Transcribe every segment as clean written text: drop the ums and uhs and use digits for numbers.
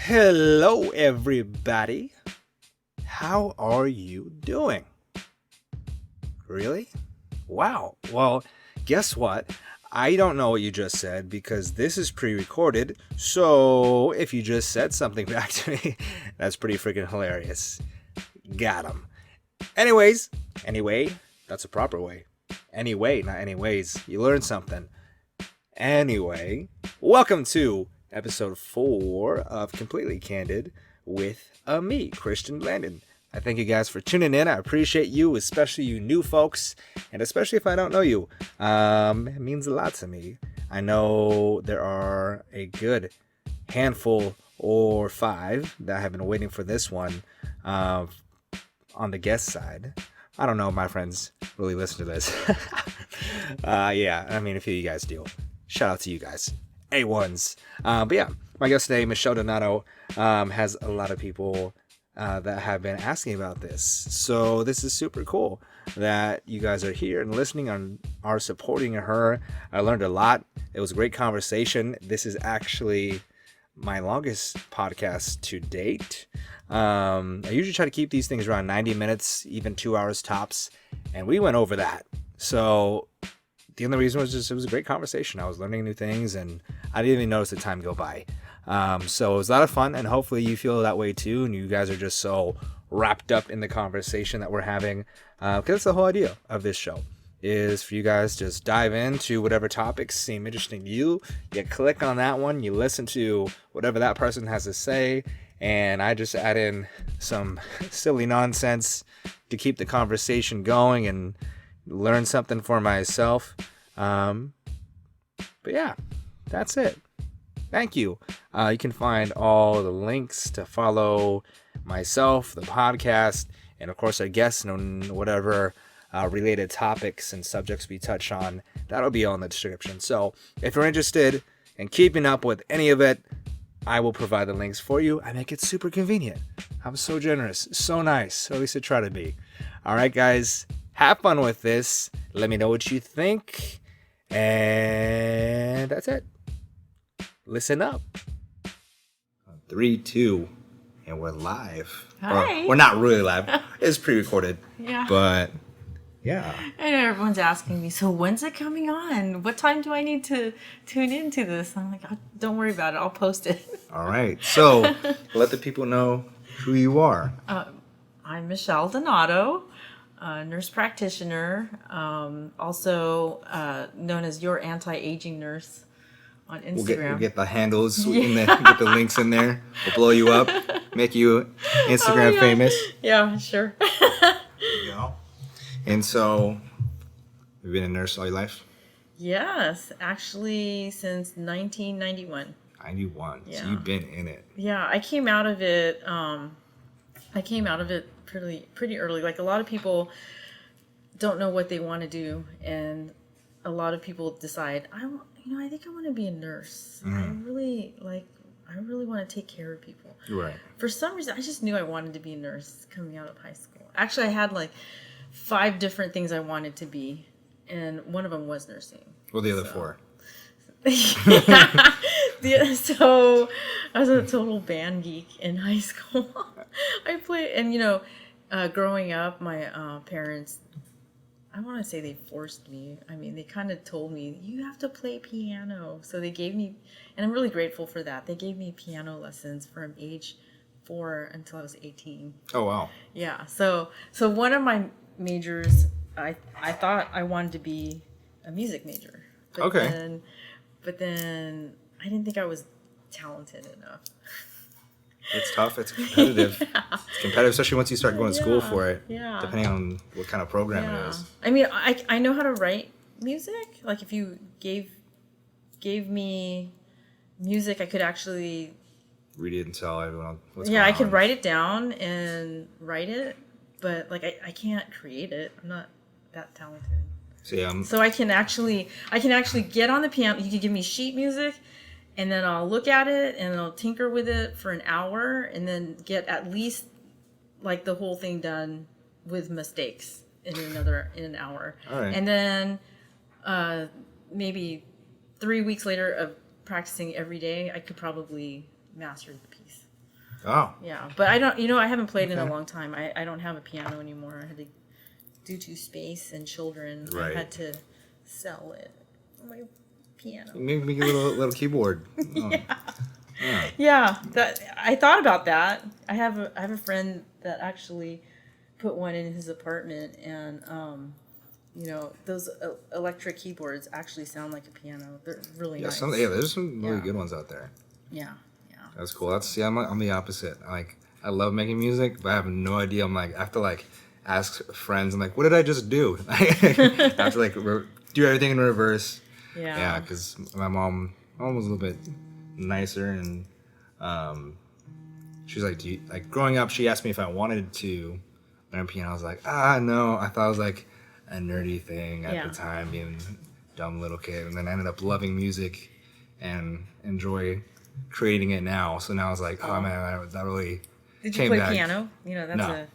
Hello, everybody. How are you doing? Really? Wow. Well, guess what? I don't know what you just said because this is pre-recorded. So if you just said something back to me, that's pretty freaking hilarious. Got him. Anyway, that's a proper way. Anyway, not anyways. You learned something. Anyway, welcome to episode 4 of Completely Candid with me, Christian Blandin. I thank you guys for tuning in. I appreciate you, especially you new folks, and especially if I don't know you. It means a lot to me. I know there are a good handful or 5 that have been waiting for this one on the guest side. I don't know if my friends really listen to this. Yeah, I mean, a few of you guys do. Shout out to you guys. A1s. But yeah, my guest today, Michelle Donato, has a lot of people that have been asking about this. So this is super cool that you guys are here and listening and are supporting her. I learned a lot. It was a great conversation. This is actually my longest podcast to date. I usually try to keep these things around 90 minutes, even 2 hours tops. And we went over that. So the only reason was just it was a great conversation. I was learning new things and I didn't even notice the time go by. So it was a lot of fun, and hopefully you feel that way too, and you guys are just so wrapped up in the conversation that we're having, because that's the whole idea of this show, is for you guys to just dive into whatever topics seem interesting to you. You click on that one, you listen to whatever that person has to say, and I just add in some silly nonsense to keep the conversation going and learn something for myself. But yeah, that's it. Thank you. You can find all the links to follow myself, the podcast, and of course our guests and whatever related topics and subjects we touch on. That'll be all in the description. So if you're interested in keeping up with any of it, I will provide the links for you. I make it super convenient. I'm so generous, so nice. Or at least I try to be. All right, guys, have fun with this. Let me know what you think. And that's it. Listen up. 3, 2, and we're live. Hi. We're not really live. It's pre-recorded. Yeah. But yeah. I know everyone's asking me, so when's it coming on? What time do I need to tune into this? I'm like, oh, don't worry about it. I'll post it. All right. So let the people know who you are. I'm Michelle Donato, nurse practitioner, also known as your anti-aging nurse on Instagram. We'll get the handles, get the links in there. We'll blow you up, make you Instagram famous. Yeah, sure. There you go. And so, you've been a nurse all your life? Yes, actually since 1991. 91. Yeah. So you've been in it. Yeah, I came out of it. Pretty early. Like a lot of people don't know what they want to do, and a lot of people decide, I think I want to be a nurse. I really want to take care of people. Right. For some reason, I just knew I wanted to be a nurse coming out of high school. Actually, I had like 5 different things I wanted to be, and one of them was nursing. Well, the other 4. So I was a total band geek in high school. I played, and growing up, my parents, I want to say they forced me. I mean, they kind of told me, you have to play piano. So they gave me, and I'm really grateful for that. They gave me piano lessons from age 4 until I was 18. Oh, wow. Yeah. So one of my majors, I thought I wanted to be a music major. But then I didn't think I was talented enough. It's tough. It's competitive. Yeah. It's competitive, especially once you start going to school for it. Yeah. Depending on what kind of program it is. I mean, I know how to write music. Like if you gave me music, I could actually read it and tell everyone what's going on. I could write it down and write it, but like I can't create it. I'm not that talented. So I can actually get on the piano. You could give me sheet music, and then I'll look at it and I'll tinker with it for an hour, and then get at least like the whole thing done with mistakes in an hour. All right. And then maybe 3 weeks later of practicing every day, I could probably master the piece. Oh. Yeah, but I don't. I haven't played in a long time. I don't have a piano anymore. I had to, due to space and children, I had to sell it. My piano. Make a little keyboard. Oh. Yeah. That I thought about that. I have a friend that actually put one in his apartment, and those electric keyboards actually sound like a piano. They're really nice. There's some really good ones out there. Yeah. That's cool. I'm the opposite. I love making music, but I have no idea. I have to ask friends. I'm like, what did I just do? I have to do everything in reverse. Yeah, because my mom was a little bit nicer, and she's like, growing up, she asked me if I wanted to learn piano. I was like, no. I thought it was a nerdy thing at the time, being a dumb little kid, and then I ended up loving music and enjoy creating it now. So now I was like, oh man, that really Did you play piano? That's a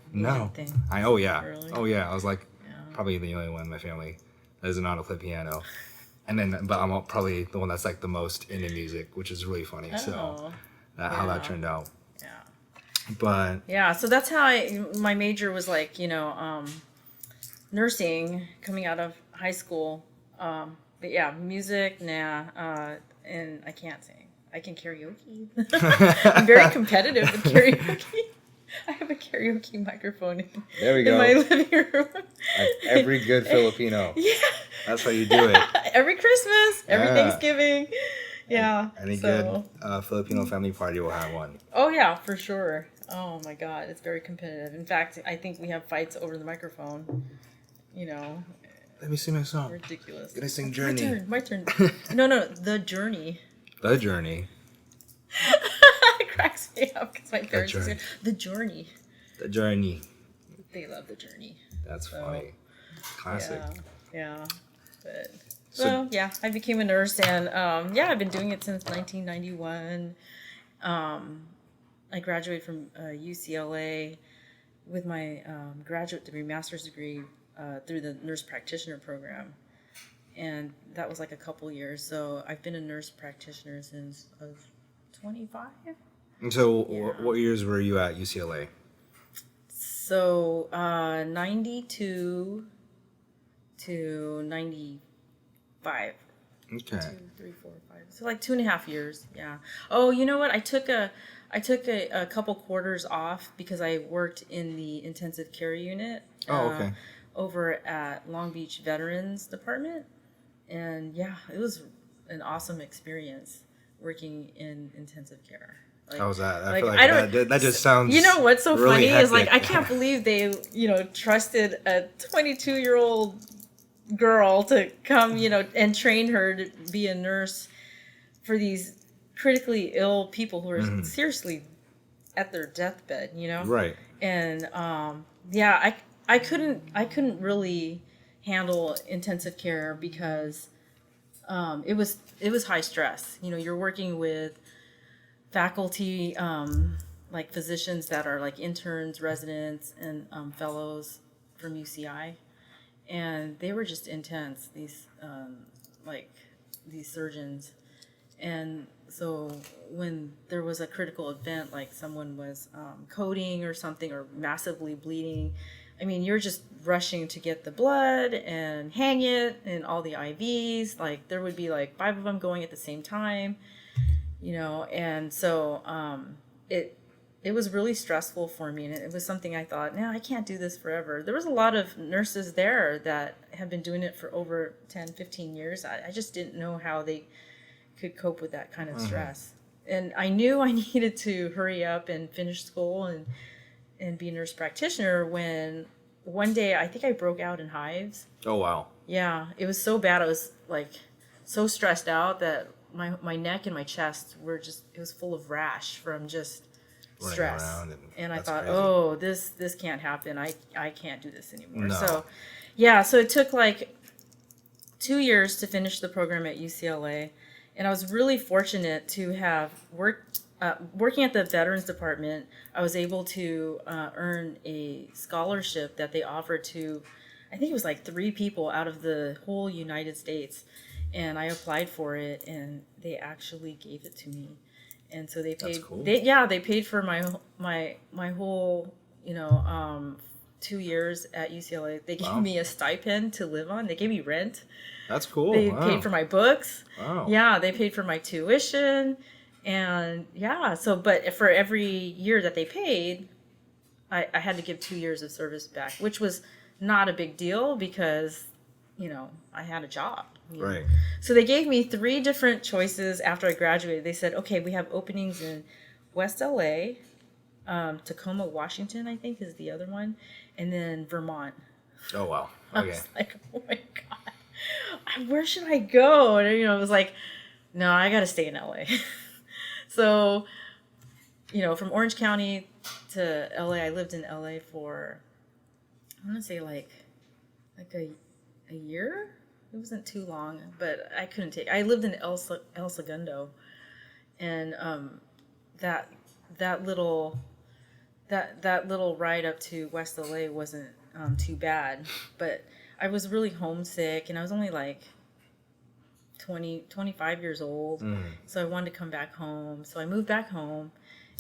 thing. Really? Oh yeah. I was probably the only one in my family that doesn't know how to play piano. And then, but I'm probably the one that's the most into music, which is really funny. So how that turned out. Yeah. But so that's how my major was nursing coming out of high school. But yeah, music, and I can't sing. I can karaoke. I'm very competitive with karaoke. I have a karaoke microphone in my living room. Every good Filipino. Yeah. That's how you do it. Every Christmas, every Thanksgiving. Yeah. Any good Filipino family party will have one. Oh, yeah, for sure. Oh, my God. It's very competitive. In fact, I think we have fights over the microphone. Let me sing my song. Ridiculous. Can I sing Journey? My turn. No, The Journey. The Journey. It cracks me up because my parents say The Journey. The Journey. They love The Journey. That's funny. Classic. Yeah. But I became a nurse, and I've been doing it since 1991. I graduated from UCLA with my graduate degree, master's degree through the nurse practitioner program. And that was a couple years. So I've been a nurse practitioner since I was 25. And so what years were you at UCLA? So 92 to 95. Okay. 2, 3, 4, 5. So 2.5 years. Yeah. Oh, you know what? I took a couple quarters off because I worked in the intensive care unit. Oh, okay. Over at Long Beach Veterans Department. And it was an awesome experience working in intensive care. How was that? I feel that just sounds. You know what's so really funny hectic. is I can't believe they trusted a 22-year-old girl to come and train her to be a nurse for these critically ill people who are seriously at their deathbed. Right. And I couldn't really handle intensive care because it was high stress. You're working with faculty physicians that are interns, residents, and fellows from UCI, and they were just intense. These surgeons, and so when there was a critical event, someone was coding or something or massively bleeding. I mean, you're just rushing to get the blood and hang it and all the IVs. There would be 5 of them going at the same time, and so it was really stressful for me. And it was something I thought, no, I can't do this forever. There was a lot of nurses there that have been doing it for over 10, 15 years. I just didn't know how they could cope with that kind of stress. And I knew I needed to hurry up and finish school and be a nurse practitioner when one day I think I broke out in hives. Oh, wow. Yeah, it was so bad. I was so stressed out that my neck and my chest were it was full of rash from just stress. And I thought, crazy. Oh, this can't happen. I can't do this anymore. No. So it took 2 years to finish the program at UCLA. And I was really fortunate to have working at the Veterans Department. I was able to earn a scholarship that they offered to, I think it was 3 people out of the whole United States. And I applied for it, and they actually gave it to me. and so they paid. That's cool. They paid for my whole 2 years at UCLA. They gave me a stipend to live on. They gave me rent. That's cool. They paid for my books. Wow. Yeah, they paid for my tuition, and so but for every year that they paid, I had to give 2 years of service back, which was not a big deal because I had a job. Right. So they gave me 3 different choices after I graduated. They said, okay, we have openings in West LA, Tacoma, Washington, I think is the other one, and then Vermont. Oh, wow. I Okay. was like, oh my God, where should I go? And it was like, no, I got to stay in LA. So, from Orange County to LA, I lived in LA for, I want to say like a year. It wasn't too long, but I couldn't take. I lived in El Segundo, and that little ride up to West LA wasn't too bad, but I was really homesick, and I was only like 25 years old, so I wanted to come back home. So I moved back home,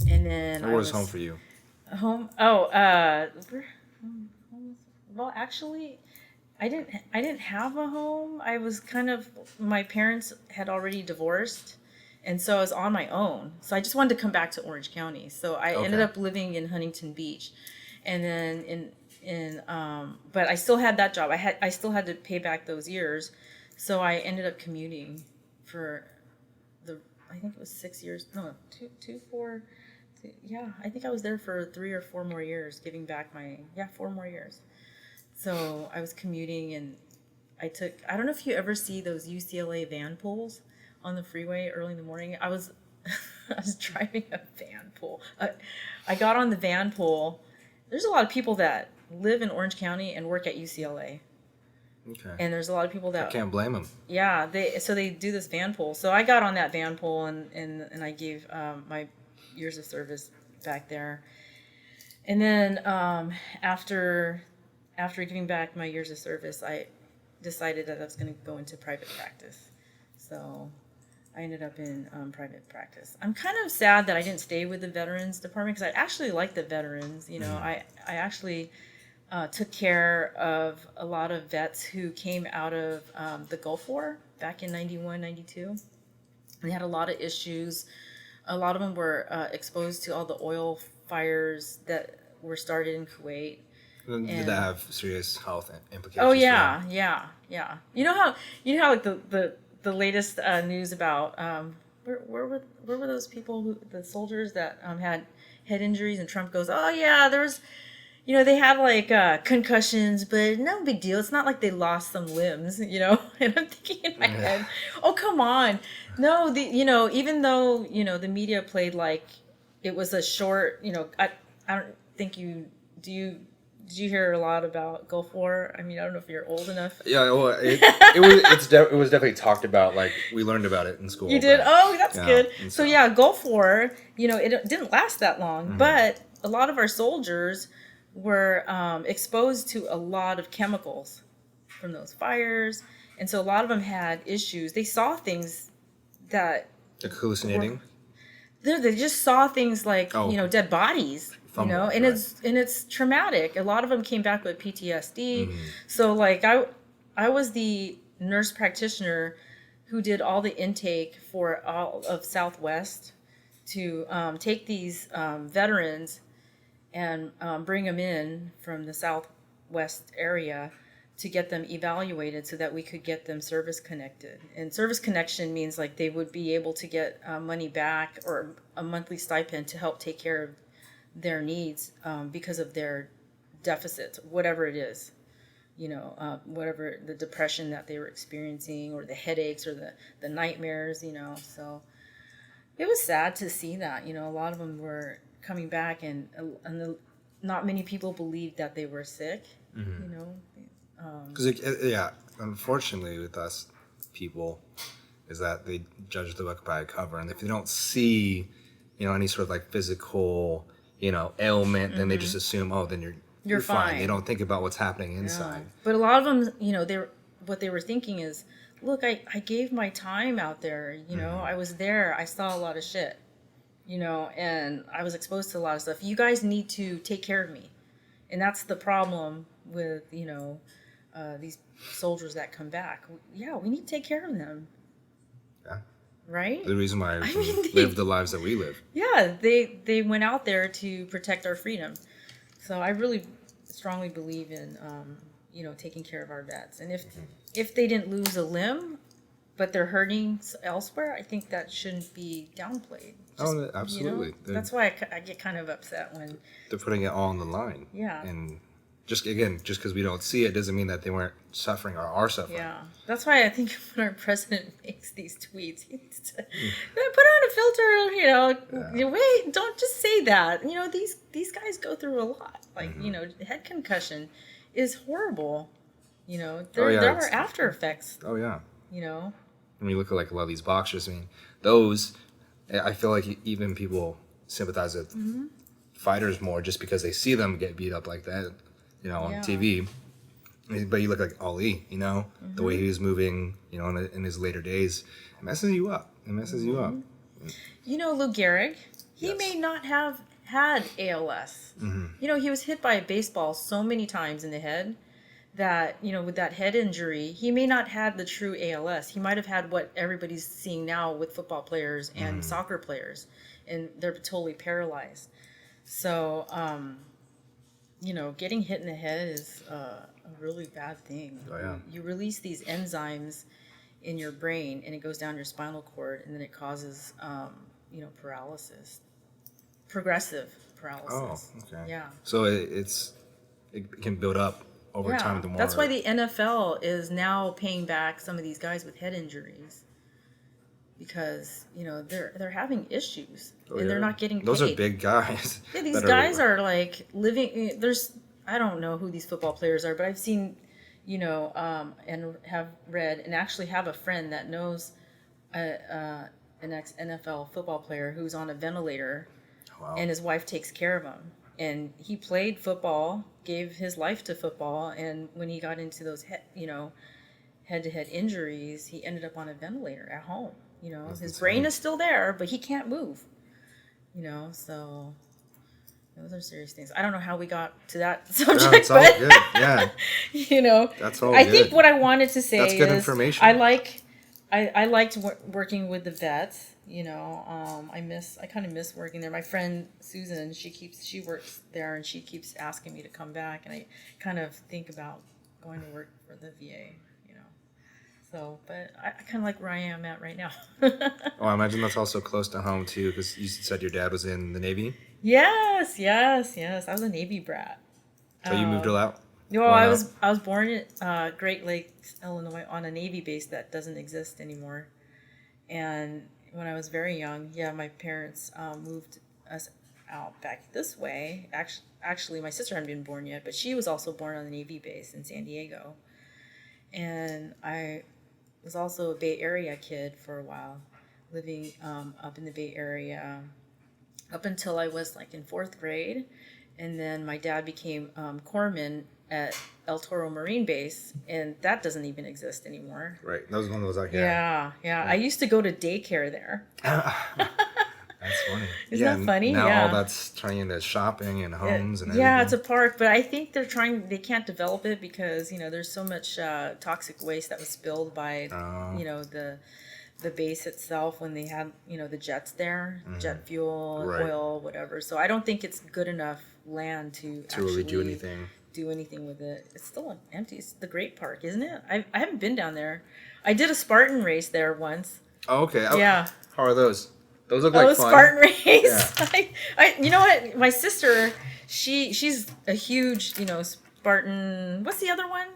and then Where was home for you? Home? Well, actually, I didn't have a home. I was my parents had already divorced, and so I was on my own. So I just wanted to come back to Orange County. So I ended up living in Huntington Beach, and then but I still had that job. I still had to pay back those years, so I ended up commuting for I think it was 6 years. No, 4. Yeah, I think I was there for 3 or 4 more years, giving back 4 more years. So I was commuting, and I don't know if you ever see those UCLA van pools on the freeway early in the morning. I was driving a van pool. I got on the van pool. There's a lot of people that live in Orange County and work at UCLA. Okay. And there's a lot of people that I can't blame them. Yeah, they do this van pool. So I got on that van pool, and I gave my years of service back there. And then after giving back my years of service, I decided that I was going to go into private practice. So I ended up in private practice. I'm kind of sad that I didn't stay with the veterans department because I actually like the veterans. I actually took care of a lot of vets who came out of the Gulf War back in 91, 92. They had a lot of issues. A lot of them were exposed to all the oil fires that were started in Kuwait. Did that have serious health implications? Oh yeah. You know how like the latest news about where were those people the soldiers that had head injuries, and Trump goes, oh yeah, there's they had like concussions, but no big deal. It's not like they lost some limbs, And I'm thinking in my head, oh come on, no, even though the media played like it was a short, I don't think Did you hear a lot about Gulf War? I mean, I don't know if you're old enough. Yeah, well, it was definitely talked about. Like we learned about it in school. You did? Oh, that's good. So yeah, Gulf War. It didn't last that long, but a lot of our soldiers were exposed to a lot of chemicals from those fires, and so a lot of them had issues. They saw things that like hallucinating. They just saw things like dead bodies. And it's traumatic. A lot of them came back with PTSD. So like I was the nurse practitioner who did all the intake for all of Southwest to take these veterans and bring them in from the Southwest area to get them evaluated so that we could get them service connected. And service connection means like they would be able to get money back or a monthly stipend to help take care of their needs because of their deficits, whatever it is, whatever the depression that they were experiencing or the headaches or the nightmares, So it was sad to see that, a lot of them were coming back and not many people believed that they were sick, Because, unfortunately with us people is that they judge the book by a cover. And if they don't see, any sort of like physical ailment, then they just assume, then you're fine. They don't think about what's happening inside. But a lot of them, what they were thinking is, look, I gave my time out there, I was there, I saw a lot of shit, you know, and I was exposed to a lot of stuff. You guys need to take care of me. And that's the problem with, you know, these soldiers that come back. Yeah, we need to take care of them. Yeah. Right? The reason why we live the lives that we live. Yeah, they went out there to protect our freedom. So I really strongly believe in, you know, taking care of our vets. And if they didn't lose a limb, but they're hurting elsewhere, I think that shouldn't be downplayed. Absolutely. You know? That's why I get kind of upset when they're putting it all on the line. Yeah. And just because we don't see it doesn't mean that they weren't suffering or are suffering. Yeah. That's why I think when our president makes these tweets, he needs to put on a filter, you know, wait, don't just say that. You know, these guys go through a lot. Like, you know, head concussion is horrible. You know, there are after effects. Oh, yeah. You know? When you look at like a lot of these boxers, I mean, those, I feel like even people sympathize with fighters more just because they see them get beat up like that, you know, on TV. But you look like Ali, you know, the way he was moving, you know, in his later days, it messes you up. It messes you up. You know, Lou Gehrig, he may not have had ALS. You know, he was hit by a baseball so many times in the head that, you know, with that head injury, he may not have the true ALS. He might have had what everybody's seeing now with football players and soccer players, and they're totally paralyzed. So, you know, getting hit in the head is a really bad thing. Oh, yeah. You release these enzymes in your brain, and it goes down your spinal cord, and then it causes, you know, paralysis, progressive paralysis. Oh, okay. Yeah. So it can build up over time. The more. That's why the NFL is now paying back some of these guys with head injuries, because, you know, they're having issues and they're not getting paid. Those are big guys. Yeah, these guys are like living. I don't know who these football players are, but I've seen, you know, and have read and actually have a friend that knows an ex-NFL football player who's on a ventilator, and his wife takes care of him. And he played football, gave his life to football, and when he got into those head-to-head injuries, he ended up on a ventilator at home. You know, his brain is still there, but he can't move. You know, so those are serious things. I don't know how we got to that subject, it's all good. Yeah, you know, that's all. I think what I wanted to say that's good is information. I liked working with the vets. You know, I kind of miss working there. My friend Susan, she works there, and she keeps asking me to come back, and I kind of think about going to work for the VA. You know, so but I kind of like where I am at right now. Well, I imagine that's also close to home too, because you said your dad was in the Navy. Yes. I was a Navy brat. So you moved out. No, I was born at Great Lakes, Illinois, on a Navy base that doesn't exist anymore, and when I was very young, my parents moved us out back this way. Actually, my sister hadn't been born yet, but she was also born on the Navy base in San Diego. And I was also a Bay Area kid for a while, living up in the Bay Area up until I was like in 4th grade. And then my dad became corpsman at El Toro Marine Base, and that doesn't even exist anymore. Right, that was one of those out here. Yeah. I used to go to daycare there. That's funny. Isn't that funny? Now all that's turning into shopping and homes and everything. Yeah, it's a park, but I think they can't develop it because, you know, there's so much toxic waste that was spilled by, you know, the base itself when they had, you know, the jets there, jet fuel, oil, whatever. So I don't think it's good enough land to actually really do anything with it. It's still empty. It's the great park, isn't it? I haven't been down there. I did a Spartan race there once. Oh, okay. Yeah. How are those? Those look like fun. Spartan race. Yeah. I you know what? My sister, she's a huge, you know, Spartan. What's the other one?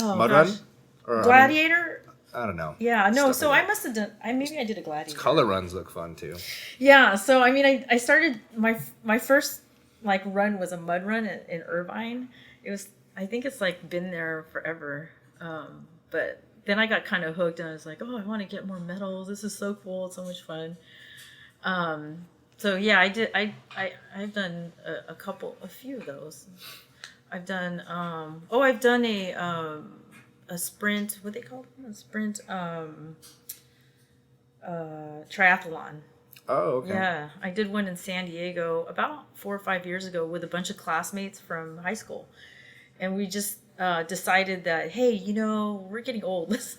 Mud Run? Or, Gladiator? I don't know. Yeah, no, so I must have done, maybe I did a Gladiator. Color runs look fun too. Yeah, so I mean, I started, my first like run was a mud run in Irvine. It was, I think it's like been there forever. But then I got kind of hooked and I was like, oh, I want to get more medals. This is so cool. It's so much fun. So yeah, I've done a few of those. I've done, I've done a sprint, what they call it? A sprint, triathlon. Oh, okay. Yeah, I did one in San Diego about 4 or 5 years ago with a bunch of classmates from high school, and we just decided that, hey, we're getting old. Let's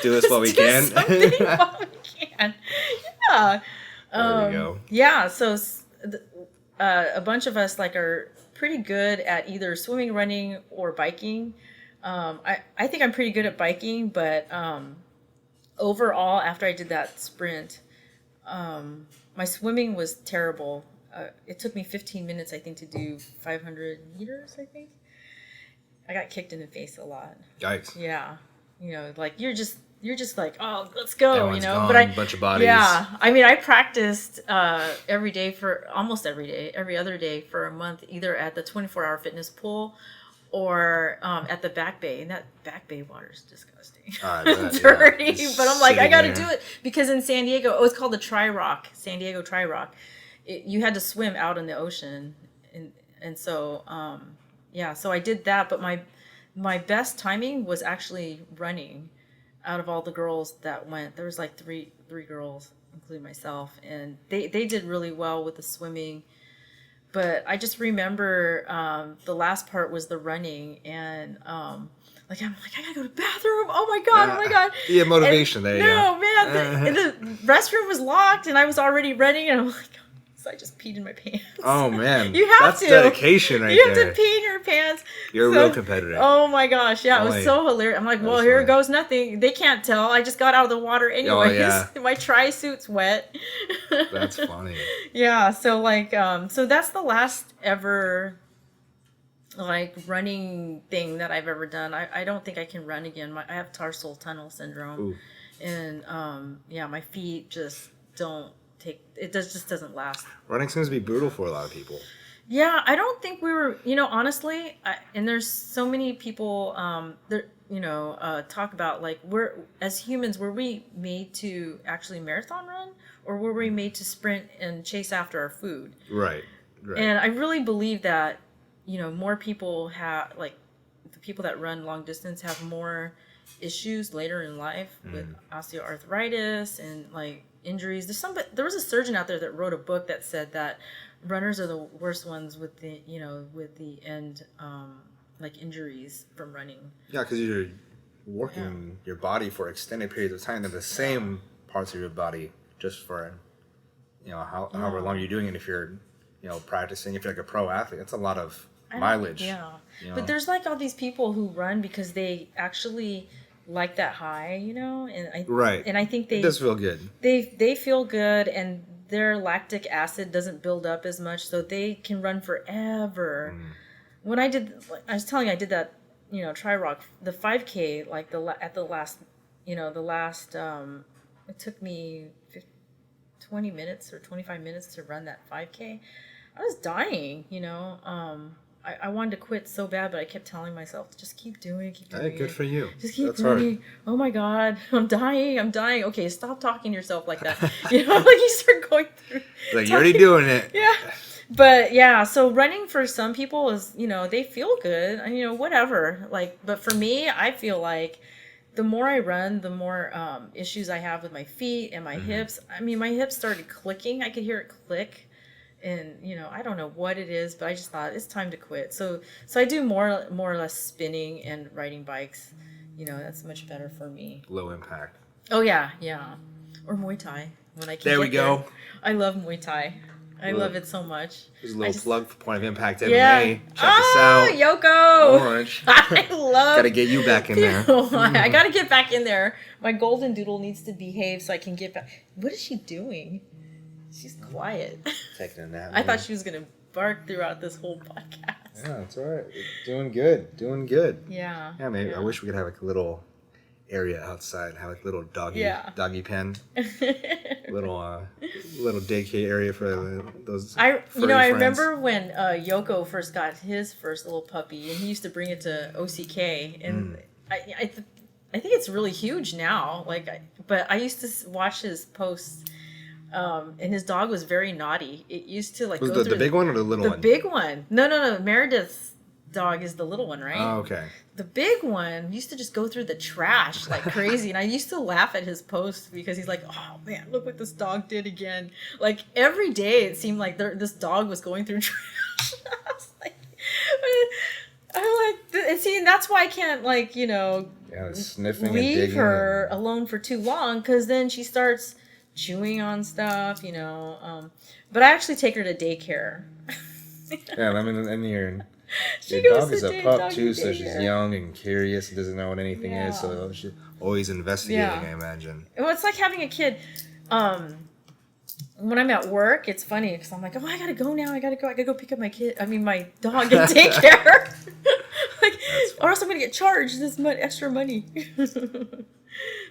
do this while we can. Something while we can. Yeah. There we go. Yeah. So a bunch of us are pretty good at either swimming, running, or biking. I think I'm pretty good at biking, but overall, after I did that sprint, my swimming was terrible. It took me 15 minutes, I think, to do 500 meters, I think. I got kicked in the face a lot. Yikes. Yeah. You're just like, oh, let's go, Everyone's gone, but bunch of bodies. Yeah. I mean, I practiced every day every other day for a month, either at the 24-hour fitness pool or at the back bay. And that back bay water is disgusting. Dirty. Yeah. But I'm like, I got to do it because in San Diego, it's called the Tri-Rock, San Diego Tri-Rock. You had to swim out in the ocean. And so, so I did that. But my best timing was actually running. Out of all the girls that went, there was three girls, including myself, and they did really well with the swimming. But I just remember the last part was the running, and I'm like, I gotta go to the bathroom. Oh my god. Yeah, motivation. There you go. No, man, the restroom was locked, and I was already running, and I'm like, I just peed in my pants. Oh man, you have That's to. dedication right there. You have to pee in your pants. You're a real competitor. Oh my gosh, yeah, it was so hilarious. I'm like, well, here goes nothing. They can't tell. I just got out of the water anyways. Oh, yeah. My tri-suit's wet. That's funny. Yeah, so so that's the last ever running thing that I've ever done. I don't think I can run again. I have tarsal tunnel syndrome. Ooh. And my feet just don't. It just doesn't last. Running seems to be brutal for a lot of people. Yeah, I don't think we were, honestly, and there's so many people talk about as humans, were we made to actually marathon run, or were we made to sprint and chase after our food? Right. And I really believe that, more people have, the people that run long distance have more issues later in life with osteoarthritis and injuries. There was a surgeon out there that wrote a book that said that runners are the worst ones with the end injuries from running. Yeah, because you're working your body for extended periods of time in the same parts of your body just for however long you're doing it. If you're practicing, if you're a pro athlete, that's a lot of mileage. Yeah, but there's all these people who run because they actually like that high, and I think it does feel good. They feel good, and their lactic acid doesn't build up as much, so they can run forever. When I was telling you, I did that, Tri-Rock, the 5K, it took me 20 minutes or 25 minutes to run that 5K. I was dying, I wanted to quit so bad, but I kept telling myself, just keep doing it. Hey, good for you. Just keep running. Oh my God, I'm dying. Okay, stop talking to yourself like that. You start going through. You're already doing it. Yeah. But yeah, so running for some people is, they feel good, and whatever. But for me, I feel like the more I run, the more issues I have with my feet and my hips. I mean, my hips started clicking. I could hear it click. And I don't know what it is, but I just thought it's time to quit. So I do more or less spinning and riding bikes. That's much better for me. Low impact. Oh yeah, or Muay Thai when I can. There we go. I love Muay Thai. I love it so much. There's a little plug for Point of Impact MMA. Check us out. Yoko. Orange. I love. Gotta get you back in there. I gotta get back in there. My golden doodle needs to behave so I can get back. What is she doing? She's quiet. Taking a nap. I thought she was going to bark throughout this whole podcast. Yeah, that's all right. Doing good. Yeah. Yeah, maybe. I wish we could have a little area outside, have a little doggy pen. little daycare area for those I friends. remember when Yoko first got his first little puppy, and he used to bring it to OCK, and I think it's really huge now. But I used to watch his posts. And his dog was very naughty. It used to was go the big one or the little one? The big one. No. Meredith's dog is the little one, right? Oh, okay. The big one used to just go through the trash like crazy. And I used to laugh at his posts because he's like, oh man, look what this dog did again. Like every day it seemed like this dog was going through trash. I was like, and see, and that's why I can't sniffing leave and digging her alone for too long, because then she starts chewing on stuff, but I actually take her to daycare. Yeah, I mean, and your dog is a pup too, so she's young and curious and doesn't know what anything is, so she's always investigating, I imagine. Well, it's like having a kid. When I'm at work, it's funny because I'm like, oh, I gotta go now. I gotta go pick up my dog and daycare. Or else I'm gonna get charged this extra money.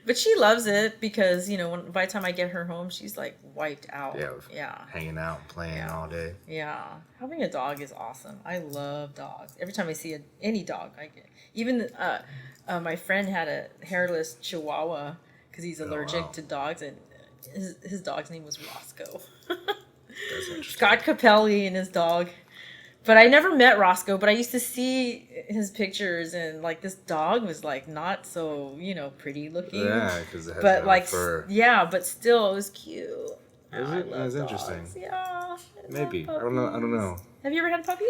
But she loves it because, by the time I get her home, she's like wiped out. Yeah. Hanging out, playing all day. Yeah. Having a dog is awesome. I love dogs. Every time I see any dog, I get. Even my friend had a hairless Chihuahua because he's allergic to dogs, and his dog's name was Roscoe. That's interesting. Scott Capelli and his dog. But I never met Roscoe, but I used to see his pictures, and this dog was not so, pretty looking. Yeah, because it has fur. Yeah, but still it was cute. Is it? That's interesting. Yeah. Maybe. I don't know. Have you ever had a puppy?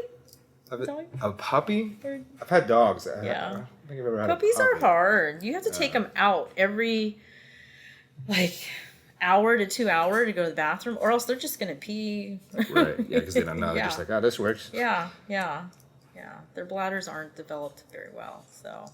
A puppy? I've had dogs. I think I've ever had Puppies are hard. You have to take them out every hour to 2 hours to go to the bathroom, or else they're just gonna pee. Right. Yeah, because they don't know. They're just like, oh, this works. Yeah. Their bladders aren't developed very well, so.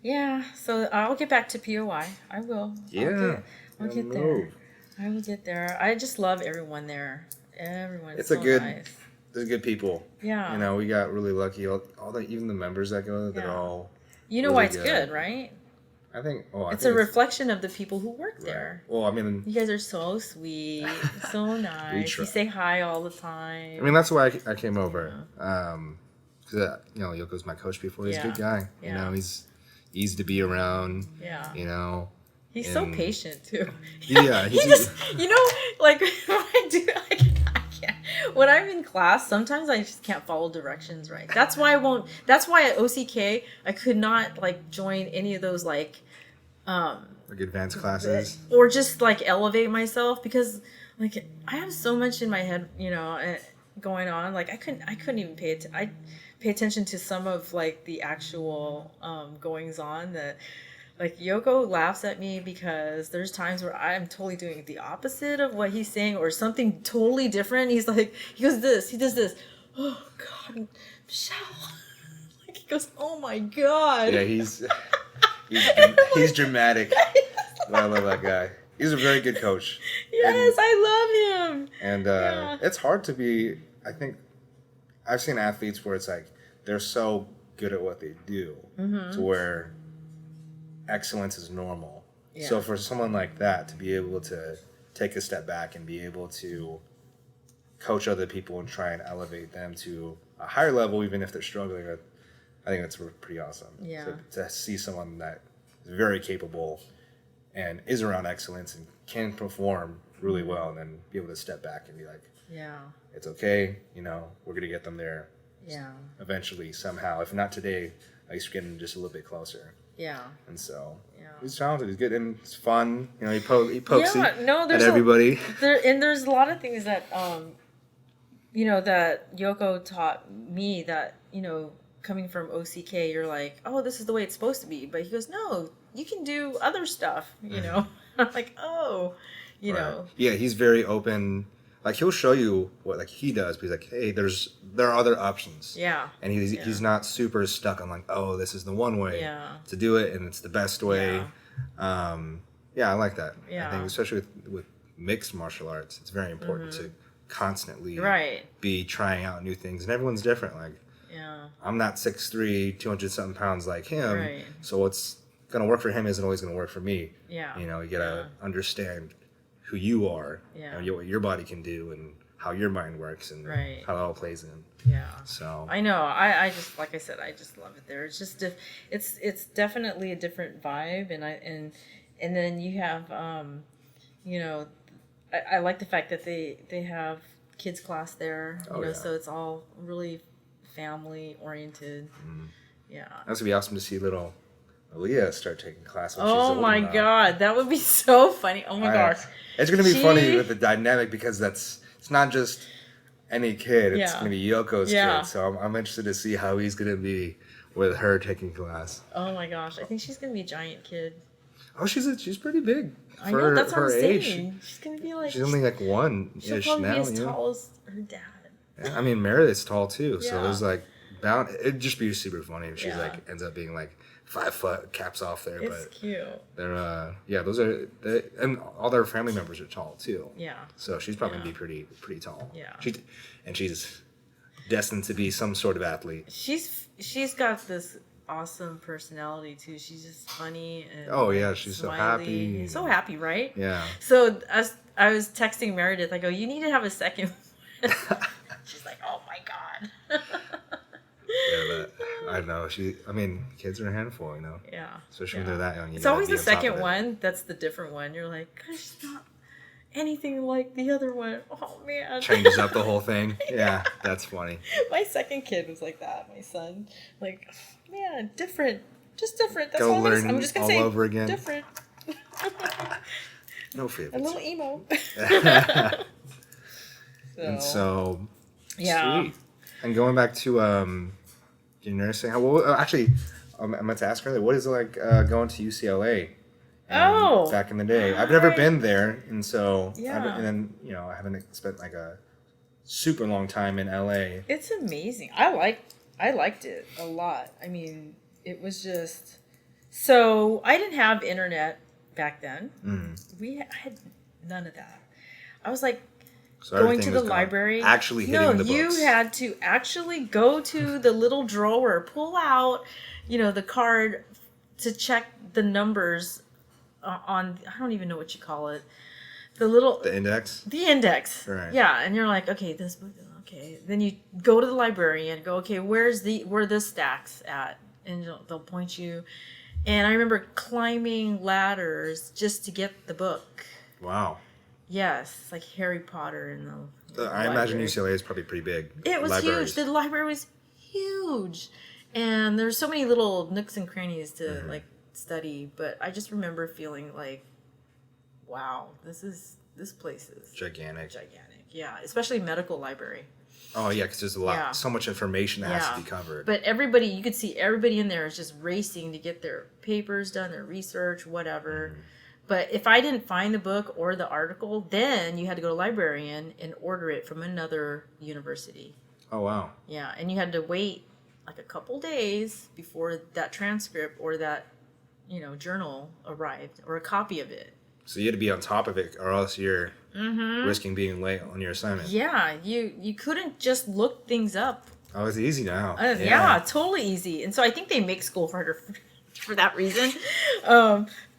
Yeah. So I'll get back to POI. I will. Yeah. I'll get there. I will get there. I just love everyone there. Everyone's so nice. They're good people. Yeah. We got really lucky. Even the members that go, they're all. You know why it's good, right? I think it's a reflection of the people who work there. Well, I mean, you guys are so sweet, so nice. You say hi all the time. I mean, that's why I came over. Because Yoko's my coach before. He's a good guy. Yeah. He's easy to be around. Yeah. He's so patient too. Yeah. He just, when I do, I can't. When I'm in class, sometimes I just can't follow directions right. That's why That's why at OCK I could not join any of those advanced classes, or just elevate myself, because I have so much in my head, going on. I couldn't even pay attention to some of the actual goings on that. Yoko laughs at me because there's times where I'm totally doing the opposite of what he's saying, or something totally different. He goes this, he does this. Oh God, Michelle. He goes, oh my God. Yeah, he's dramatic. I love that guy. He's a very good coach. Yes, I love him. And it's hard to be. I think I've seen athletes where it's they're so good at what they do to where excellence is normal. Yeah. So for someone like that to be able to take a step back and be able to coach other people and try and elevate them to a higher level, even if they're struggling, I think that's pretty awesome. Yeah. To see someone that is very capable and is around excellence and can perform really well, and then be able to step back and be it's okay, we're going to get them there. Yeah. Eventually, somehow. If not today, at least we're getting just a little bit closer. Yeah. And so he's talented. He's good, and it's fun. He pokes at everybody. There's a lot of things that that Yoko taught me that coming from OCK, you're like, oh, this is the way it's supposed to be. But he goes, no, you can do other stuff. I'm like, oh, know. Yeah, he's very open. He'll show you what he does, but he's hey, there are other options. Yeah. And he's not super stuck on oh, this is the one way to do it, and it's the best way. Yeah. I like that. Yeah. I think especially with mixed martial arts, it's very important to constantly be trying out new things, and everyone's different. I'm not 6'3", 200-something pounds like him, so what's gonna work for him isn't always gonna work for me. Yeah. You gotta understand who you are, and what your body can do, and how your mind works, and how it all plays in. Yeah. So I know. I just, like I said, I just love it there. It's just it's definitely a different vibe, and then you have I like the fact that they have kids class there. So it's all really family oriented. Yeah. That's gonna be awesome to see little Aaliyah start taking class when she's Oh old my enough. God, that would be so funny. Oh my gosh. It's gonna be funny with the dynamic because it's not just any kid. It's gonna be Yoko's kid. So I'm interested to see how he's gonna be with her taking class. Oh my gosh, I think she's gonna be a giant kid. Oh, she's pretty big. I know, that's what I'm age. saying. She's gonna be like. She's only like one-ish now. She'll probably be as tall as her dad. Yeah, I mean, Meredith's tall too, so there's like it'd just be super funny if she's like ends up being like 5 foot, caps off there. It's cute. They're those are and all their family members are tall too. Yeah. So she's probably gonna be pretty tall. Yeah. She's destined to be some sort of athlete. She's got this awesome personality too. She's just funny and she's smiley. So happy, right? Yeah. So I was texting Meredith. I go, you need to have a second one. She's like, oh my God. Yeah, but I know kids are a handful, Yeah. Especially when they're that young. It's always the second one that's the different one. You're like, gosh, she's not anything like the other one. Oh man. Changes up the whole thing. Yeah, that's funny. My second kid was like that. My son, like, man, different, just different. That's Go all learn I'm just gonna all say over again. Different. No favorites. A little emo. And so, yeah. Sweet. And going back to your nursing, actually, I meant to ask earlier, what is it like going to UCLA? Back in the day, I've never been there, and so I haven't spent like a super long time in LA. It's amazing. I liked it a lot. I mean, it was just so I didn't have internet back then. I had none of that. I was like going to the library. Actually hitting the books. You had to actually go to the little drawer, pull out, the card to check the numbers on, I don't even know what you call it. The index? The index. Right. Yeah, and you're like, okay, this book, okay. Then you go to the library and go, okay, where the stacks at? And they'll point you. And I remember climbing ladders just to get the book. Wow. Yes, like Harry Potter and the I imagine UCLA is probably pretty big. It was huge. The library was huge. And there's so many little nooks and crannies to like study, but I just remember feeling like, wow, this place is gigantic. Yeah, especially medical library. Oh yeah, because there's so much information that has to be covered. But you could see everybody in there is just racing to get their papers done, their research, whatever. But if I didn't find the book or the article, then you had to go to librarian and order it from another university. Oh wow. Yeah, and you had to wait like a couple days before that transcript or that journal arrived, or a copy of it. So you had to be on top of it, or else you're risking being late on your assignment. Yeah, you couldn't just look things up. Oh, it's easy now. Yeah, totally easy. And so I think they make school harder for that reason.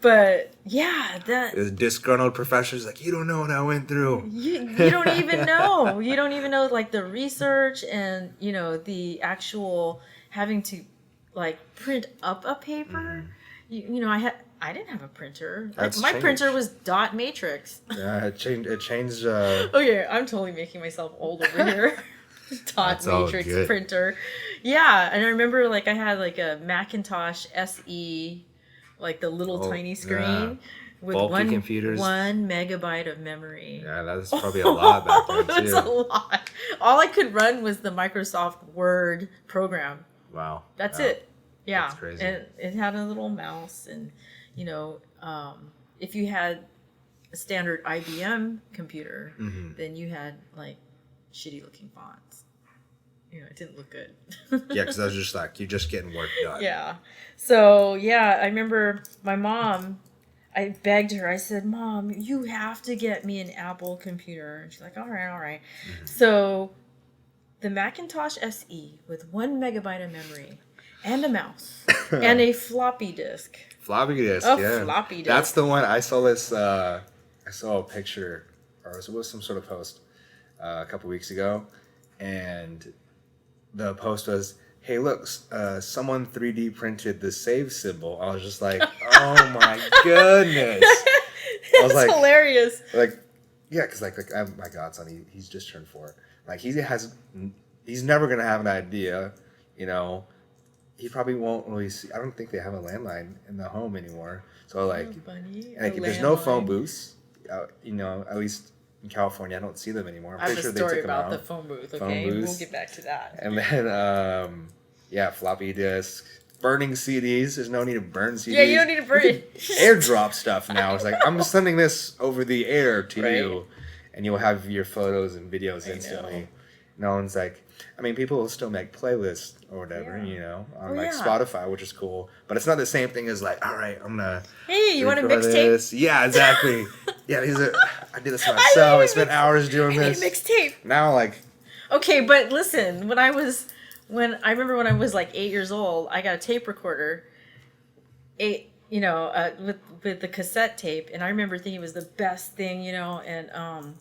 But yeah, the disgruntled professor's like, you don't know what I went through. You don't even know. You don't even know like the research and the actual having to like print up a paper. I didn't have a printer. My printer was dot matrix. Yeah, it changed. Okay, I'm totally making myself old over here. Dot matrix printer. Yeah, and I remember like I had like a Macintosh SE, like the little tiny screen with bulky 1 megabyte of memory. Yeah, that's probably a lot back then too. That's a lot. All I could run was the Microsoft Word program. Wow. That's it. Yeah. That's crazy. And it had a little mouse, and if you had a standard IBM computer, then you had like shitty looking fonts. It didn't look good. Yeah, because I was just like, you're just getting work done. Yeah. So, I remember my mom, I begged her, I said, Mom, you have to get me an Apple computer. And she's like, all right. So, the Macintosh SE with 1 megabyte of memory and a mouse and a floppy disk. Floppy disk, Floppy disk. That's the one. I saw this, I saw a picture, or it was some sort of post a couple weeks ago, and the post was, hey, look, someone 3D printed the save symbol. I was just like, oh my goodness. That's like, hilarious. Like, yeah, because like I have my godson, he's just turned 4. Like he he's never gonna have an idea, you know. He probably won't really see. I don't think they have a landline in the home anymore. So like, there's no phone booths. You know, at least in California, I don't see them anymore. I'm pretty sure they took them out. I have a story about the phone booth. Okay, we'll get back to that. And then, floppy disk, burning CDs. There's no need to burn CDs. Yeah, you don't need to burn it. AirDrop stuff now. It's like I'm sending this over the air to you, and you'll have your photos and videos instantly. No one's like. I mean, people will still make playlists or whatever, you know, on Spotify, which is cool. But it's not the same thing as like, all right, I'm gonna. Hey, you want a mixtape? Yeah, exactly. Yeah, I did this myself. I spent hours doing this. Mixtape. Now, like. Okay, but listen, when I remember when I was like 8 years old, I got a tape recorder. With the cassette tape, and I remember thinking it was the best thing, you know, and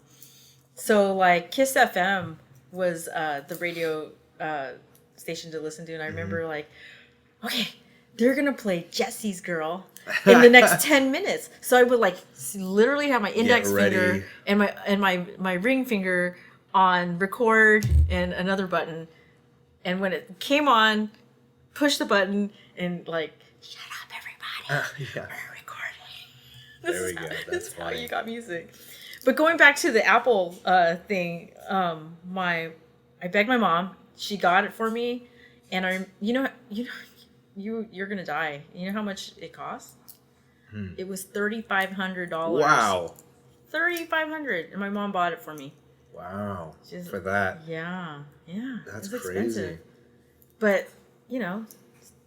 so like Kiss FM. Was the radio station to listen to, and I remember like, okay, they're gonna play Jesse's Girl in the next 10 minutes. So I would like literally have my index finger and my ring finger on record and another button, and when it came on, push the button and like, shut up everybody, we're recording. There we go. This is how you got music. But going back to the Apple thing, I begged my mom. She got it for me, and you're gonna die. You know how much it cost? It was $3,500. Wow. $3,500, and my mom bought it for me. Wow. For that. Yeah. That's it's crazy. Expensive. But you know,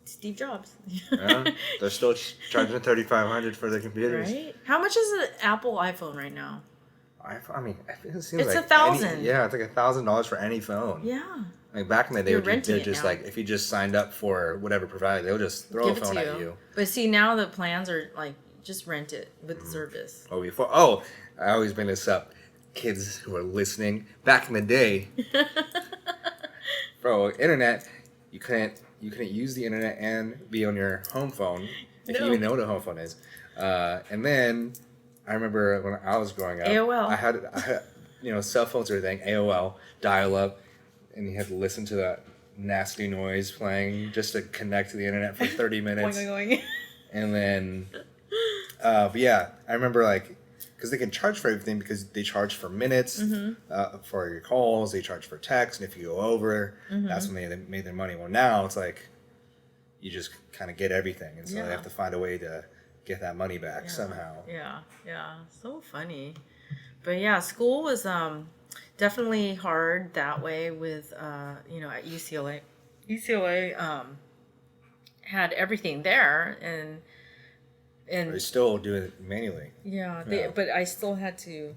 Steve Jobs. Yeah, they're still charging $3,500 for their computers. Right? How much is an Apple iPhone right now? I mean, it seems it's like $1,000. Yeah, it's like $1,000 for any phone. Yeah. Like back in the day, they're just like if you just signed up for whatever provider, they'll just throw a phone at you. But see, now the plans are like just rent it with the service. I always bring this up. Kids who are listening, back in the day, bro, internet, you couldn't use the internet and be on your home phone if you even know what a home phone is. And then I remember when I was growing up, AOL. I had cell phones or everything, AOL, dial up, and you had to listen to that nasty noise playing just to connect to the internet for 30 minutes. And then, but yeah, I remember like, because they can charge for everything because they charge for minutes for your calls, they charge for text, and if you go over, that's when they made their money. Well, now it's like you just kind of get everything, and so they have to find a way to get that money back somehow. Yeah, so funny. But yeah, school was definitely hard that way with at UCLA. UCLA had everything there, and they still do it manually. But I still had to,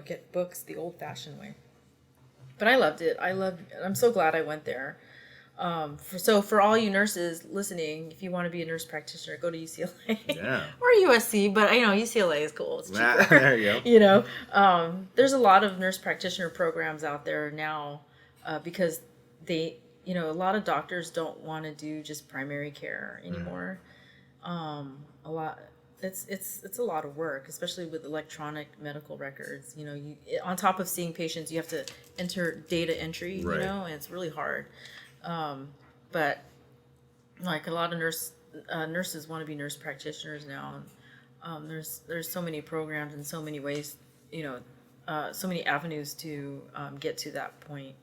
get books the old-fashioned way. But I loved it. I'm so glad I went there. For all you nurses listening, if you want to be a nurse practitioner, go to UCLA or USC. But I know UCLA is cool. It's cheaper. There you go. There's a lot of nurse practitioner programs out there now because a lot of doctors don't want to do just primary care anymore. It's a lot of work, especially with electronic medical records. You on top of seeing patients, you have to enter data entry. And it's really hard. But like a lot of nurses want to be nurse practitioners now. And, there's so many programs and so many ways, so many avenues to get to that point.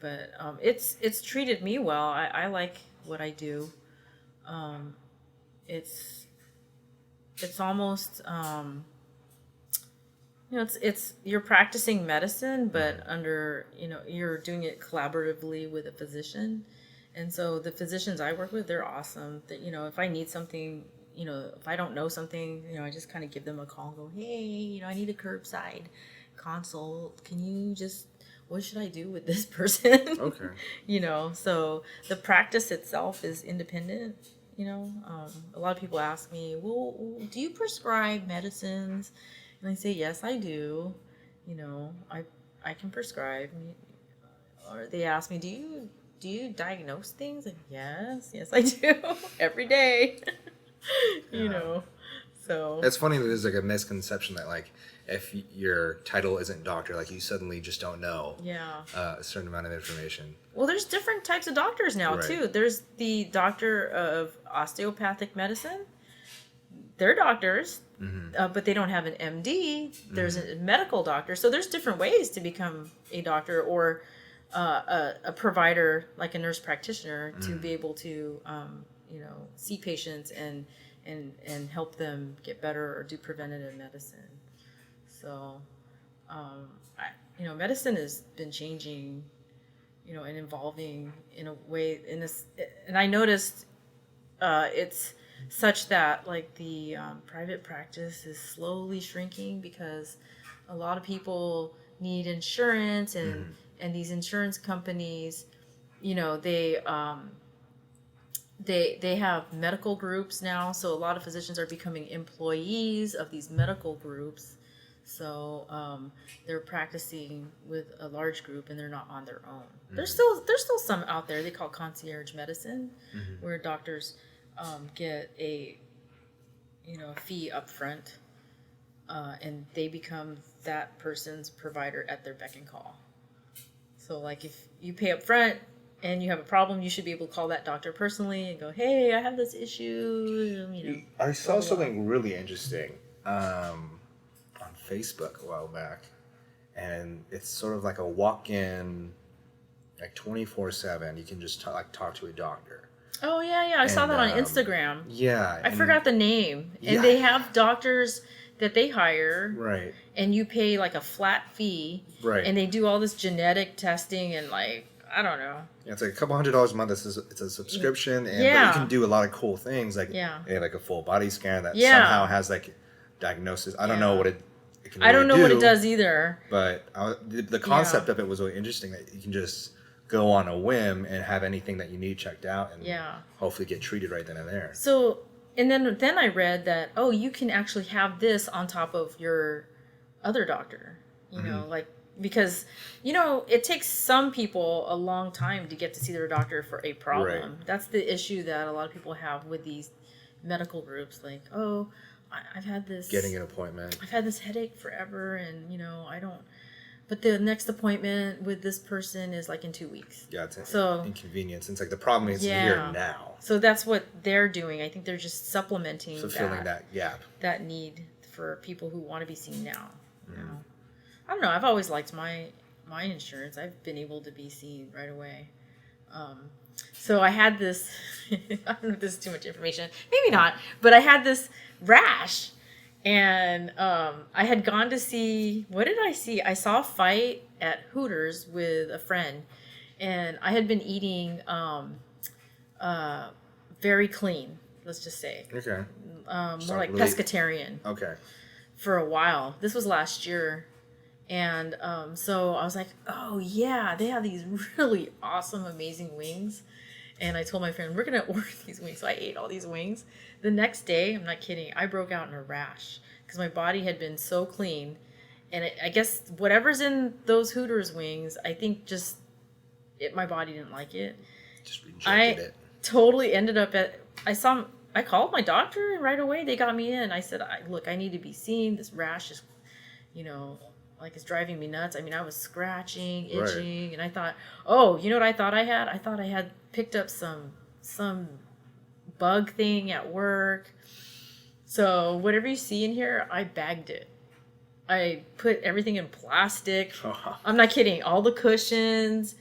But it's treated me well. I like what I do. It's almost it's you're practicing medicine, but under you're doing it collaboratively with a physician, and so the physicians I work with, they're awesome. That if I need something, if I don't know something, I just kind of give them a call and go, hey, I need a curbside consult. Can you what should I do with this person? Okay. So the practice itself is independent. A lot of people ask me, well, do you prescribe medicines? And I say, yes, I do. I can prescribe. Or they ask me, do you diagnose things? Like, yes, I do. Every day. So it's funny that there's like a misconception that like if your title isn't doctor, like you suddenly just don't know a certain amount of information. Well, there's different types of doctors now too. There's the doctor of osteopathic medicine. They're doctors, but they don't have an MD. There's a medical doctor. So there's different ways to become a doctor or a provider, like a nurse practitioner, to be able to see patients and help them get better or do preventative medicine. So, medicine has been changing, and evolving in a way and I noticed it's such that like the private practice is slowly shrinking because a lot of people need insurance and these insurance companies, they have medical groups now, so a lot of physicians are becoming employees of these medical groups. So they're practicing with a large group and they're not on their own. There's still some out there they call concierge medicine, where doctors get a fee up front, and they become that person's provider at their beck and call. So like if you pay up front and you have a problem, you should be able to call that doctor personally and go, hey, I have this issue. I saw something really interesting on Facebook a while back, and it's sort of like a walk-in, like 24/7. You can just talk to a doctor. Oh yeah, I saw that on Instagram. Yeah, I forgot the name, and they have doctors that they hire, right? And you pay like a flat fee, right? And they do all this genetic testing and like I don't know. Yeah, it's like a couple $100 a month. It's a subscription, and but you can do a lot of cool things. Like they have like a full body scan that somehow has like diagnosis. I don't know what it can really I don't know what it does either. But the concept of it was really interesting. That you can just go on a whim and have anything that you need checked out, and hopefully get treated right then and there. So, and then I read that you can actually have this on top of your other doctor. You know, like. Because, it takes some people a long time to get to see their doctor for a problem. Right. That's the issue that a lot of people have with these medical groups. Like, I've had this... Getting an appointment. I've had this headache forever and, I don't... But the next appointment with this person is like in 2 weeks. Yeah, it's inconvenience. It's like the problem is here now. So that's what they're doing. I think they're just supplementing fulfilling that gap. That need for people who want to be seen now. You know? I don't know. I've always liked my insurance. I've been able to be seen right away. So I had this, I don't know if this is too much information. Maybe not. But I had this rash. And I had gone to see, what did I see? I saw a fight at Hooters with a friend. And I had been eating very clean, let's just say. Okay. More like pescatarian. Okay. For a while. This was last year. And so I was like, oh, yeah, they have these really awesome, amazing wings. And I told my friend, we're going to order these wings. So I ate all these wings. The next day, I'm not kidding, I broke out in a rash because my body had been so clean. And I guess whatever's in those Hooters wings, I think just my body didn't like it. Just rejected it. Totally ended up I called my doctor and right away they got me in. I said, look, I need to be seen. This rash is, like it's driving me nuts. I mean, I was scratching, itching, and I thought, you know what I thought I had? I thought I had picked up some bug thing at work. So whatever you see in here, I bagged it. I put everything in plastic. I'm not kidding. All the cushions.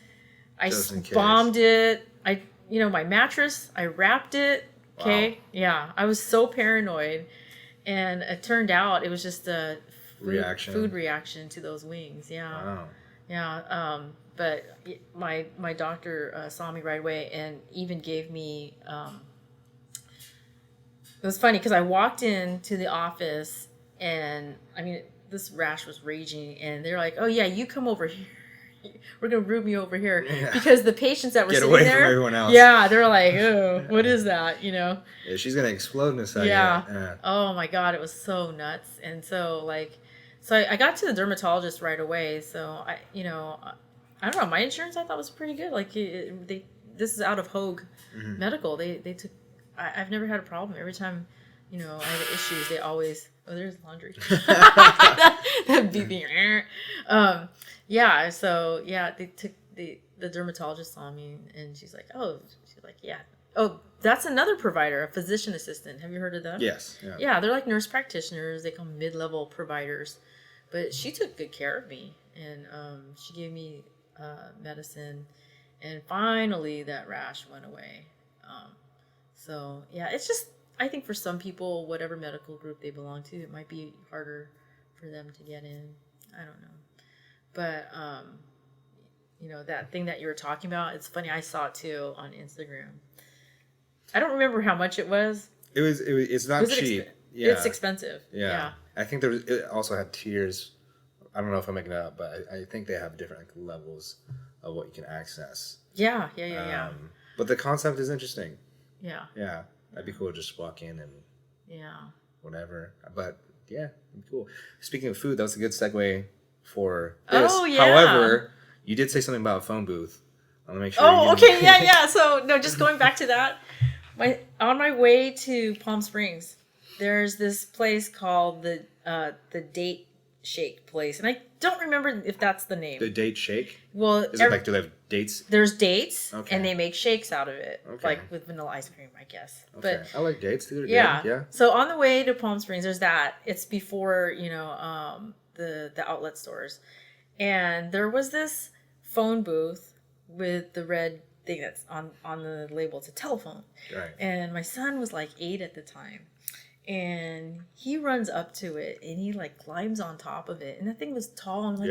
I bombed it. My mattress, I wrapped it. Okay. Wow. Yeah. I was so paranoid. And it turned out it was just a food reaction to those wings. Yeah. Wow. Yeah. But my doctor saw me right away and even gave me, it was funny because I walked into the office and this rash was raging and they're like, oh yeah, you come over here. We're going to root me over here because the patients that were sitting there. Get away from everyone else. Yeah. They're like, oh, what is that? Yeah, she's going to explode in a second. Yeah. Oh my God. It was so nuts. And so I got to the dermatologist right away. So I don't know. My insurance I thought was pretty good. Like this is out of Hogue Medical. They took. I've never had a problem. Every time I have issues, they always, there's laundry. that beeping. So they took the dermatologist saw me, and she's like, yeah. Oh, that's another provider, a physician assistant. Have you heard of them? Yes. Yeah, they're like nurse practitioners. They call them mid-level providers. But she took good care of me, and she gave me medicine, and finally that rash went away. It's just, I think for some people, whatever medical group they belong to, it might be harder for them to get in. I don't know. But, that thing that you were talking about, it's funny. I saw it too on Instagram. I don't remember how much it was. It's not cheap. It's expensive. Yeah. I think it also had tiers. I don't know if I'm making it up, but I think they have different levels of what you can access. Yeah. But the concept is interesting. Yeah. Yeah. That'd be cool to just walk in and whatever. But yeah, it'd be cool. Speaking of food, that was a good segue for this. Oh, yeah. However, you did say something about a phone booth. I want to make sure. Oh, okay. Yeah. So, no, just going back to that. On my way to Palm Springs, there's this place called the Date Shake place, and I don't remember if that's the name. The Date Shake? Well, is it like, do they have dates? There's dates, okay. And they make shakes out of it, like with vanilla ice cream, I guess. Okay. But I like dates. They're yeah. Good. Yeah. So on the way to Palm Springs, there's that. It's before the outlet stores, and there was this phone booth with the red thing that's on the label. It's a telephone. Right. And my son was like 8 at the time. And he runs up to it and he like climbs on top of it. And the thing was tall. I'm like,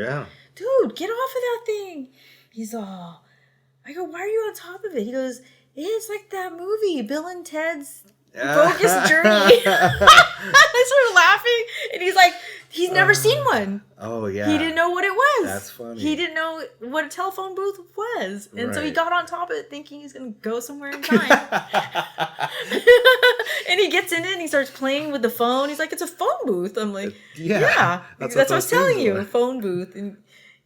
dude, get off of that thing. He's all, I go, why are you on top of it? He goes, it's like that movie, Bill and Ted's Bogus Journey. I started laughing. And he's like, he's never seen one. Oh, yeah. He didn't know what it was. That's funny. He didn't know what a telephone booth was. And so he got on top of it thinking he's going to go somewhere in time. And he gets in it and he starts playing with the phone. He's like, it's a phone booth. I'm like, yeah. That's what I was telling you, a phone booth. And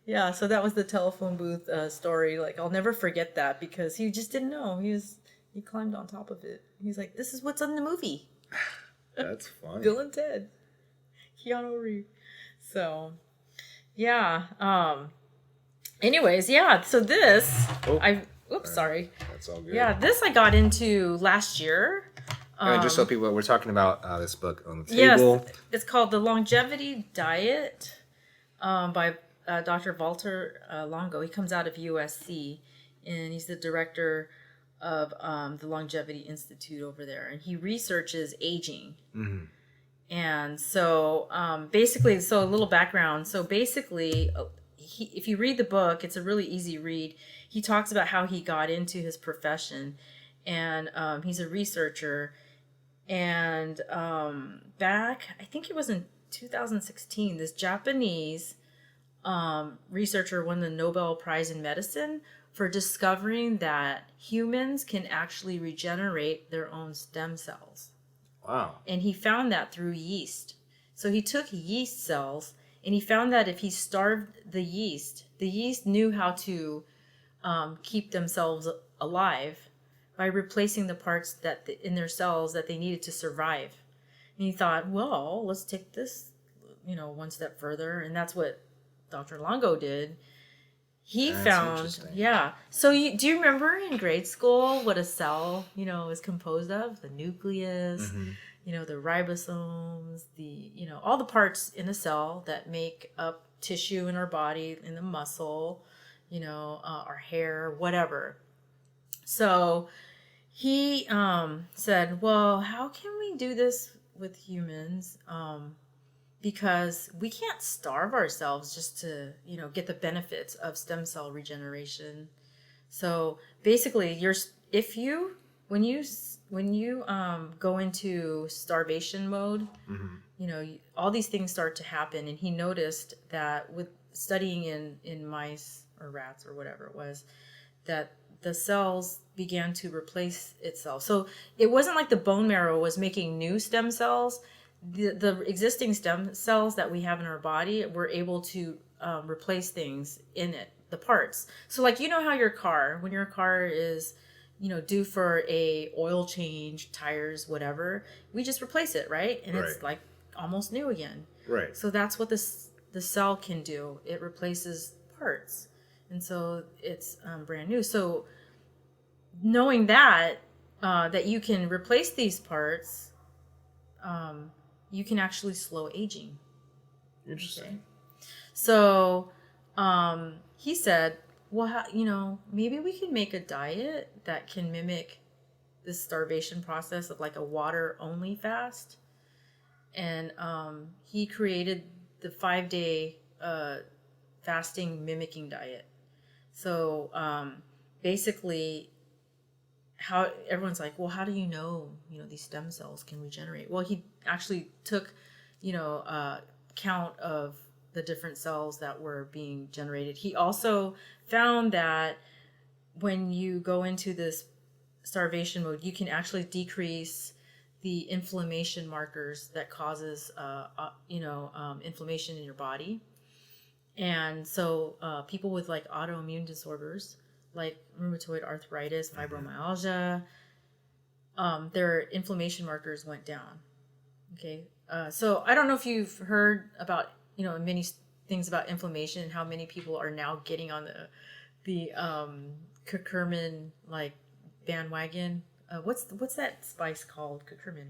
yeah, so that was the telephone booth story. Like, I'll never forget that because he just didn't know. He climbed on top of it. He's like, this is what's in the movie. That's funny. Bill and Ted. Keanu Reeves. So, yeah. Anyways, yeah. So this, sorry. That's all good. Yeah, this I got into last year. And just so people, we're talking about this book on the table. Yes, it's called The Longevity Diet by Dr. Valter Longo. He comes out of USC, and he's the director of the Longevity Institute over there, and he researches aging. Mm-hmm. And so basically, so a little background. So basically, if you read the book, it's a really easy read. He talks about how he got into his profession, and he's a researcher. And back, I think it was in 2016, this Japanese researcher won the Nobel Prize in Medicine for discovering that humans can actually regenerate their own stem cells. Wow. And he found that through yeast. So he took yeast cells and he found that if he starved the yeast knew how to keep themselves alive by replacing the parts in their cells that they needed to survive. And he thought, well, let's take this, one step further. And that's what Dr. Longo did. He found, So do you remember in grade school what a cell, is composed of? The nucleus, the ribosomes, all the parts in a cell that make up tissue in our body, in the muscle, our hair, whatever. So he said, well, how can we do this with humans? Because we can't starve ourselves just to, get the benefits of stem cell regeneration. So basically, when you go into starvation mode, all these things start to happen. And he noticed that with studying in mice or rats or whatever it was, that the cells began to replace itself. So it wasn't like the bone marrow was making new stem cells. The existing stem cells that we have in our body were able to replace things in it, the parts. So like, how your car, when your car is, due for a oil change, tires, whatever, we just replace it, right? And it's like almost new again. Right. So that's what the cell can do. It replaces parts. And so it's brand new. So knowing that you can replace these parts, you can actually slow aging. Interesting. Okay? So he said, well, maybe we can make a diet that can mimic this starvation process of like a water only fast. And he created the 5-day fasting mimicking diet. So basically, how everyone's like, well, how do you know these stem cells can regenerate? Well, he actually took count of the different cells that were being generated. He also found that when you go into this starvation mode, you can actually decrease the inflammation markers that causes inflammation in your body. And so people with like autoimmune disorders like rheumatoid arthritis, fibromyalgia, their inflammation markers went down. Okay. So I don't know if you've heard about many things about inflammation and how many people are now getting on the curcumin like bandwagon. What's that spice called? Curcumin.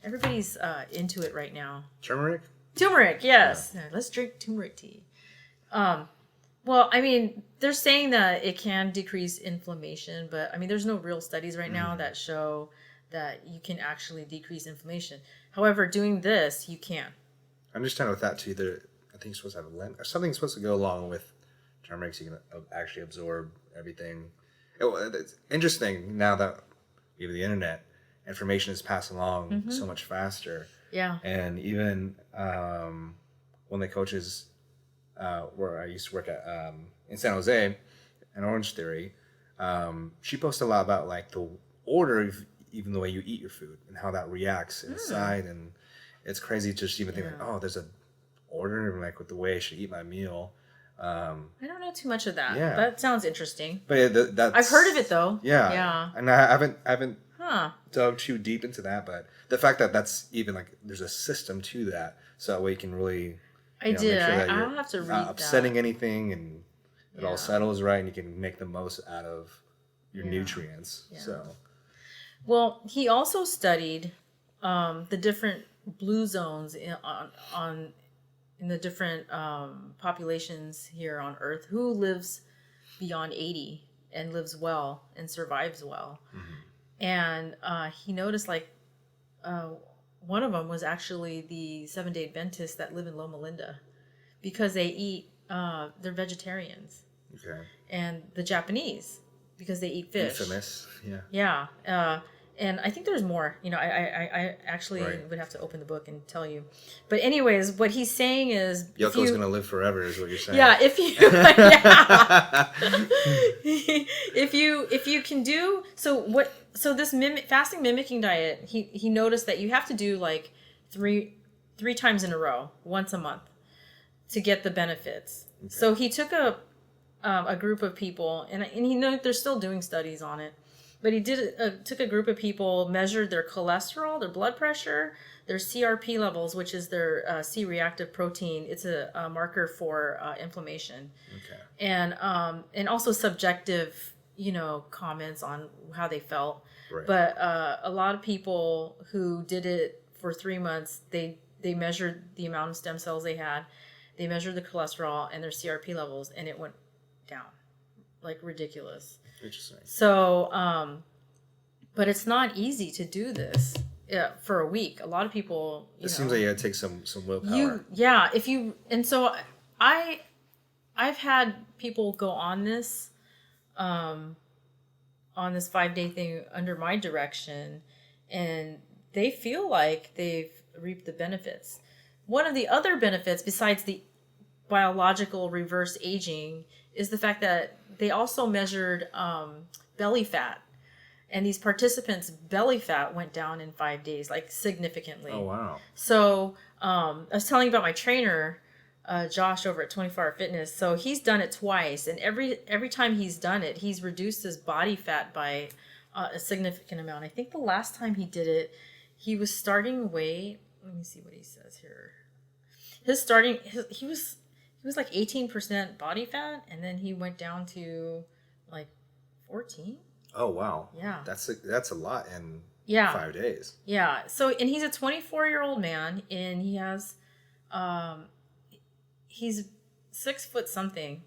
Everybody's into it right now. Turmeric? Turmeric, yes. Yeah. Let's drink turmeric tea. Well, I mean, they're saying that it can decrease inflammation, but I mean, there's no real studies right now that show that you can actually decrease inflammation. However, doing this, you can. I understand with that too. I think you're supposed to have a lemon or something supposed to go along with turmeric so you can actually absorb everything. It's interesting now that we have the internet, information is passed along so much faster. Yeah. And even one of the coaches where I used to work at in San Jose, in Orange Theory, she posted a lot about like the order of even the way you eat your food and how that reacts inside. And it's crazy just even think like, oh, there's a order like with the way I should eat my meal. I don't know too much of that. Yeah. That sounds interesting. But that's, I've heard of it though. Yeah. Yeah. And I haven't dug too deep into that, but the fact that that's even like there's a system to that, so that way you can really make sure that I'll have to read not upsetting anything and it all settles right and you can make the most out of your nutrients. Yeah. So well, he also studied the different blue zones in the different populations here on Earth who lives beyond 80 and lives well and survives well. And he noticed like one of them was actually the 7-day Adventists that live in Loma Linda because they eat, they're vegetarians. okay. And the Japanese because they eat fish. Infamous. Yeah. Yeah. And I think there's more. I actually would have to open the book and tell you. But anyways, what he's saying is Yoko's going to live forever is what you're saying. Yeah, if you can do so this fasting mimicking diet, he noticed that you have to do like three times in a row, once a month to get the benefits. Okay. So he took a group of people and they're still doing studies on it. But he took a group of people, measured their cholesterol, their blood pressure, their CRP levels, which is their C-reactive protein. It's a marker for inflammation. Okay. And also subjective, comments on how they felt. Right. But a lot of people who did it for 3 months, they measured the amount of stem cells they had, they measured the cholesterol and their CRP levels, and it went down, like ridiculous. Interesting. So, but it's not easy to do this for a week. A lot of people. It seems like you gotta take some willpower. So I've had people go on this 5-day thing under my direction, and they feel like they've reaped the benefits. One of the other benefits, besides the biological reverse aging, is the fact that they also measured belly fat. And these participants' belly fat went down in 5 days, like significantly. Oh, wow. So I was telling you about my trainer. Josh over at 24 Hour Fitness. So he's done it twice, and every time he's done it, he's reduced his body fat by a significant amount. I think the last time he did it, he was starting weight. Let me see what he says here. He was like 18% body fat, and then he went down to like 14. Oh wow. Yeah. That's a lot in 5 days. Yeah. So, and he's a 24-year-old man, and he has he's 6 foot something.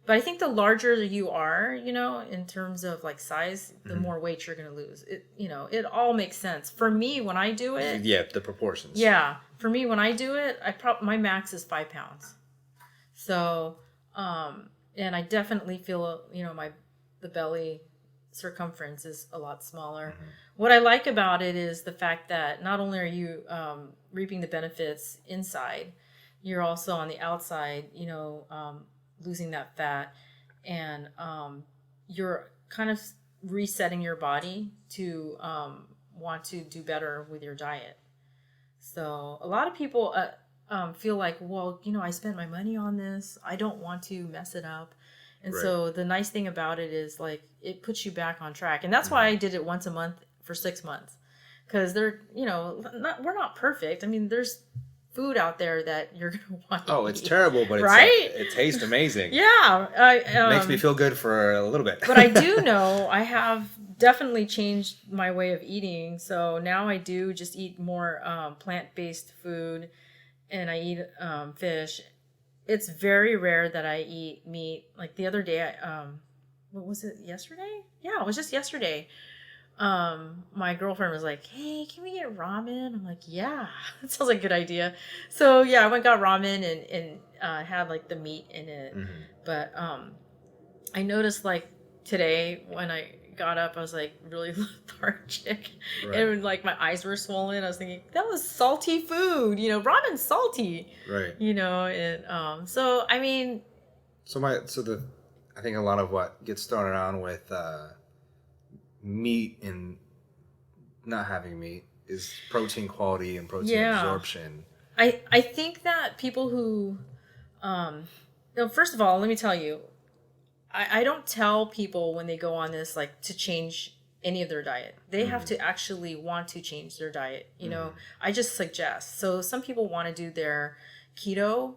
But I think the larger you are, in terms of like size, the more weight you're going to lose. It all makes sense. For me, when I do it. Yeah, the proportions. Yeah. For me, when I do it, my max is 5 pounds. So, and I definitely feel, the belly circumference is a lot smaller. Mm-hmm. What I like about it is the fact that not only are you reaping the benefits inside, you're also on the outside, losing that fat, and you're kind of resetting your body to want to do better with your diet. So a lot of people feel like, well, I spent my money on this. I don't want to mess it up. And right. So the nice thing about it is like it puts you back on track. And that's why I did it once a month for 6 months. Because we're not perfect. I mean, there's food out there that you're going to want to eat. It's terrible, but right? It tastes amazing. Yeah. It makes me feel good for a little bit. But I do know I have definitely changed my way of eating. So now I do just eat more plant-based food, and I eat fish. It's very rare that I eat meat. Like the other day, what was it, yesterday? Yeah, it was just yesterday. My girlfriend was like, hey, can we get ramen? I'm like, yeah, that sounds like a good idea. So yeah, I went and got ramen and had like the meat in it. Mm-hmm. But I noticed like today when I got up, I was like really lethargic. Right. And like my eyes were swollen. I was thinking that was salty food, ramen's salty. Right. And so I mean, I think a lot of what gets thrown around with meat and not having meat is protein quality and protein absorption. I think that people who first of all, let me tell you, I don't tell people when they go on this like to change any of their diet. They have to actually want to change their diet. I just suggest. So some people want to do their keto,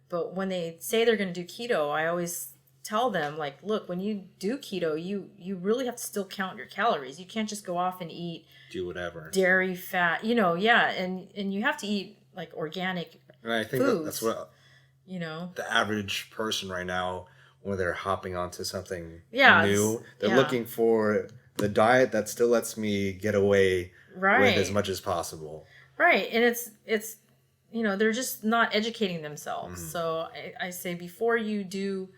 but when they say they're going to do keto, I always tell them like, look, when you do keto, you really have to still count your calories. You can't just go off and eat do whatever dairy, fat, and you have to eat like organic and I think foods, that's what the average person right now, when they're hopping onto something new, they're looking for the diet that still lets me get away with as much as possible. Right. And it's they're just not educating themselves. Mm-hmm. So I say before you do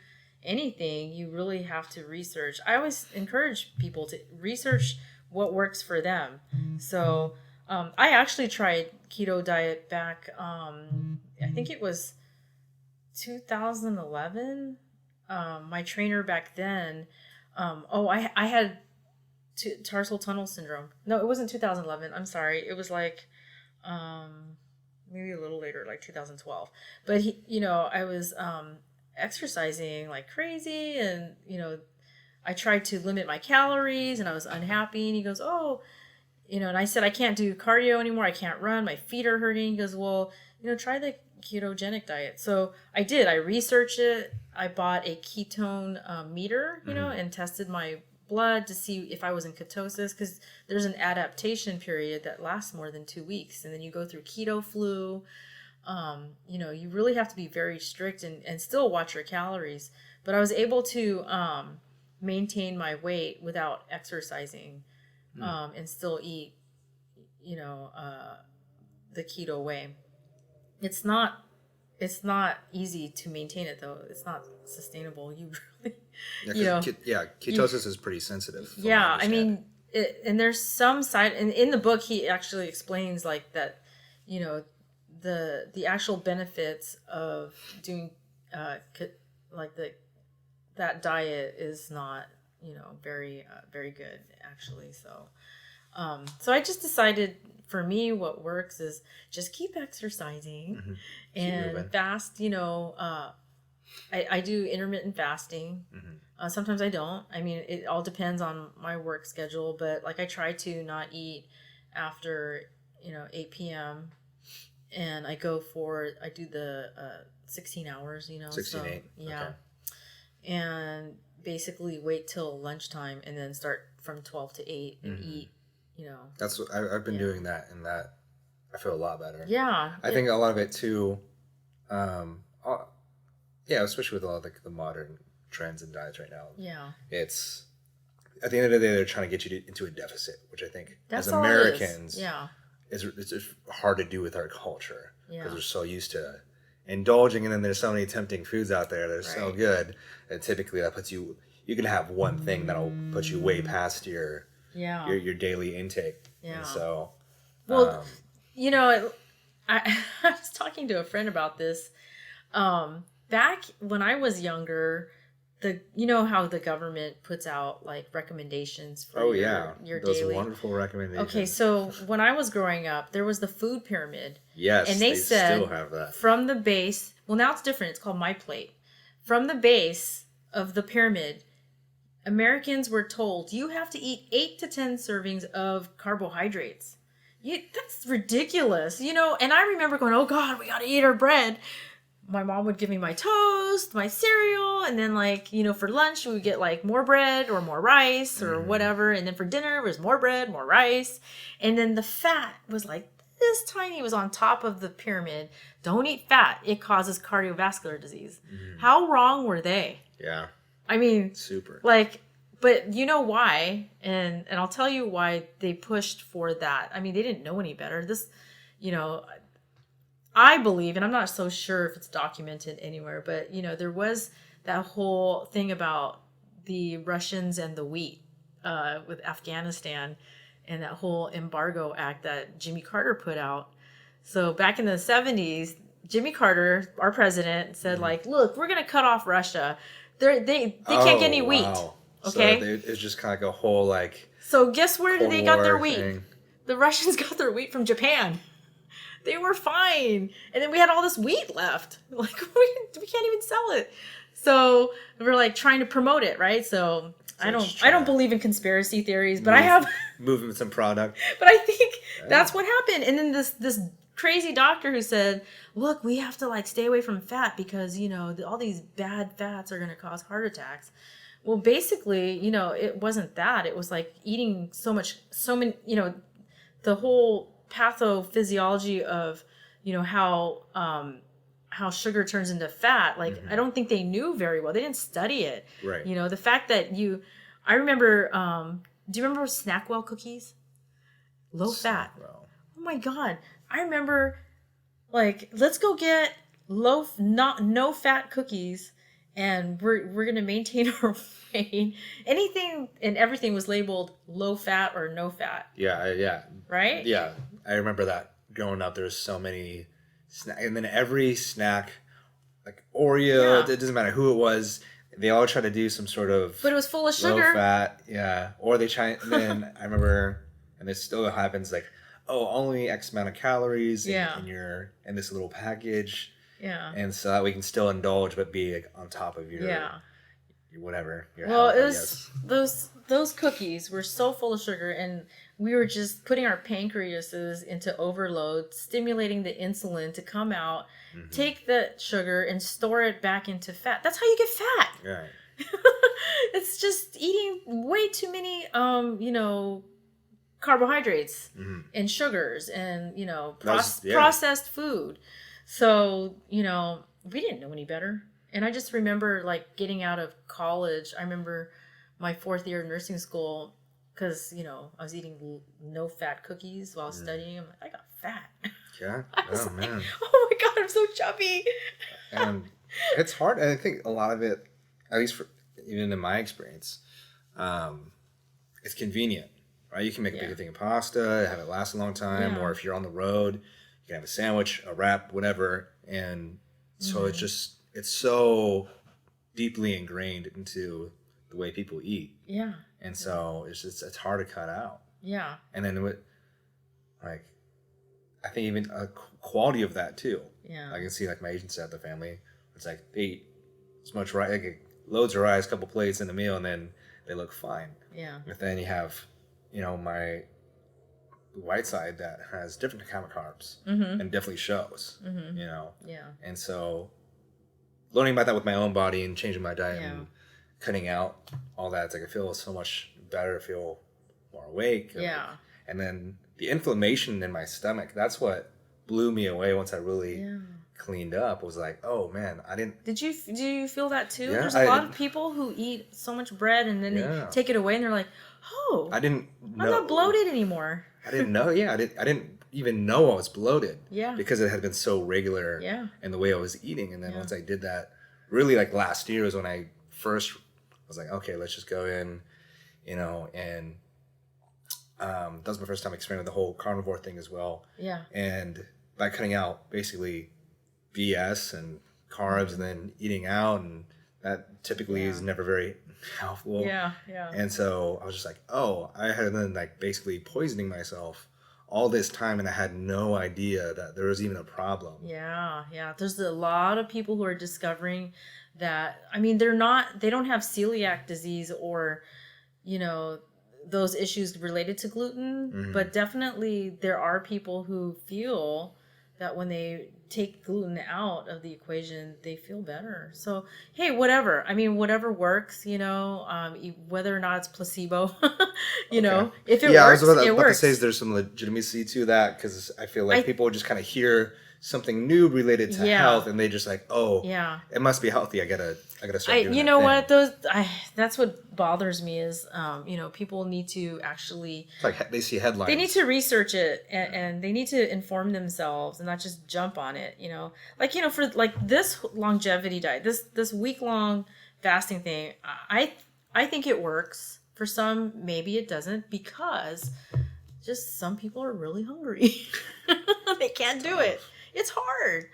anything, you really have to research. I always encourage people to research what works for them. Mm-hmm. So I actually tried keto diet back, I think it was 2011. My trainer back then, I had tarsal tunnel syndrome. No, it wasn't 2011. I'm sorry. It was like, maybe a little later, like 2012. But I was exercising like crazy, and I tried to limit my calories, and I was unhappy. And he goes, and I said I can't do cardio anymore. I can't run. My feet are hurting. He goes, well, try the ketogenic diet. So I did. I researched it. I bought a ketone meter, and tested my blood to see if I was in ketosis, because there's an adaptation period that lasts more than 2 weeks, and then you go through keto flu. You really have to be very strict and still watch your calories. But I was able to maintain my weight without exercising, and still eat, the keto way. It's not easy to maintain it though. It's not sustainable. You really, ketosis is pretty sensitive. Yeah, I mean, and there's some side, and in the book he actually explains like that, the actual benefits of doing that diet is not very very good actually. So So I just decided, for me, what works is just keep exercising and fast. I do intermittent fasting. Sometimes I don't. I mean, it all depends on my work schedule, but like I try to not eat after 8 p.m. and I do the 16 hours. 16, 8. Yeah. Okay. And basically wait till lunchtime and then start from 12 to 8 and eat. That's what I've been doing that, and that I feel a lot better. Yeah. I think a lot of it too. Especially with a lot of the modern trends and diets right now. Yeah. It's at the end of the day, they're trying to get you into a deficit, which I think That's as all Americans, it's hard to do with our culture because Yeah. we're so used to indulging, and then there's so many tempting foods out there that are so good, and typically that puts you. You can have one thing that'll put you way past your daily intake. Yeah. And so, well, I was talking to a friend about this. Back when I was younger, how the government puts out like recommendations for your those daily wonderful recommendations. Okay, so when I was growing up, there was the food pyramid. Yes, and they said still have that. From the base. Well, now it's different. It's called My Plate. From the base of the pyramid, Americans were told you have to eat 8 to 10 servings of carbohydrates. That's ridiculous, And I remember going, "Oh God, we got to eat our bread." My mom would give me my toast, my cereal, and then for lunch we would get like more bread or more rice or whatever, and then for dinner it was more bread, more rice, and then the fat was like this tiny. It was on top of the pyramid. Don't eat fat; it causes cardiovascular disease. How wrong were they? Yeah. I mean, super. But you know why, and I'll tell you why they pushed for that. I mean, they didn't know any better. This, I believe, and I'm not so sure if it's documented anywhere, but there was that whole thing about the Russians and the wheat with Afghanistan, and that whole embargo act that Jimmy Carter put out. So back in the 70s, Jimmy Carter, our president, said look, we're going to cut off Russia. They can't get any wheat. Wow. Okay. So it's just kind of like a whole So guess where they got their wheat? Thing. The Russians got their wheat from Japan. They were fine. And then we had all this wheat left. We can't even sell it. So we're trying to promote it, right? So I don't believe in conspiracy theories, but I have moving some product. But I think that's what happened. And then this crazy doctor who said, "Look, we have to stay away from fat because all these bad fats are going to cause heart attacks." Well, basically, it wasn't that. It was eating so many, the whole pathophysiology of, how sugar turns into fat. I don't think they knew very well. They didn't study it. Right. The fact that I remember, do you remember Snackwell cookies? Low fat. Snackwell. Oh my God. I remember let's go get no fat cookies. And we're gonna maintain our weight. Anything and everything was labeled low fat or no fat. Yeah. Right? Yeah, I remember that growing up. There was so many and then every snack, Oreo. It doesn't matter who it was. They all try to do some sort of. But it was full of sugar. Low fat, yeah. Or they try. And then I remember, and this still happens. Only X amount of calories in this little package. Yeah. And so that we can still indulge, but be on top of your whatever. Your health, it was those cookies were so full of sugar, and we were just putting our pancreases into overload, stimulating the insulin to come out, take the sugar and store it back into fat. That's how you get fat. Right. It's just eating way too many, carbohydrates and sugars and processed food. So, we didn't know any better. And I just remember getting out of college. I remember my 4th year of nursing school because, I was eating no fat cookies while studying. I'm I got fat. Yeah. Man. Oh my God, I'm so chubby. And it's hard. And I think a lot of it, at least even in my experience, it's convenient, right? You can make a bigger thing of pasta, have it last a long time. Or if you're on the road, you can have a sandwich, a wrap, whatever. And so it's so deeply ingrained into the way people eat. Yeah. And so it's hard to cut out. Yeah. And then like, I think even a quality of that too. Yeah. I can see like my Asian side of the family. It's like they eat as much rice, like loads of rice, couple plates in the meal, and then they look fine. Yeah. But then you have, my white side that has different kind of carbs and definitely shows. Yeah. And so learning about that with my own body and changing my diet and cutting out all that, it's like I feel so much better, feel more awake. And then the inflammation in my stomach, that's what blew me away once I really cleaned up. Was like, oh man, I didn't. Do you feel that too? Yeah, There's a lot of people who eat so much bread and then they take it away and they're like, oh, I didn't know. I'm not bloated anymore. I didn't know. Yeah, I didn't even know I was bloated. Yeah. Because it had been so regular. Yeah. In the way I was eating, and then once I did that, really like last year was when I first was like, okay, let's just go in, and that was my first time experimenting with the whole carnivore thing as well. Yeah. And by cutting out basically BS and carbs and then eating out, and that typically is never very helpful. Yeah. And so I was just like, oh, I had been like basically poisoning myself all this time, and I had no idea that there was even a problem. Yeah. There's a lot of people who are discovering that. I mean, they don't have celiac disease or, those issues related to gluten, but definitely there are people who feel that when they take gluten out of the equation, they feel better. So, hey, whatever. I mean, whatever works, whether or not it's placebo, if it works, it works. I was about to say, is there some legitimacy to that? Because I feel like people just kind of hear something new related to health, and they just like, it must be healthy. I gotta start doing you know what? That's what bothers me is, people need to actually, it's like they see headlines. They need to research it and they need to inform themselves and not just jump on it. For like this longevity diet, this week-long fasting thing, I think it works. For some, maybe it doesn't, because just some people are really hungry. They can't do it. It's hard.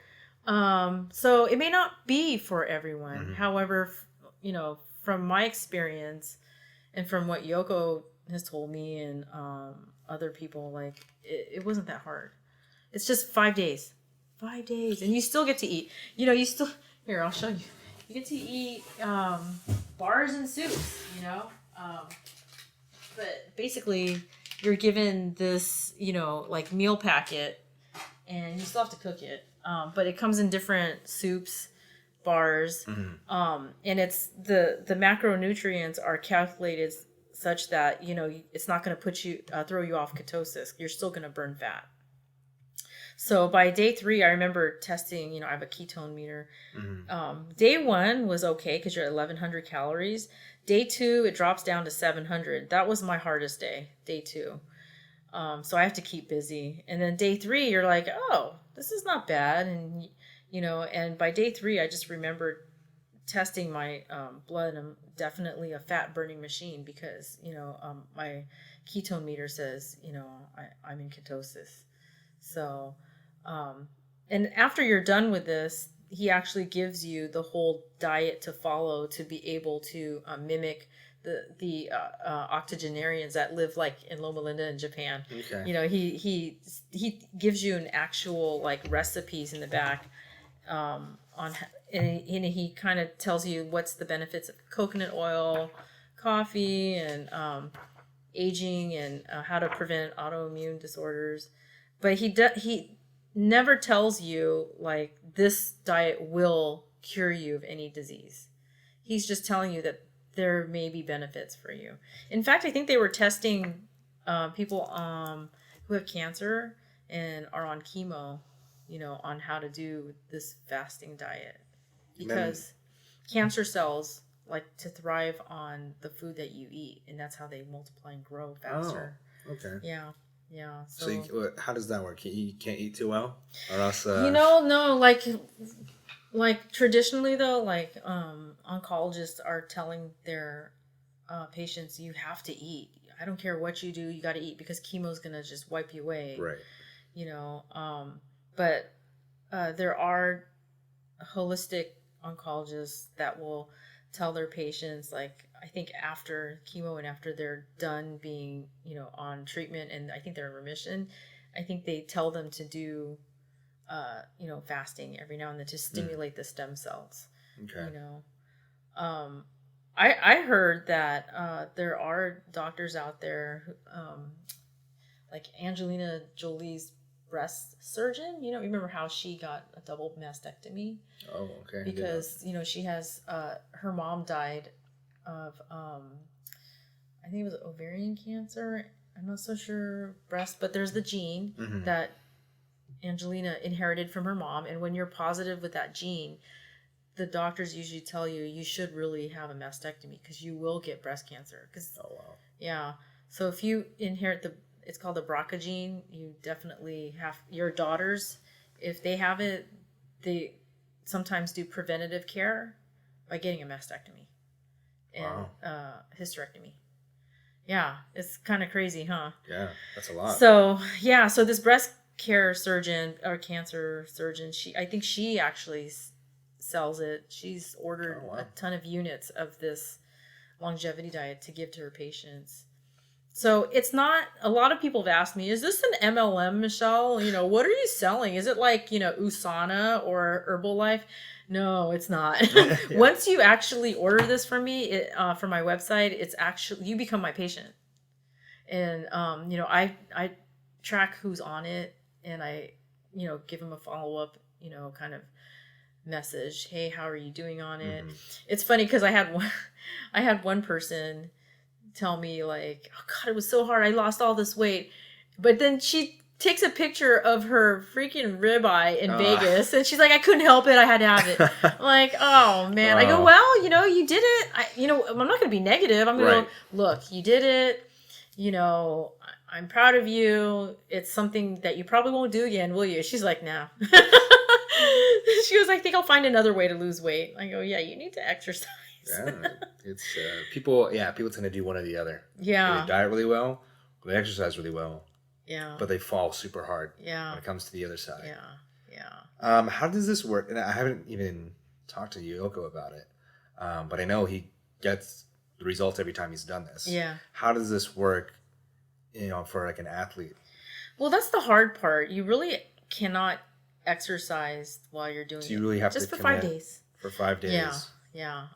So it may not be for everyone. However, from my experience and from what Yoko has told me and other people, like it wasn't that hard. It's just 5 days. 5 days. And you still get to eat. Here, I'll show you. You get to eat bars and soups, but basically you're given this, like meal packet, and you still have to cook it. But it comes in different soups, bars, and it's the macronutrients are calculated such that it's not going to throw you off ketosis. You're still going to burn fat. So by day 3, I remember testing. I have a ketone meter. Day 1 was okay because you're at 1,100 calories. Day 2, it drops down to 700. That was my hardest day. Day 2. So I have to keep busy. And then day 3, you're like, oh, this is not bad. And, and by day 3, I just remember testing my blood. I'm definitely a fat burning machine because, my ketone meter says, I'm in ketosis. So, and after you're done with this, he actually gives you the whole diet to follow to be able to mimic the octogenarians that live like in Loma Linda in Japan. Okay. He gives you an actual like recipes in the back and he kind of tells you what's the benefits of coconut oil, coffee, and aging, and how to prevent autoimmune disorders. But he never tells you like this diet will cure you of any disease. He's just telling you that there may be benefits for you. In fact, I think they were testing people who have cancer and are on chemo, on how to do this fasting diet, because cancer cells like to thrive on the food that you eat, and that's how they multiply and grow faster. Oh, okay. Yeah. So how does that work? You can't eat too well, or else? No. Like traditionally though, like oncologists are telling their patients, you have to eat. I don't care what you do, you got to eat, because chemo's gonna just wipe you away. Right. But there are holistic oncologists that will tell their patients, like, I think after chemo and after they're done being, on treatment, and I think they're in remission, I think they tell them to do, fasting every now and then to stimulate the stem cells. Okay. I heard that there are doctors out there who, like Angelina Jolie's breast surgeon. Remember how she got a double mastectomy? Oh, okay. Because, she has, her mom died of, I think it was ovarian cancer. I'm not so sure breast, but there's the gene that Angelina inherited from her mom. And when you're positive with that gene, the doctors usually tell you you should really have a mastectomy because you will get breast cancer. Oh, wow. Yeah. So if you inherit it's called the BRCA gene, you definitely have your daughters. If they have it, they sometimes do preventative care by getting a mastectomy and hysterectomy. Yeah, it's kind of crazy, huh? Yeah, that's a lot. So yeah, so this breast care surgeon or cancer surgeon, I think she actually sells it. She's ordered a ton of units of this longevity diet to give to her patients. So it's not, a lot of people have asked me, is this an MLM, Michelle? What are you selling? Is it like, USANA or Herbalife? No, it's not. Yeah. Once you actually order this from me, from my website, it's actually, you become my patient. And, I track who's on it, and I, give them a follow-up, kind of message. Hey, how are you doing on it? It's funny because I had one person tell me, like, oh God, it was so hard. I lost all this weight. But then she takes a picture of her freaking ribeye in Vegas, and she's like, I couldn't help it. I had to have it. I'm like, oh man. I go, well, you did it. I'm not going to be negative. I'm going to go, look, you did it. I'm proud of you. It's something that you probably won't do again, will you? She's like, no. She goes, I think I'll find another way to lose weight. I go, yeah, you need to exercise. Yeah, it's people tend to do one or the other. Yeah. They diet really well, or they exercise really well. Yeah. But they fall super hard. Yeah. When it comes to the other side. Yeah. Yeah. How does this work? And I haven't even talked to Yoko about it. But I know he gets the results every time he's done this. Yeah. How does this work, for like an athlete? Well, that's the hard part. You really cannot exercise while you're doing it. So you really have just to for 5 days. For 5 days. Yeah.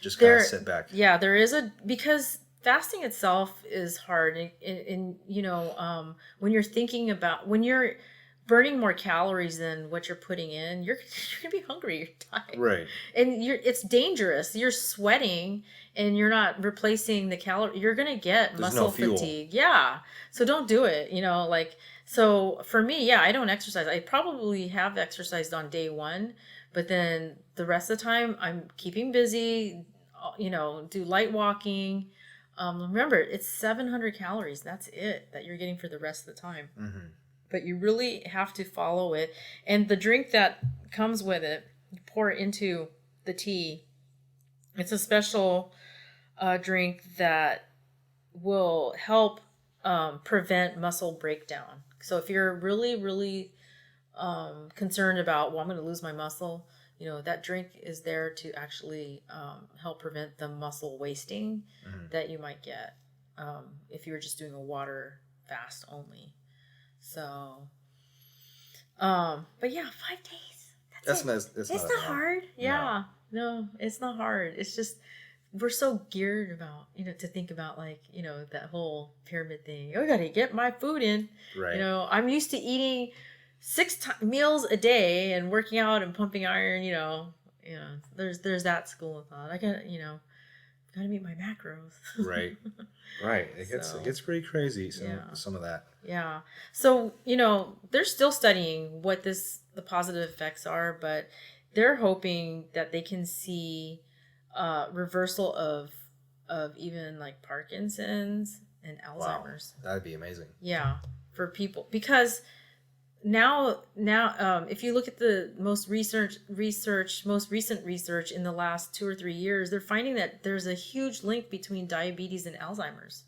Just kind of sit back. Yeah, there is because fasting itself is hard, and when you're thinking about, when you're burning more calories than what you're putting in, you're gonna be hungry. You're tired, right? And it's dangerous. You're sweating, and you're not replacing the calorie. You're gonna get muscle fatigue. Yeah, so don't do it. So for me, I don't exercise. I probably have exercised on day one. But then the rest of the time, I'm keeping busy, do light walking. Remember, it's 700 calories. That's it that you're getting for the rest of the time. Mm-hmm. But you really have to follow it. And the drink that comes with it, you pour it into the tea. It's a special drink that will help prevent muscle breakdown. So if you're really, really concerned about, I'm going to lose my muscle, that drink is there to actually help prevent the muscle wasting that you might get if you were just doing a water fast only. So, but yeah, 5 days. That's it. Nice. It's not hard. Yeah. No, it's not hard. It's just, we're so geared about, to think about that whole pyramid thing. I got to get my food in. Right. I'm used to eating 6 meals a day and working out and pumping iron, there's that school of thought. I got, gotta meet my macros. Right. It gets pretty crazy. Some of that. Yeah. So, they're still studying what the positive effects are, but they're hoping that they can see reversal of even like Parkinson's and Alzheimer's. Wow. That'd be amazing. Yeah. For people, because now, if you look at the most recent research in the last 2 or 3 years, they're finding that there's a huge link between diabetes and Alzheimer's.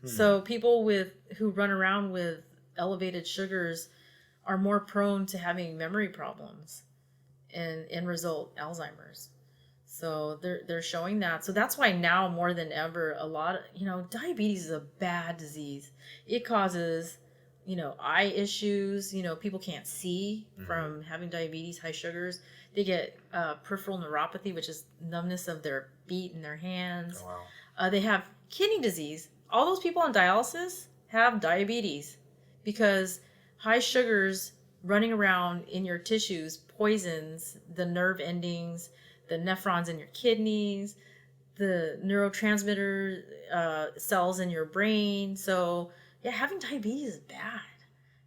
So people who run around with elevated sugars are more prone to having memory problems and, end result, Alzheimer's. So they're showing that. So that's why now more than ever, a lot of, diabetes is a bad disease. It causes, eye issues. People can't see from having diabetes, high sugars. They get peripheral neuropathy, which is numbness of their feet and their hands. Oh, wow. They have kidney disease. All those people on dialysis have diabetes because high sugars running around in your tissues poisons the nerve endings, the nephrons in your kidneys, the neurotransmitter cells in your brain. So yeah, having diabetes is bad,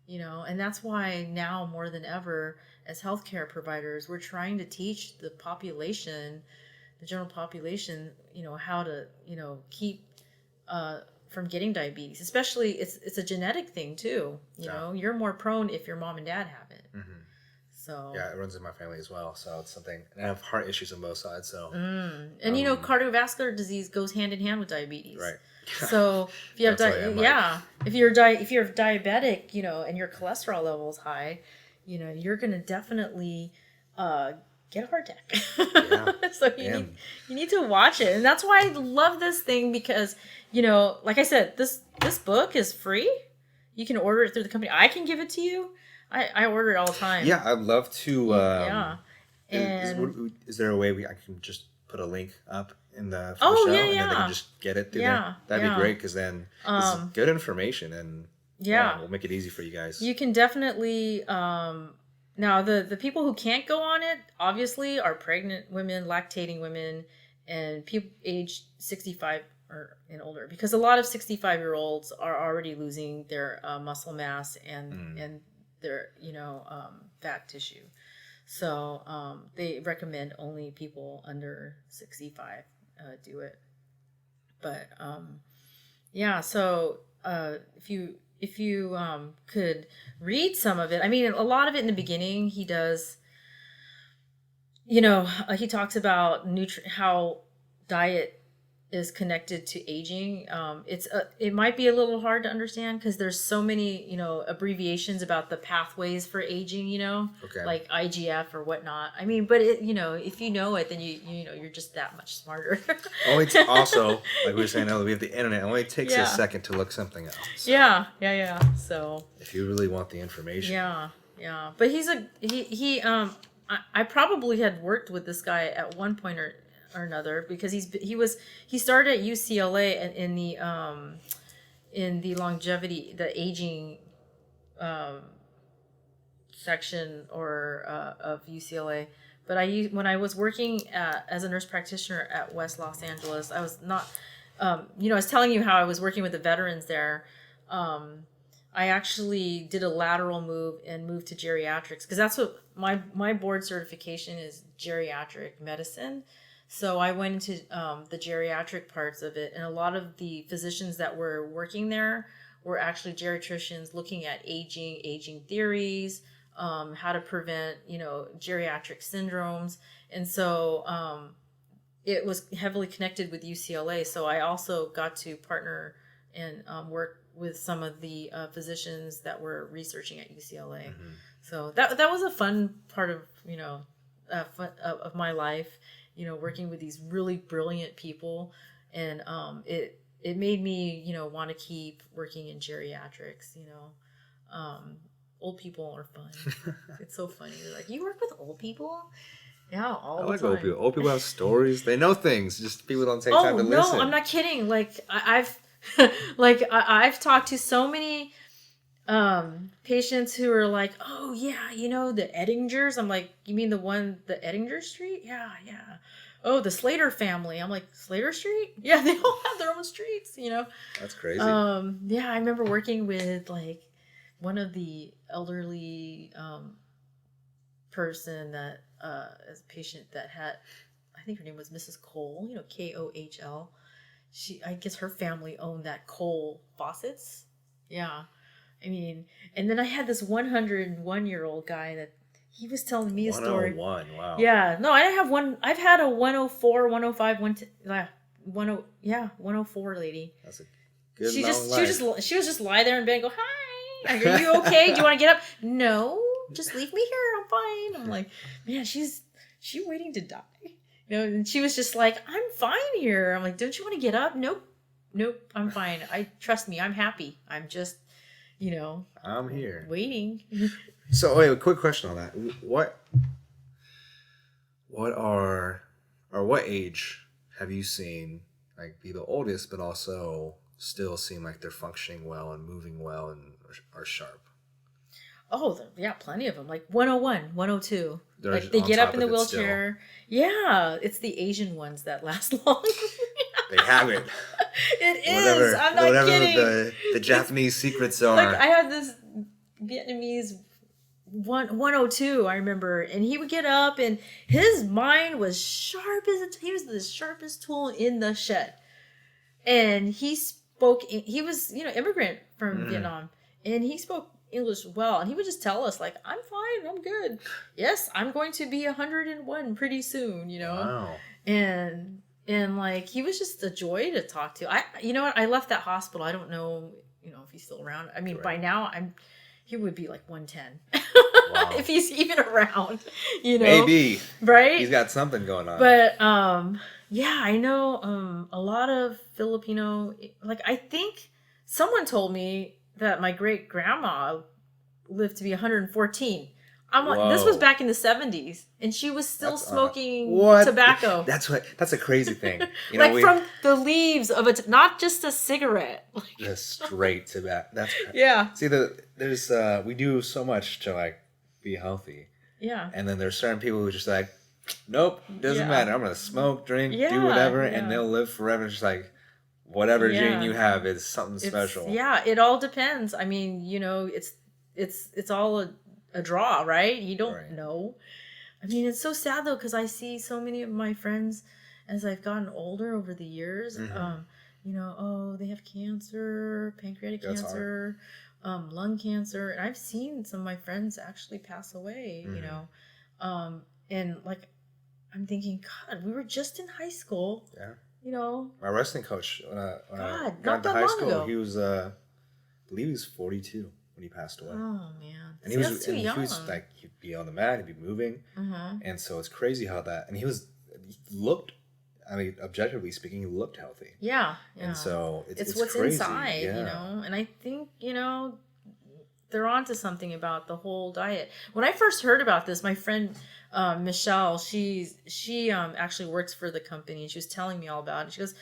and that's why now more than ever, as healthcare providers, we're trying to teach the population, the general population, how to, keep from getting diabetes. Especially, it's a genetic thing too. You're more prone if your mom and dad have it. Mm-hmm. So yeah, it runs in my family as well. So it's something, and I have heart issues on both sides. So and cardiovascular disease goes hand in hand with diabetes. Right. So if you have if you're diabetic, and your cholesterol level is high, you're gonna definitely get a heart attack. Yeah. So you need to watch it, and that's why I love this thing because like I said, this book is free. You can order it through the company. I can give it to you. I order it all the time. Yeah, I'd love to. Yeah. Is there a way I can just put a link up in the show, and then they can just get it through there? That'd be great, because then it's good information, and we'll make it easy for you guys. You can definitely. Now the people who can't go on it obviously are pregnant women, lactating women, and people aged 65 and older, because a lot of 65-year-olds are already losing their muscle mass and their fat tissue. So they recommend only people under 65 do it. But so if you could read some of it. I mean, a lot of it in the beginning, he does, he talks about how diet is connected to aging. It might be a little hard to understand because there's so many, abbreviations about the pathways for aging, like IGF or whatnot. I mean, but if you know it, then you're just that much smarter. Only also, like we were saying earlier, we have the internet. It only takes a second to look something up. So. Yeah. So if you really want the information. Yeah. But I probably had worked with this guy at one point or another, because he started at UCLA in the longevity, the aging section of UCLA. But when I was working as a nurse practitioner at West Los Angeles, I was not, I was telling you how I was working with the veterans there. I actually did a lateral move and moved to geriatrics, because that's what my board certification is, geriatric medicine. So I went into the geriatric parts of it, and a lot of the physicians that were working there were actually geriatricians looking at aging theories, how to prevent, geriatric syndromes. And so it was heavily connected with UCLA. So I also got to partner and work with some of the physicians that were researching at UCLA. Mm-hmm. So that was a fun part of, of my life. Working with these really brilliant people, and it made me, want to keep working in geriatrics. Old people are fun. It's so funny. They're like, you work with old people? Yeah, all the time. Old people. Old people have stories. They know things. Just people don't take time to listen. No, I'm not kidding. Like I've talked to so many patients who are like, oh yeah, the Ettingers. I'm like, you mean the Ettinger Street? Yeah. Oh, the Slater family. I'm like, Slater Street? Yeah, they all have their own streets, That's crazy. Yeah, I remember working with like one of the elderly person that as a patient that had, I think her name was Mrs. Cole, Kohl. I guess her family owned that Cole faucets. Yeah. I mean, and then I had this 101-year-old guy that he was telling me a story. 101, wow. Yeah. No, I have one. I've had a 104, 105, 104 lady. That's a good life. She was just lie there in bed and go, hi, are you okay? Do you want to get up? No, just leave me here. I'm fine. I'm like, man, she waiting to die. and she was just like, I'm fine here. I'm like, don't you want to get up? Nope, I'm fine. Trust me, I'm happy. I'm just, I'm here waiting. So wait, a quick question on that. What age have you seen like be the oldest, but also still seem like they're functioning well and moving well and are sharp? Oh, yeah, plenty of them. Like 101, 102. They're like they get up in the wheelchair. Still. Yeah, it's the Asian ones that last long. They have it. It is. I'm not kidding. The Japanese secrets are. Like I had this Vietnamese 102, I remember, and he would get up and his mind was sharp as he was the sharpest tool in the shed. And he was, immigrant from Vietnam, and he spoke English well, and he would just tell us like, I'm fine, I'm good. Yes, I'm going to be 101 pretty soon, Wow. And like he was just a joy to talk to. I left that hospital. I don't know, if he's still around. I mean, by now he would be like 110. Wow. If he's even around, Maybe. Right? He's got something going on. But yeah, I know a lot of Filipino, like I think someone told me that my great grandma lived to be 114. I'm like, this was back in the 70s, and she was still smoking tobacco. That's a crazy thing. From the leaves of not just a cigarette. Just straight tobacco. That's crazy. Yeah. See, there's we do so much to like be healthy. Yeah. And then there's certain people who just like, nope, doesn't matter. I'm gonna smoke, drink, do whatever, and they'll live forever. It's just like, whatever gene you have is something special. Yeah, it all depends. I mean, it's all a draw, right? You don't know. I mean, it's so sad though, because I see so many of my friends as I've gotten older over the years. They have cancer, pancreatic cancer, lung cancer, and I've seen some of my friends actually pass away. And like I'm thinking, God, we were just in high school. Yeah. My wrestling coach, when I not got to that high long school, ago. he was, I believe he was 42 when he passed away. Oh man, and he was like, he'd be on the mat, he'd be moving, and so it's crazy how that. And he looked. I mean, objectively speaking, he looked healthy. Yeah. And so it's what's crazy. inside, And I think they're onto something about the whole diet. When I first heard about this, my friend Michelle, she actually works for the company, and she was telling me all about it. She goes,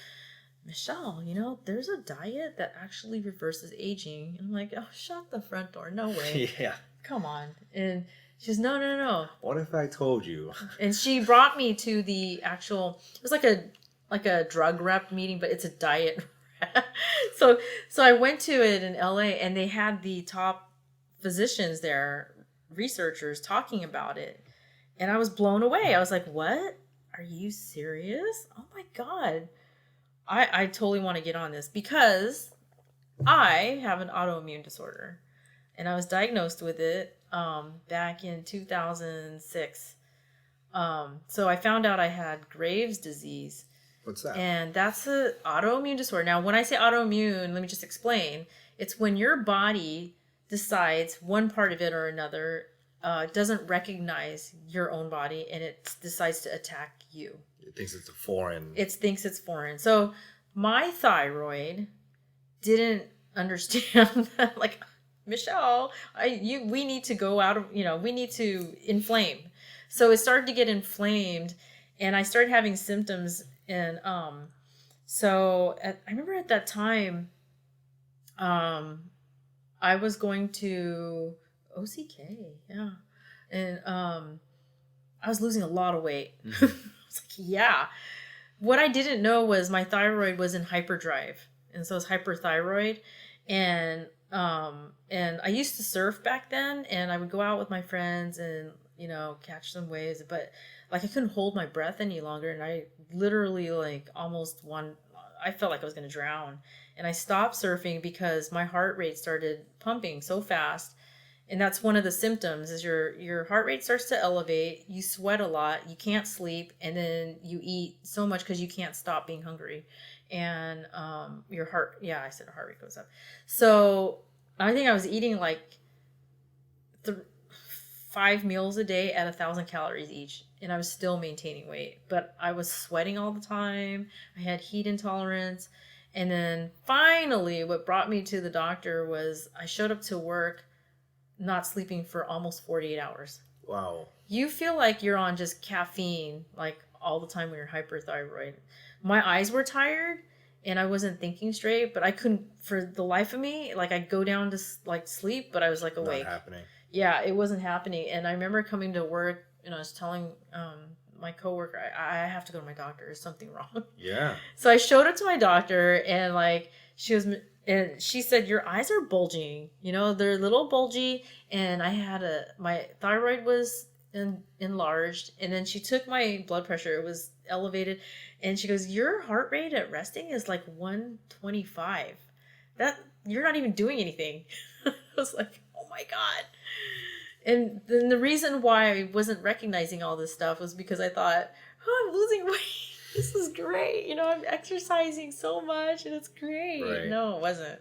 Michelle, there's a diet that actually reverses aging. And I'm like, oh, shut the front door. No way. Yeah. Come on. And she goes, no. What if I told you? And she brought me to the actual, it was like a drug rep meeting, but it's a diet rep. So I went to it in LA, and they had the top physicians there, researchers talking about it. And I was blown away. I was like, what? Are you serious? Oh my God. I totally want to get on this because I have an autoimmune disorder, and I was diagnosed with it back in 2006. So I found out I had Graves' disease. What's that? And that's an autoimmune disorder. Now, when I say autoimmune, let me just explain. It's when your body decides one part of it or another doesn't recognize your own body, and it decides to attack you. It thinks it's foreign. It thinks it's foreign. So my thyroid didn't understand that, like, Michelle, we need to go out of, we need to inflame. So it started to get inflamed, and I started having symptoms. And I remember at that time, I was going to OCK, yeah, and I was losing a lot of weight. I was like, yeah. What I didn't know was my thyroid was in hyperdrive, and so it's hyperthyroid, and I used to surf back then, and I would go out with my friends and catch some waves, but like I couldn't hold my breath any longer, and I literally I felt like I was going to drown, and I stopped surfing because my heart rate started pumping so fast. And that's one of the symptoms is your heart rate starts to elevate, you sweat a lot, you can't sleep, and then you eat so much because you can't stop being hungry. And your heart rate goes up. So I think I was eating like 5 meals a day at 1,000 calories each, and I was still maintaining weight. But I was sweating all the time. I had heat intolerance. And then finally, what brought me to the doctor was I showed up to work not sleeping for almost 48 hours. Wow. You feel like you're on just caffeine, like all the time when you're hyperthyroid. My eyes were tired and I wasn't thinking straight, but I couldn't, for the life of me, like I'd go down to like sleep, but I was like awake. Not happening. Yeah, it wasn't happening. And I remember coming to work and I was telling my coworker, I have to go to my doctor. There's something wrong. Yeah. So I showed up to my doctor and like she said, your eyes are bulging, they're a little bulgy. And I had my thyroid was enlarged. And then she took my blood pressure. It was elevated. And she goes, your heart rate at resting is like 125. You're not even doing anything. I was like, oh my God. And then the reason why I wasn't recognizing all this stuff was because I thought, oh, I'm losing weight. This is great. I'm exercising so much and it's great. Right. No, it wasn't.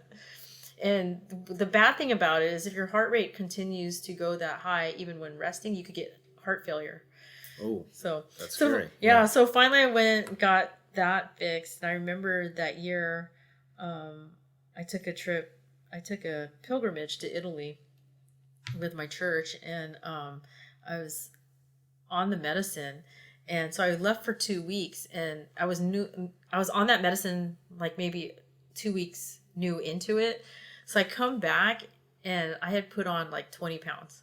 And the bad thing about it is if your heart rate continues to go that high, even when resting, you could get heart failure. Oh, so that's scary. Yeah. So finally I went and got that fixed. And I remember that year, I took a pilgrimage to Italy with my church, and I was on the medicine, and so I left for 2 weeks, and I was on that medicine like maybe 2 weeks new into it. So I come back and I had put on like 20 pounds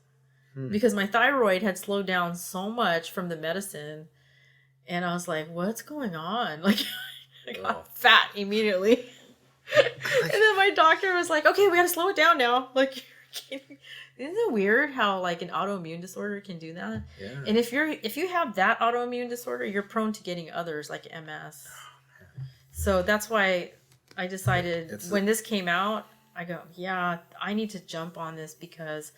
because my thyroid had slowed down so much from the medicine, and I was like, what's going on? Like I got fat immediately. And then my doctor was like, okay, we got to slow it down now. Like, you're kidding. Isn't it weird how like an autoimmune disorder can do that? Yeah. And if you have that autoimmune disorder, you're prone to getting others like MS. Oh, so that's why I decided when this came out, I go, yeah, I need to jump on this because,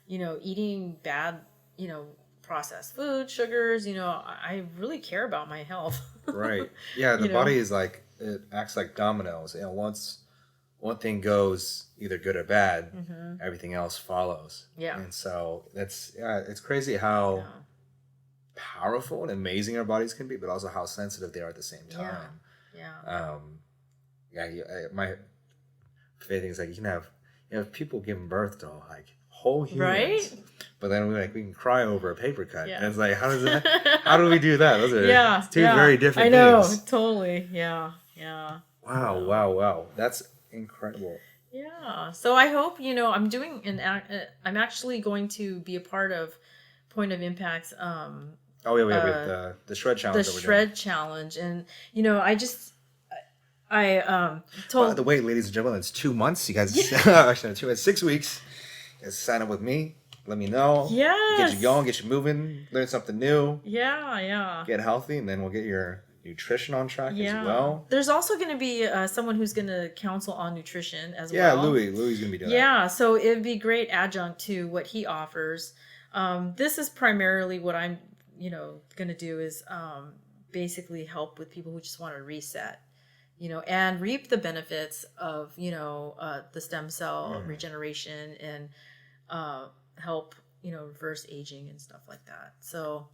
eating bad, processed food, sugars, I really care about my health. Right. Yeah. The body is like, it acts like dominoes. Once one thing goes either good or bad, everything else follows. Yeah. And so it's crazy how powerful and amazing our bodies can be, but also how sensitive they are at the same time. Yeah. My favorite thing is like you can have people giving birth to like whole humans, right? But then we can cry over a paper cut. Yeah. And it's like, how do we do that? Those are two very different things. I know, totally. Yeah. Wow. That's incredible. Yeah. So I hope, I'm actually going to be a part of Point of Impact's with the shred challenge. The shred challenge. And I told. By the way, ladies and gentlemen, it's 2 months. You guys, actually, it's 6 weeks. You guys sign up with me. Let me know. Yes. Get you going. Get you moving. Learn something new. Yeah. Get healthy, and then we'll get your nutrition on track as well. There's also going to be someone who's going to counsel on nutrition as well. Yeah, Louis going to be doing that. Yeah, so it'd be great adjunct to what he offers. This is primarily what I'm, going to do is basically help with people who just want to reset, and reap the benefits of, the stem cell regeneration and help, reverse aging and stuff like that. So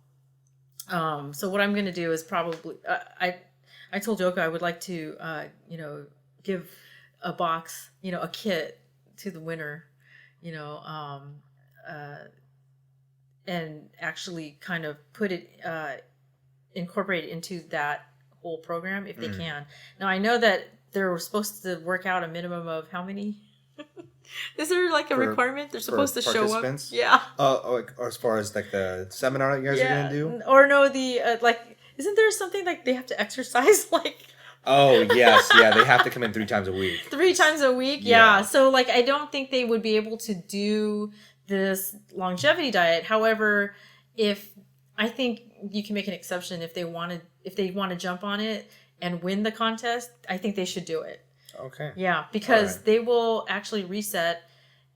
what I'm going to do is probably, I told Yoko I would like to, give a box, a kit to the winner, and actually kind of put it, incorporate it into that whole program if they can. Now I know that they're supposed to work out a minimum of how many? Is there like a requirement? They're supposed to show up. Yeah. Or as far as like the seminar that you guys are gonna do? Or no, the isn't there something like they have to exercise like? Oh yes, they have to come in 3 times a week. 3 times a week, yeah. So like, I don't think they would be able to do this longevity diet. However, I think you can make an exception if they want to jump on it and win the contest. I think they should do it. Okay. Yeah, because they will actually reset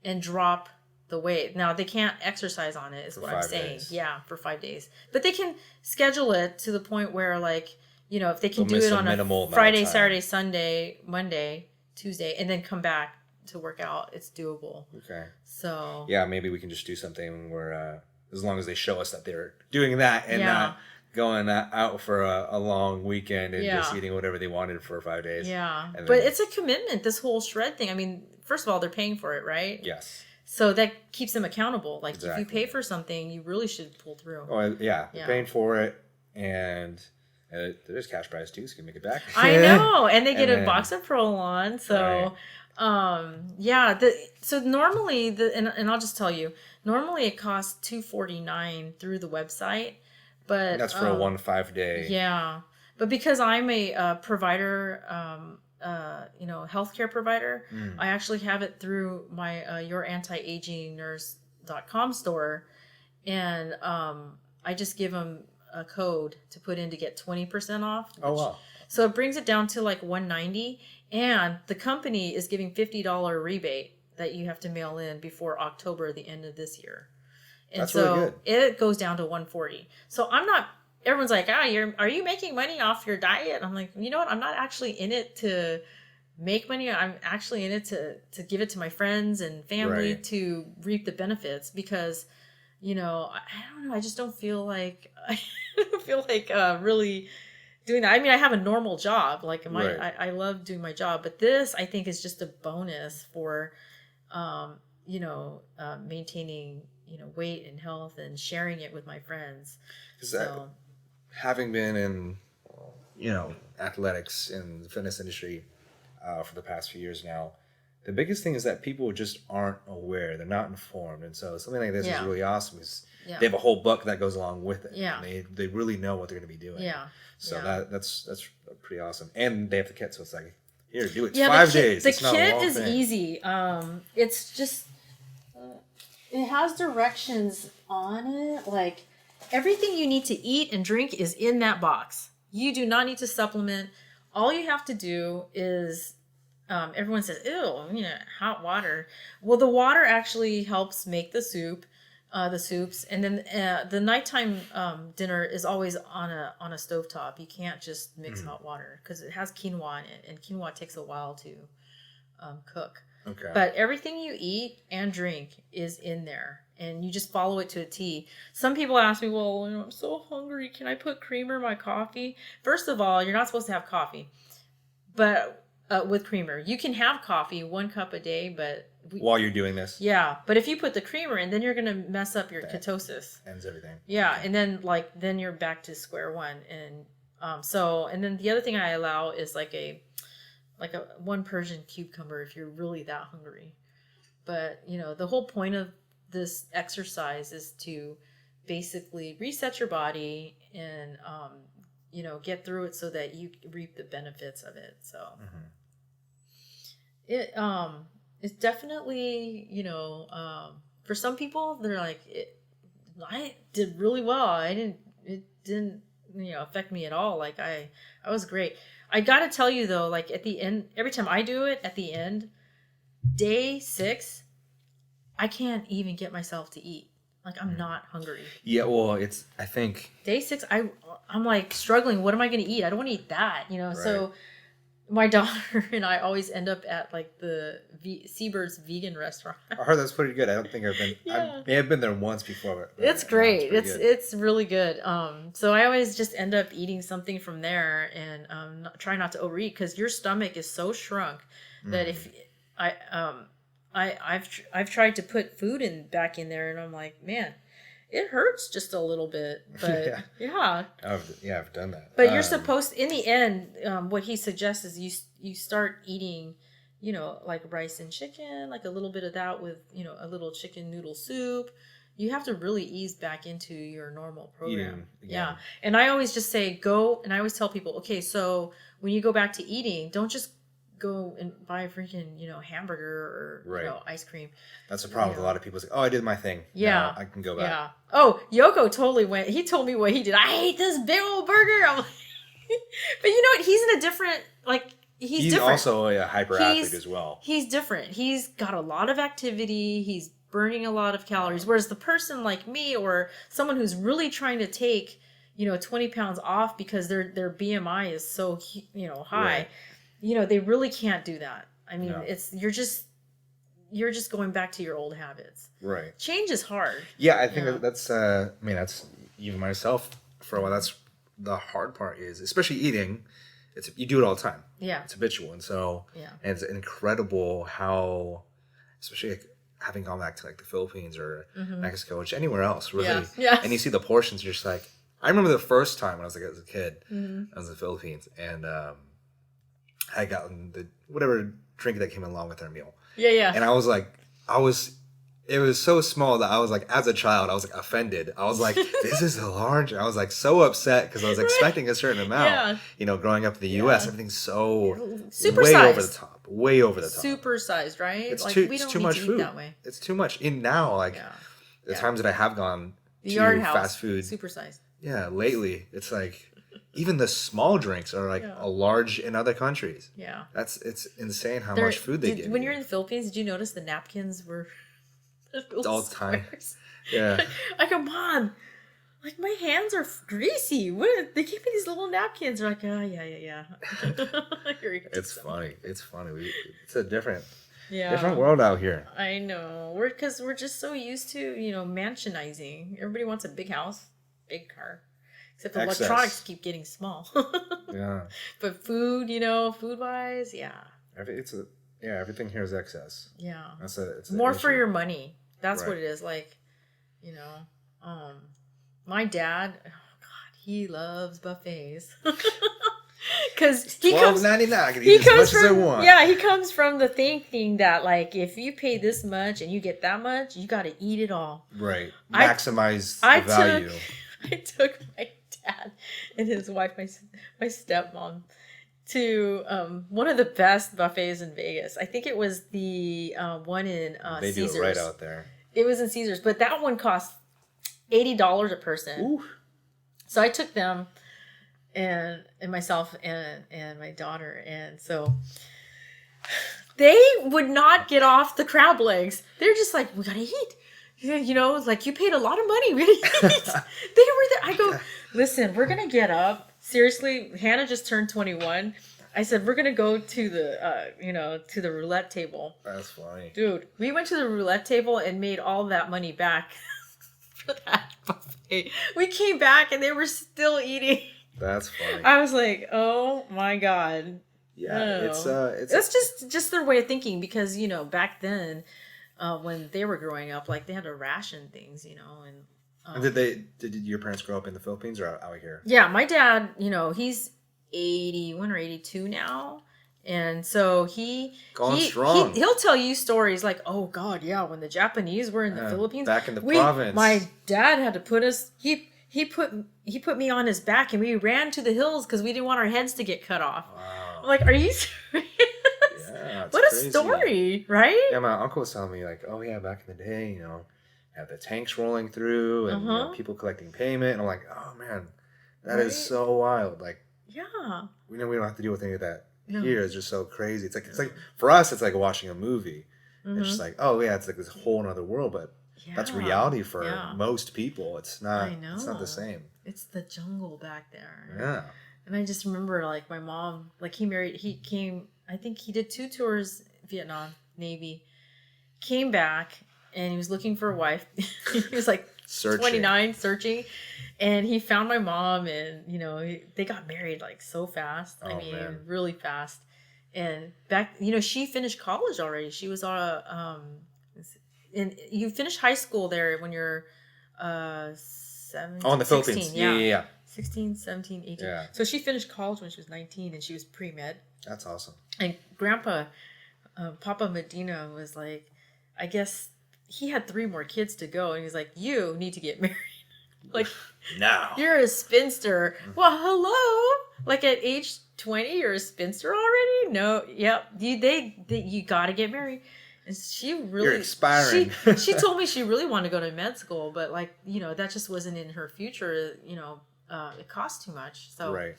and drop the weight. Now, they can't exercise on it, is what I'm saying. Days. Yeah, for 5 days. But they can schedule it to the point where, like, if they can do it on a Friday, Saturday, Sunday, Monday, Tuesday, and then come back to work out, it's doable. Okay. So. Yeah, maybe we can just do something where as long as they show us that they're doing that and not going out for a long weekend and just eating whatever they wanted for 5 days. Yeah. But it's a commitment, this whole shred thing. I mean, first of all, they're paying for it, right? Yes. So that keeps them accountable. Like, if you pay for something, you really should pull through. Oh, yeah. They're paying for it, and there's cash prize, too, so you can make it back. I know. And they get a box of ProLon. So, so normally, and I'll just tell you, normally it costs $249 through the website. But and that's for a 1-5 day. Yeah. But because I'm a provider, healthcare provider, I actually have it through my yourantiagingnurse.com store. And I just give them a code to put in to get 20% off. Oh, wow. So it brings it down to like $190. And the company is giving $50 rebate that you have to mail in before October, the end of this year. And that's so really good. It goes down to $140. So I'm not, everyone's like, are you making money off your diet? I'm like, you know what? I'm not actually in it to make money. I'm actually in it to give it to my friends and family to reap the benefits because, I don't know. I just don't feel like, really doing that. I mean, I have a normal job. Like I love doing my job, but this I think is just a bonus for, maintaining, weight and health and sharing it with my friends. So, having been in, athletics and the fitness industry for the past few years now, the biggest thing is that people just aren't aware. They're not informed. And so something like this is really awesome because they have a whole book that goes along with it. Yeah. And they really know what they're going to be doing. Yeah. So that's pretty awesome. And they have the kit, so it's like, here, do it. It's 5 days. The it's not kit a long is thing. easy. It's just... it has directions on it. Like, everything you need to eat and drink is in that box. You do not need to supplement. All you have to do is, everyone says, ew, hot water. Well, the water actually helps make the soups. And then the nighttime dinner is always on a stovetop. You can't just mix hot water because it has quinoa in it. And quinoa takes a while to cook. Okay. But everything you eat and drink is in there, and you just follow it to a T. Some people ask me, well, I'm so hungry. Can I put creamer in my coffee? First of all, you're not supposed to have coffee, but with creamer. You can have coffee, 1 cup a day, but... while you're doing this? Yeah, but if you put the creamer in, then you're going to mess up your ketosis. Ends everything. Yeah, okay. And then you're back to square one. And and then the other thing I allow is like a 1 Persian cucumber if you're really that hungry. But, the whole point of this exercise is to basically reset your body and, get through it so that you reap the benefits of it. So it's definitely, for some people, they're like, I did really well. It didn't, affect me at all. Like I was great. I gotta tell you though, like at the end, every time I do it, at the end, day 6, I can't even get myself to eat. Like I'm not hungry. Yeah, well, I think day 6, I'm like struggling. What am I gonna eat? I don't want to eat that, Right. So my daughter and I always end up at like the Seabird's vegan restaurant. I heard that's pretty good. I don't think I've been. I may have been there once before. But it's great. It's really good. So I always just end up eating something from there and try not to overeat because your stomach is so shrunk that if I've tried to put food back in there and I'm like, man, it hurts just a little bit, but yeah. I've done that. But you're supposed, in the end, what he suggests is you start eating, like rice and chicken, like a little bit of that with, a little chicken noodle soup. You have to really ease back into your normal program. Yeah. And I always just say and I always tell people, okay, so when you go back to eating, don't just go and buy a freaking, hamburger or, ice cream. That's the problem with a lot of people. It's like, oh, I did my thing. Yeah. Now I can go back. Yeah. Oh, Yoko totally went. He told me what he did. I hate this big old burger. I'm like, but you know what? He's in a different, he's different. Also a hyper athlete as well. He's different. He's got a lot of activity. He's burning a lot of calories. Whereas the person like me or someone who's really trying to take, 20 pounds off because their BMI is so, high. Right. They really can't do that. I mean, you're just you're just going back to your old habits. Right. Change is hard. Yeah, I think that's. I mean, that's even myself for a while. That's the hard part is, especially eating. You do it all the time. Yeah. It's habitual, and so and it's incredible how, especially like having gone back to like the Philippines or Mexico, or anywhere else, really. Yeah. Yeah. And you see the portions, you're just like, I remember the first time when I was like as a kid, I was in the Philippines, and I got the whatever drink that came along with our meal. Yeah, yeah. And I was like, it was so small that I was like, as a child, I was like offended. I was like, this is a large. I was like so upset because I was expecting a certain amount. Yeah. You know, growing up in the U.S., everything's so super way sized. over the top, way over the top. Super sized, right? It's like, too, we it's don't too need much to food. Eat that way. It's too much. In now, like the times that I have gone the to Yard House, fast food, super sized. Yeah, lately it's like even the small drinks are like a large in other countries. Yeah, it's insane how much food they give. When you're in the Philippines, did you notice the napkins were all the time? Yeah, I go, Mom, like my hands are greasy. What? They gave me these little napkins. They're like, oh yeah. It's funny. It's funny. It's a different different world out here. I know. Because we're just so used to mansionizing. Everybody wants a big house, big car. Except the electronics keep getting small. Yeah. But food, food wise, everything here is excess. Yeah. It's more for your money. That's what it is. Like, my dad, oh God, he loves buffets. Because he comes $12.99. I can eat as much as I want. Yeah, he comes from the thinking that like if you pay this much and you get that much, you got to eat it all. Right. Maximize the value. I took my dad and his wife, my stepmom, to one of the best buffets in Vegas. I think it was the one in they Caesars. Do it right out there. It was in Caesars, but that one cost $80 a person. Ooh. So I took them and myself and my daughter, and so they would not get off the crab legs. They're just like, we gotta eat. Like you paid a lot of money. We gotta eat. They were there. I go, listen, we're gonna get up. Seriously, Hannah just turned 21. I said, we're gonna go to the to the roulette table. That's funny. Dude, we went to the roulette table and made all that money back for that buffet. We came back and they were still eating. That's funny. I was like, oh my God. Yeah, it's just their way of thinking because, back then, when they were growing up, like they had to ration things, and did your parents grow up in the Philippines or out here? Yeah, my dad, he's 81 or 82 now. And so strong. He'll tell you stories like, oh God, yeah, when the Japanese were in the Philippines, back in the province, my dad had to put us. He put me on his back and we ran to the hills because we didn't want our heads to get cut off. Wow. I'm like, are you serious? Yeah, what crazy. A story, right? Yeah, my uncle was telling me like, oh yeah, back in the day, had the tanks rolling through and people collecting payment, and I'm like, oh man, that is so wild. Like, yeah, we don't have to deal with any of that. No. Here is just so crazy. It's like for us, it's like watching a movie. It's just like, oh yeah, it's like this whole other world, but that's reality for most people. It's not. It's not the same. It's the jungle back there. Yeah. And I just remember, like my mom, like he came. I think he did 2 tours, Vietnam Navy. Came back and he was looking for a wife. He was like 29, searching. And he found my mom, and they got married like so fast. Man. Really fast. And back, she finished college already. She was and you finish high school there when you're 17. Oh, in the 16, Philippines. Yeah. 16, 17, 18. Yeah. So she finished college when she was 19, and she was pre-med. That's awesome. And Grandpa, Papa Medina was like, I guess he had 3 more kids to go, and he was like, you need to get married. Like, no, you're a spinster. Well, hello. Like at age 20, you're a spinster already? No. Yep. You got to get married. And she really, you're expiring. She told me she really wanted to go to med school, but like, that just wasn't in her future. It cost too much. So, right.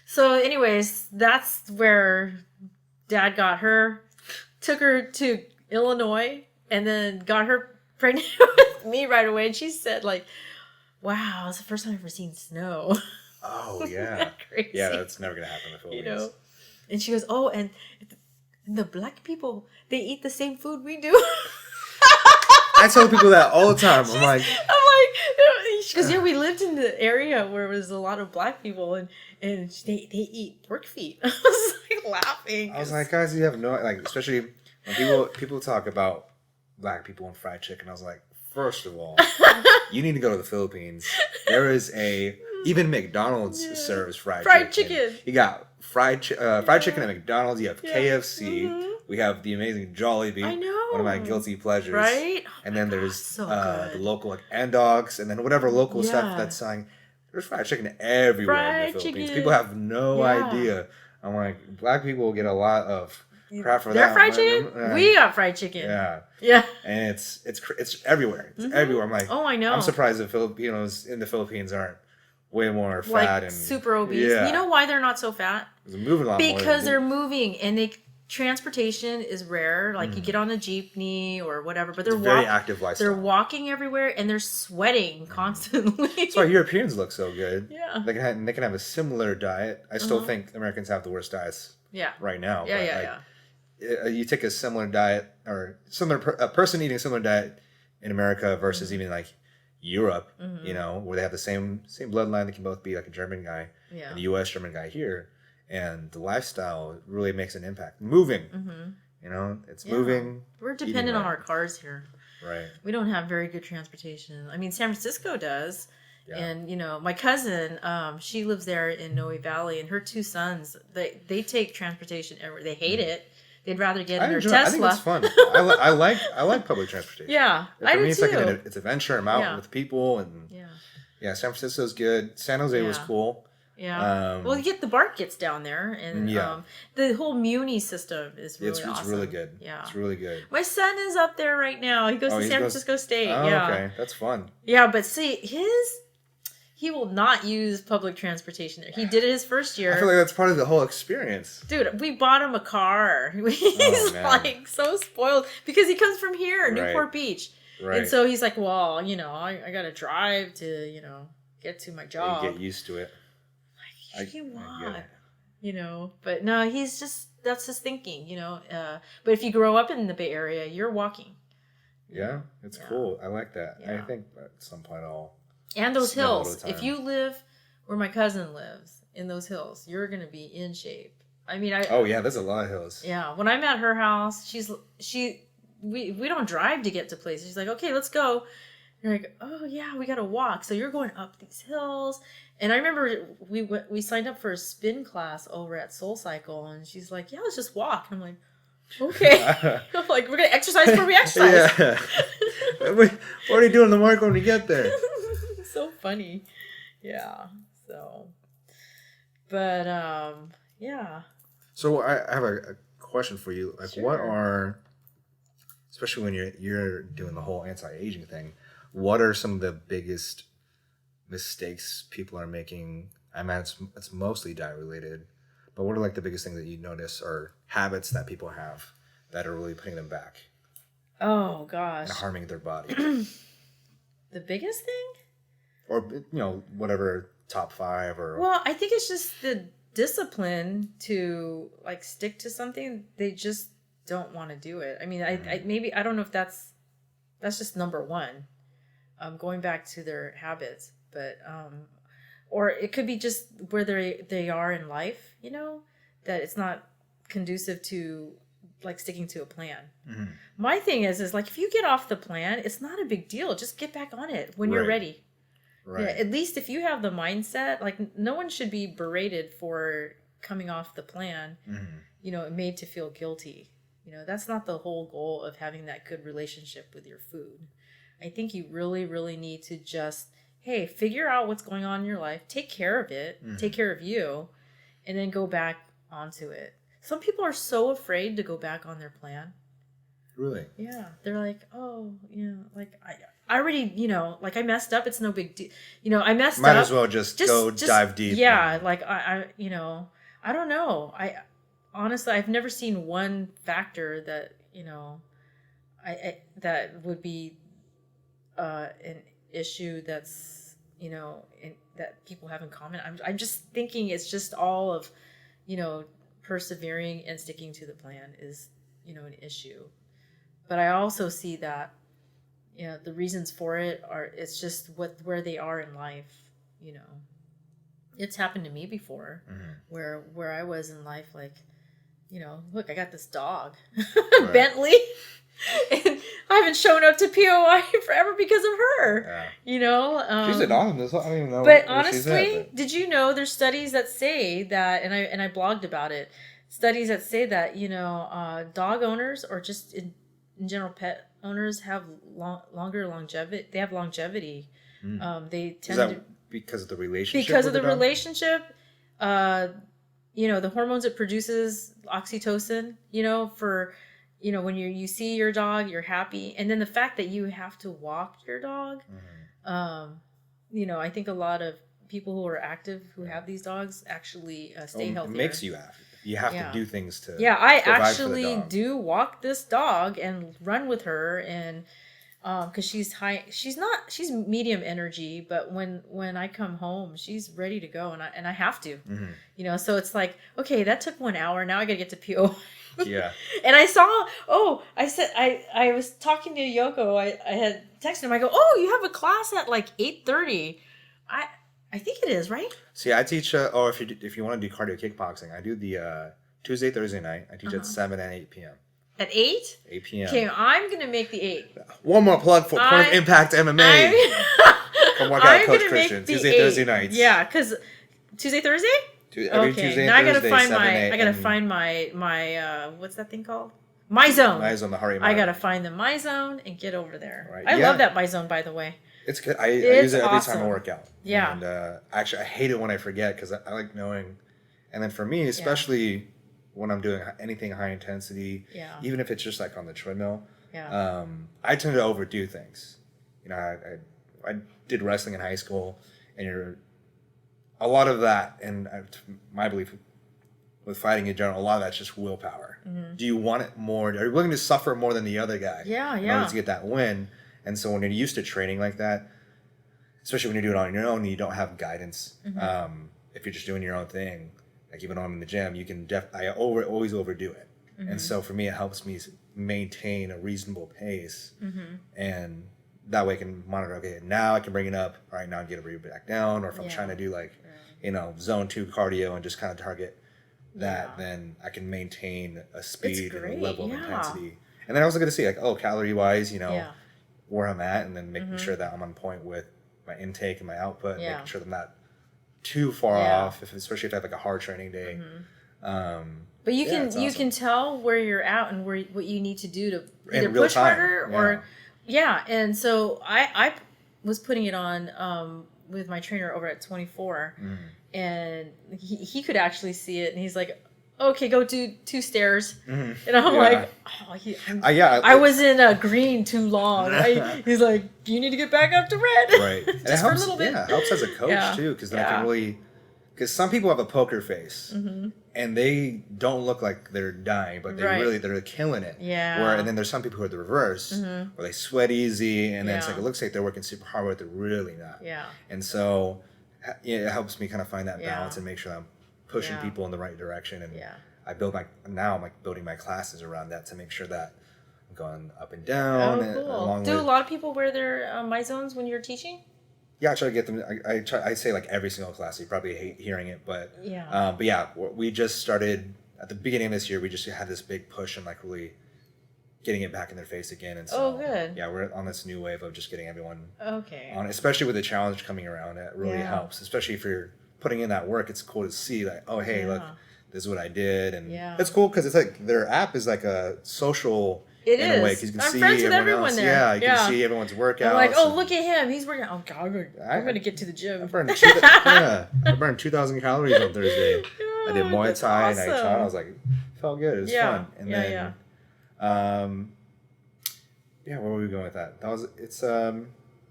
So anyways, that's where Dad got her, took her to Illinois, and then got her pregnant with me right away. And she said like, wow, it's the first time I've ever seen snow. Oh, yeah. Crazy? Yeah, that's never going to happen in the Philippines. And she goes, oh, and And the black people, they eat the same food we do. I tell people that all the time. I'm like, because we lived in the area where there was a lot of black people, and they eat pork feet. I was like laughing. I was like, guys, you have no, like, especially when people talk about black people and fried chicken. I was like, first of all, you need to go to the Philippines. There is even McDonald's serves fried chicken. You got fried chicken at McDonald's. You have KFC. Mm-hmm. We have the amazing Jollibee. I know. One of my guilty pleasures. Right? And then there's the local like N-Dogs, and then whatever local stuff that's selling. There's fried chicken everywhere in the Philippines. People have no idea. I'm like, black people get a lot of crap for that. Their fried chicken? We got fried chicken. Yeah. Yeah. And it's everywhere. It's everywhere. I'm like, oh, I know. I'm surprised that Filipinos in the Philippines aren't way more fat and super obese. Yeah. You know why they're not so fat? They're moving a lot more. Because they're moving, and transportation is rare. Like you get on the jeepney or whatever, but they're very active lifestyle. They're walking everywhere and they're sweating constantly. That's why Europeans look so good. Yeah, they can have a similar diet. I still think Americans have the worst diets. Yeah, right now. Yeah. You take a similar diet or a person eating a similar diet in America versus even like Europe, you know, where they have the same bloodline. They can both be like a German guy, and a U.S. German guy here. And the lifestyle really makes an impact. Moving, you know, it's moving. We're dependent on our cars here. Right. We don't have very good transportation. I mean, San Francisco does. Yeah. And, you know, my cousin, she lives there in Noe Valley, and her two sons, they take transportation everywhere. They hate it. They'd rather get in their Tesla. I think it's fun. I like public transportation. Yeah, for me, it's too. Like it's adventure. I'm out with people, and San Francisco's good. San Jose was cool. Yeah. Well, the BART gets down there, and the whole Muni system is really awesome. It's really good. Yeah, it's really good. My son is up there right now. He goes to San Francisco State. Oh, yeah. Okay, that's fun. Yeah, but see, he will not use public transportation there. He did it his first year. I feel like that's part of the whole experience. Dude, we bought him a car. He's like so spoiled because he comes from here, Newport Beach. Right. And so he's like, well, you know, I got to drive to, you know, get to my job. You get used to it. You know, but no, that's his thinking, you know. But if you grow up in the Bay Area, you're walking. Yeah, it's cool. I like that. Yeah. I think at some point and those hills. If you live where my cousin lives in those hills, you're gonna be in shape. I mean, there's a lot of hills. Yeah, when I'm at her house, we don't drive to get to places. She's like, okay, let's go. You're like, oh yeah, we gotta walk. So you're going up these hills. And I remember we signed up for a spin class over at Soul Cycle, and she's like, yeah, let's just walk. And I'm like, okay. I'm like, we're gonna exercise before we exercise. Yeah. What are you doing in the morning when we get there? So funny. Yeah. So, but yeah. So I have a question for you. Like, what are, especially when you're doing the whole anti-aging thing, what are some of the biggest mistakes people are making? I mean, it's mostly diet related, but what are like the biggest things that you notice or habits that people have that are really putting them back? Oh gosh, and harming their body. The biggest thing, or whatever top 5 or. Well, I think it's just the discipline to like stick to something. They just don't want to do it. I mean, I don't know if that's just number one. Going back to their habits, but or it could be just where they are in life, you know, that it's not conducive to like sticking to a plan. Mm-hmm. My thing is like if you get off the plan, it's not a big deal. Just get back on it when you're ready. Right. Yeah, at least if you have the mindset, like no one should be berated for coming off the plan, you know, made to feel guilty. You know, that's not the whole goal of having that good relationship with your food. I think you really, really need to just, hey, figure out what's going on in your life, take care of it, take care of you, and then go back onto it. Some people are so afraid to go back on their plan. Really? Yeah. They're like, oh, you know, like I already, you know, like I messed up. It's no big deal. You know, I messed up. Might as well just go dive deep. Yeah. Like you know, I don't know. Honestly, I've never seen one factor that, you know, that would be an issue that's, you know, that people have in common. I'm just thinking it's just all of, you know, persevering and sticking to the plan is, an issue. But I also see that, the reasons for it it's just where they are in life, It's happened to me before, where I was in life, like, look, I got this dog, right. Bentley, and I haven't shown up to POI forever because of her. Yeah. She's an awesome. I don't even know. But honestly, did you know there's studies that say that, and I blogged about it. Studies that say that dog owners, or just in general pet owners, have longer longevity. They have longevity. They tend to because of the relationship. Because of the relationship. The hormones it produces, oxytocin. For when you see your dog, you're happy, and then the fact that you have to walk your dog. I think a lot of people who are active who have these dogs actually stay healthier. It makes you happy. You have to do things to. Yeah, I actually do walk this dog and run with her, and because she's medium energy, but when I come home, she's ready to go, and I have to. So it's like, okay, that took 1 hour. Now I gotta get to PO. Yeah. And I said I was talking to Yoko. I had texted him. I go, oh, you have a class at like 8:30. I think it is, right? See, I teach. If you want to do cardio kickboxing, I do the Tuesday, Thursday night. I teach at 7 and 8 p.m. At 8? 8 p.m. Okay, I'm gonna make the 8. One more plug for Point of Impact MMA. Come work out, Coach Christian. Tuesday, Thursday nights. Yeah, because Tuesday, Thursday. Every Tuesday and now Thursday, I gotta find my what's that thing called? My zone. My zone, the heart rate monitor. I gotta find the My Zone and get over there. Right. I love that My Zone, by the way. It's good. I use it every time I work out. Yeah. And actually, I hate it when I forget because I like knowing. And then for me, especially when I'm doing anything high intensity, even if it's just like on the treadmill, I tend to overdo things. I did wrestling in high school, and a lot of that, and my belief with fighting in general, a lot of that's just willpower. Do you want it more? Are you willing to suffer more than the other guy? In order to get that win. And so when you're used to training like that, especially when you're doing it on your own and you don't have guidance, if you're just doing your own thing, like even when I'm in the gym, you can always overdo it. And so for me, it helps me maintain a reasonable pace, and that way I can monitor. Okay, now I can bring it up. All right, now I get it back down. Or if I'm trying to do zone 2 cardio and just kind of target that, then I can maintain a speed and a level of intensity. And then I also get to see calorie wise, where I'm at, and then making sure that I'm on point with my intake and my output, making sure that I'm not too far off, especially if I have a hard training day. But you can tell where you're at and what you need to do to either push harder or and so I was putting it on with my trainer over at 24, and he could actually see it, and he's like, okay, go do 2 stairs. And I'm like, I was in green too long. He's like, you need to get back up to red. Right. Just it helps, for a little bit. Yeah, it helps as a coach too, because then I can really, because some people have a poker face and they don't look like they're dying, but they're killing it. Yeah. And then there's some people who are the reverse, where they sweat easy, and then it's like, it looks like they're working super hard, but they're really not. Yeah. And so it helps me kind of find that balance and make sure I'm pushing people in the right direction. And I'm building my classes around that to make sure that I'm going up and down. Oh, cool. Do a lot of people wear their My Zones when you're teaching? Yeah, I try to get them. I say every single class. You probably hate hearing it, but we just started at the beginning of this year. We just had this big push and really getting it back in their face again. And so, good. Yeah, we're on this new wave of just getting everyone on, especially with the challenge coming around. It really helps, especially if you're putting in that work. It's cool to see look, this is what I did, and it's cool because it's their app is like a social. It in is. A way, because you can I'm see friends with everyone else. there. Yeah, you can see everyone's workouts. I'm like, look at him. He's working. Oh God, I'm gonna get to the gym. I burned 2,000 calories on Thursday. I did Muay Thai and I taught. I was like, it felt good. It was fun. And then, where were we going with that?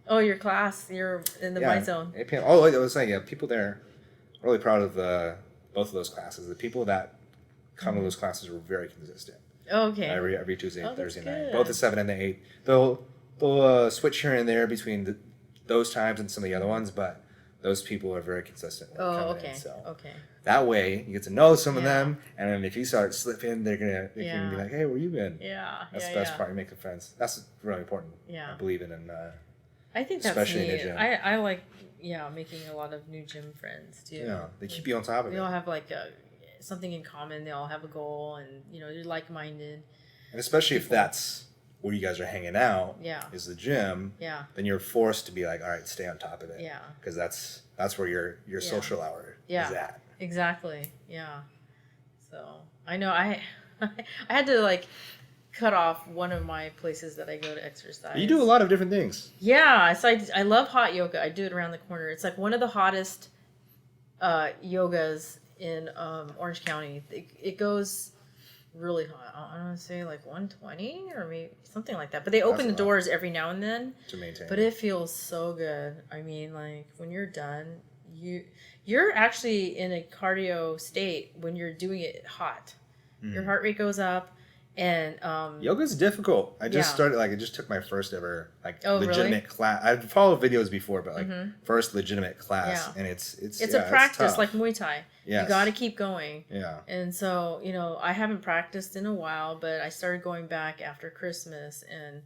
Your class. You're in the My Zone. 8 p.m. Oh, I was saying, people there. I'm really proud of both of those classes. The people that come to those classes were very consistent. Okay. Every Tuesday and Thursday night, both the 7 and the 8. They'll switch here and there between those times and some of the other ones, but those people are very consistent. Okay. In, so. Okay. That way, you get to know some of them, and then if you start slipping, they can be like, "Hey, where you been?" Yeah. That's the best part. You're making friends. That's really important. Yeah. I believe in, and I think that's especially neat. in the gym. I like making a lot of new gym friends too. Yeah, they keep you on top of it. They all have like something in common. They all have a goal, and you're like-minded. And especially if that's where you guys are hanging out, is the gym. Yeah. Then you're forced to be like, all right, stay on top of it. Yeah. Because that's where your social hour is at. Exactly. Yeah. So I know I had to like cut off one of my places that I go to exercise. You do a lot of different things. Yeah. So I love hot yoga. I do it around the corner. It's like one of the hottest yogas in Orange County. It goes really hot. I don't want to say like 120 or maybe something like that. But they open the doors every now and then to maintain. But it feels so good. I mean, like when you're done, you're actually in a cardio state when you're doing it hot. Your heart rate goes up, and yoga's difficult. I just started, like, I just took my first ever legitimate class. I've followed videos before, but like first legitimate class, and it's a practice like Muay Thai. Yes. You got to keep going. Yeah. And so I haven't practiced in a while, but I started going back after Christmas, and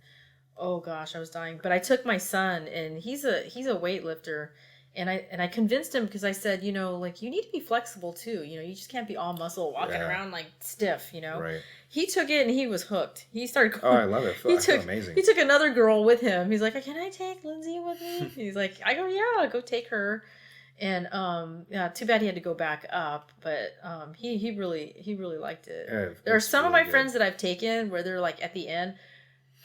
oh gosh, I was dying. But I took my son, and he's a weightlifter. And I convinced him because I said, like, you need to be flexible too. You just can't be all muscle walking around like stiff, Right. He took it and he was hooked. He started going. Oh, I love it. I feel amazing. He took another girl with him. He's like, can I take Lindsay with me? He's like, I go, yeah, go take her. And too bad he had to go back up, but he really liked it. Yeah, there are some of my friends that I've taken where they're like at the end,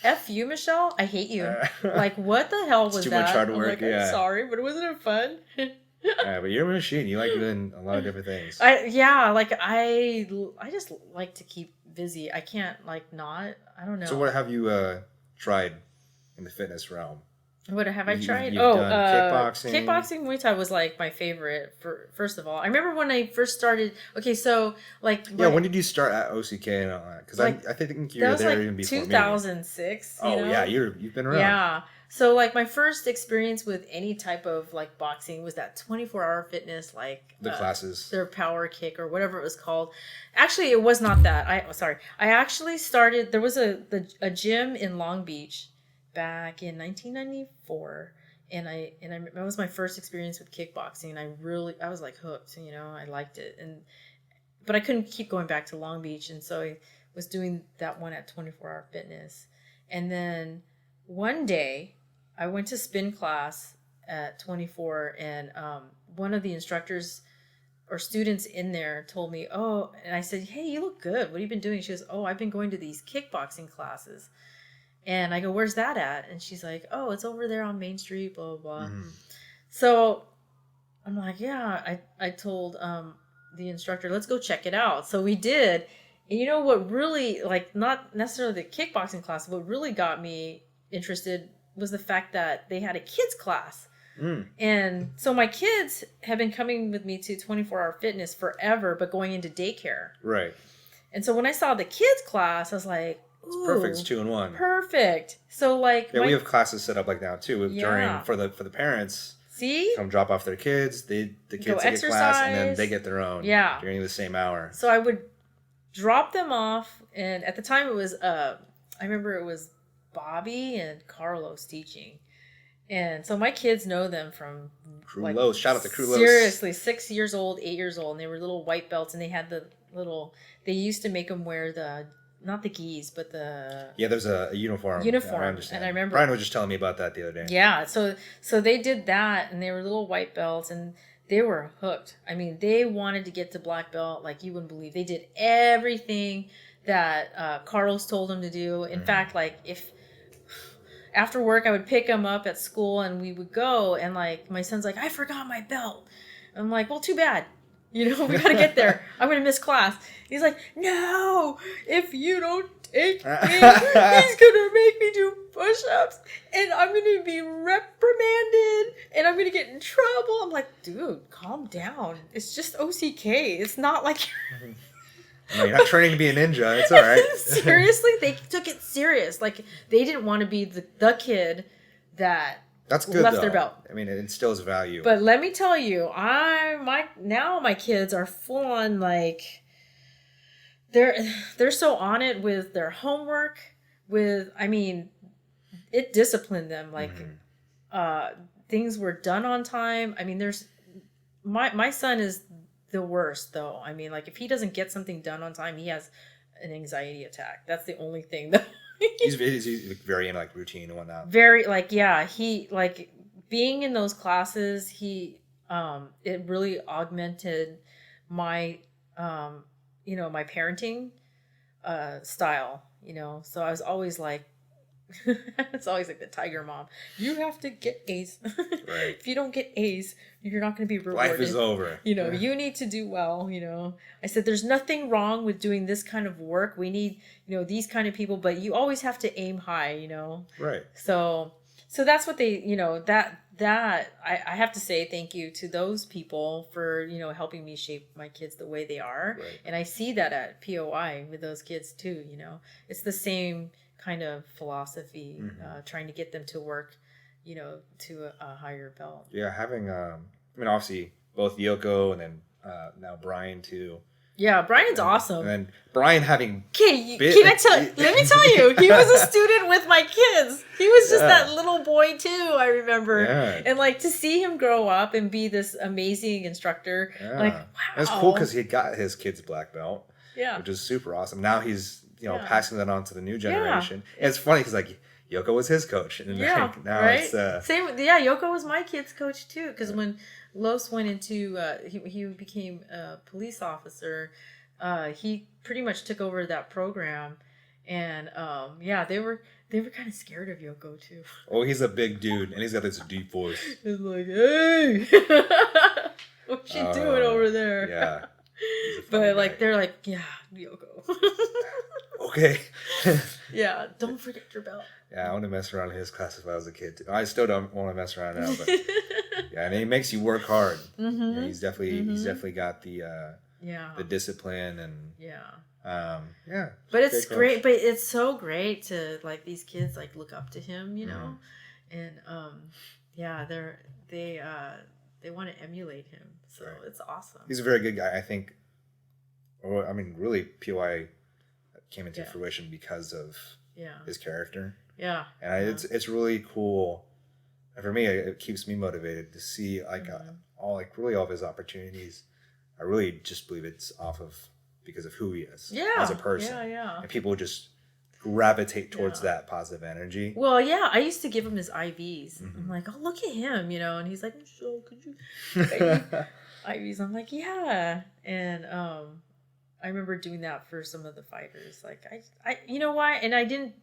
F you, Michelle. I hate you. Like, what the hell was that? Too much hard work. I'm sorry, but wasn't it fun? Yeah, but you're a machine. You like doing a lot of different things. I just like to keep busy. I can't I don't know. So what have you tried in the fitness realm? What have I tried? You've done kickboxing. Kickboxing, Muay Thai was like my favorite. First of all, I remember when I first started. Okay, so like when did you start at OCK and all that? Because I think you were there even before 2006. Me. Oh yeah, you've been around. Yeah. So like my first experience with any type of like boxing was that 24-hour fitness, like the classes, their power kick or whatever it was called. Actually, it was not that. I actually started. There was a gym in Long Beach back in 1994, and that was my first experience with kickboxing, and I was like hooked. I liked it, but I couldn't keep going back to Long Beach, and so I was doing that one at 24-hour fitness, and then one day I went to spin class at 24, and one of the instructors or students in there told me, and I said, hey, you look good. What have you been doing? She goes, I've been going to these kickboxing classes. And I go, where's that at? And she's like, it's over there on Main Street, blah, blah, blah. So I'm like, yeah. I told the instructor, let's go check it out. So we did. And what really, like, not necessarily the kickboxing class, what really got me interested was the fact that they had a kids class. And so my kids have been coming with me to 24-hour fitness forever, but going into daycare. Right. And so when I saw the kids class, I was like, it's perfect. It's 2-in-1. Perfect. So like, we have classes set up like now too during for the parents. See, come drop off their kids. The kids take a class and then they get their own. During the same hour. So I would drop them off, and at the time it was I remember it was Bobby and Carlos teaching, and so my kids know them from Crew Los. Shout out to Crew Los. Seriously, 6 years old, 8 years old, and they were little white belts, and they had the little. They used to make them wear the. Not the gis, but the... Yeah, there's a uniform. Uniform, I understand. and I remember... Brian was just telling me about that the other day. Yeah, so they did that, and they were little white belts, and they were hooked. I mean, they wanted to get to black belt like you wouldn't believe. They did everything that Carlos told them to do. In fact, like, if... After work, I would pick them up at school, and we would go, and, like, my son's like, I forgot my belt. I'm like, well, too bad. We got to get there. I'm going to miss class. He's like, no, if you don't take me, he's going to make me do push-ups, and I'm going to be reprimanded, and I'm going to get in trouble. I'm like, dude, calm down. It's just OCK. It's not like... No, you're not training to be a ninja. It's all right. Seriously, they took it serious. Like, they didn't want to be the kid that That's good, left though. their belt. I mean, it instills value. But let me tell you, now my kids are full on like they're so on it with their homework. It disciplined them. Like things were done on time. I mean, there's my son is the worst though. I mean, like if he doesn't get something done on time, he has an anxiety attack. That's the only thing that he's very into like routine and whatnot. Very like, yeah, he like being in those classes, it really augmented my my parenting style, so I was always like it's always like the tiger mom. You have to get A's. Right. If you don't get A's, you're not going to be rewarded. Life is over. You need to do well. I said, there's nothing wrong with doing this kind of work. We need, these kind of people, but you always have to aim high, Right. So that's what they, that I have to say thank you to those people for, helping me shape my kids the way they are. Right. And I see that at POI with those kids too, it's the same kind of philosophy, trying to get them to work, to a higher belt. Yeah, having obviously both Yoko and then now Brian too. Yeah, Brian's awesome. And then Brian having let me tell you, he was a student with my kids. He was just that little boy too, I remember. Yeah. And like to see him grow up and be this amazing instructor, like wow. That's cool because he got his kid's black belt. Yeah. Which is super awesome. Now he's passing that on to the new generation. Yeah. It's funny because like Yoko was his coach, and now right? it's same. Yeah, Yoko was my kid's coach too. Because when Los went into he became a police officer, he pretty much took over that program, and they were kind of scared of Yoko too. Oh, he's a big dude, and he's got this deep voice. It's like, hey, what's she doing over there? Yeah. But like they're like, yeah, Yoko. Okay. Yeah, don't forget your belt. Yeah, I want to mess around in his class if I was a kid too. I still don't want to mess around now, but yeah, and he makes you work hard. Mm-hmm. Yeah, he's definitely got the discipline and But it's great. But it's so great to like these kids like look up to him, and they want to emulate him. So it's awesome. He's a very good guy, I think. Or I mean, really, POI came into fruition because of his character. Yeah, and it's really cool. And for me, it keeps me motivated to see like all of his opportunities. I really just believe it's because of who he is as a person. Yeah. And people just gravitate towards that positive energy. Well, yeah, I used to give him his IVs. Mm-hmm. I'm like, oh, look at him, and he's like, so could you IVs? I'm like, yeah, and I remember doing that for some of the fighters. Like I you know why? And I didn't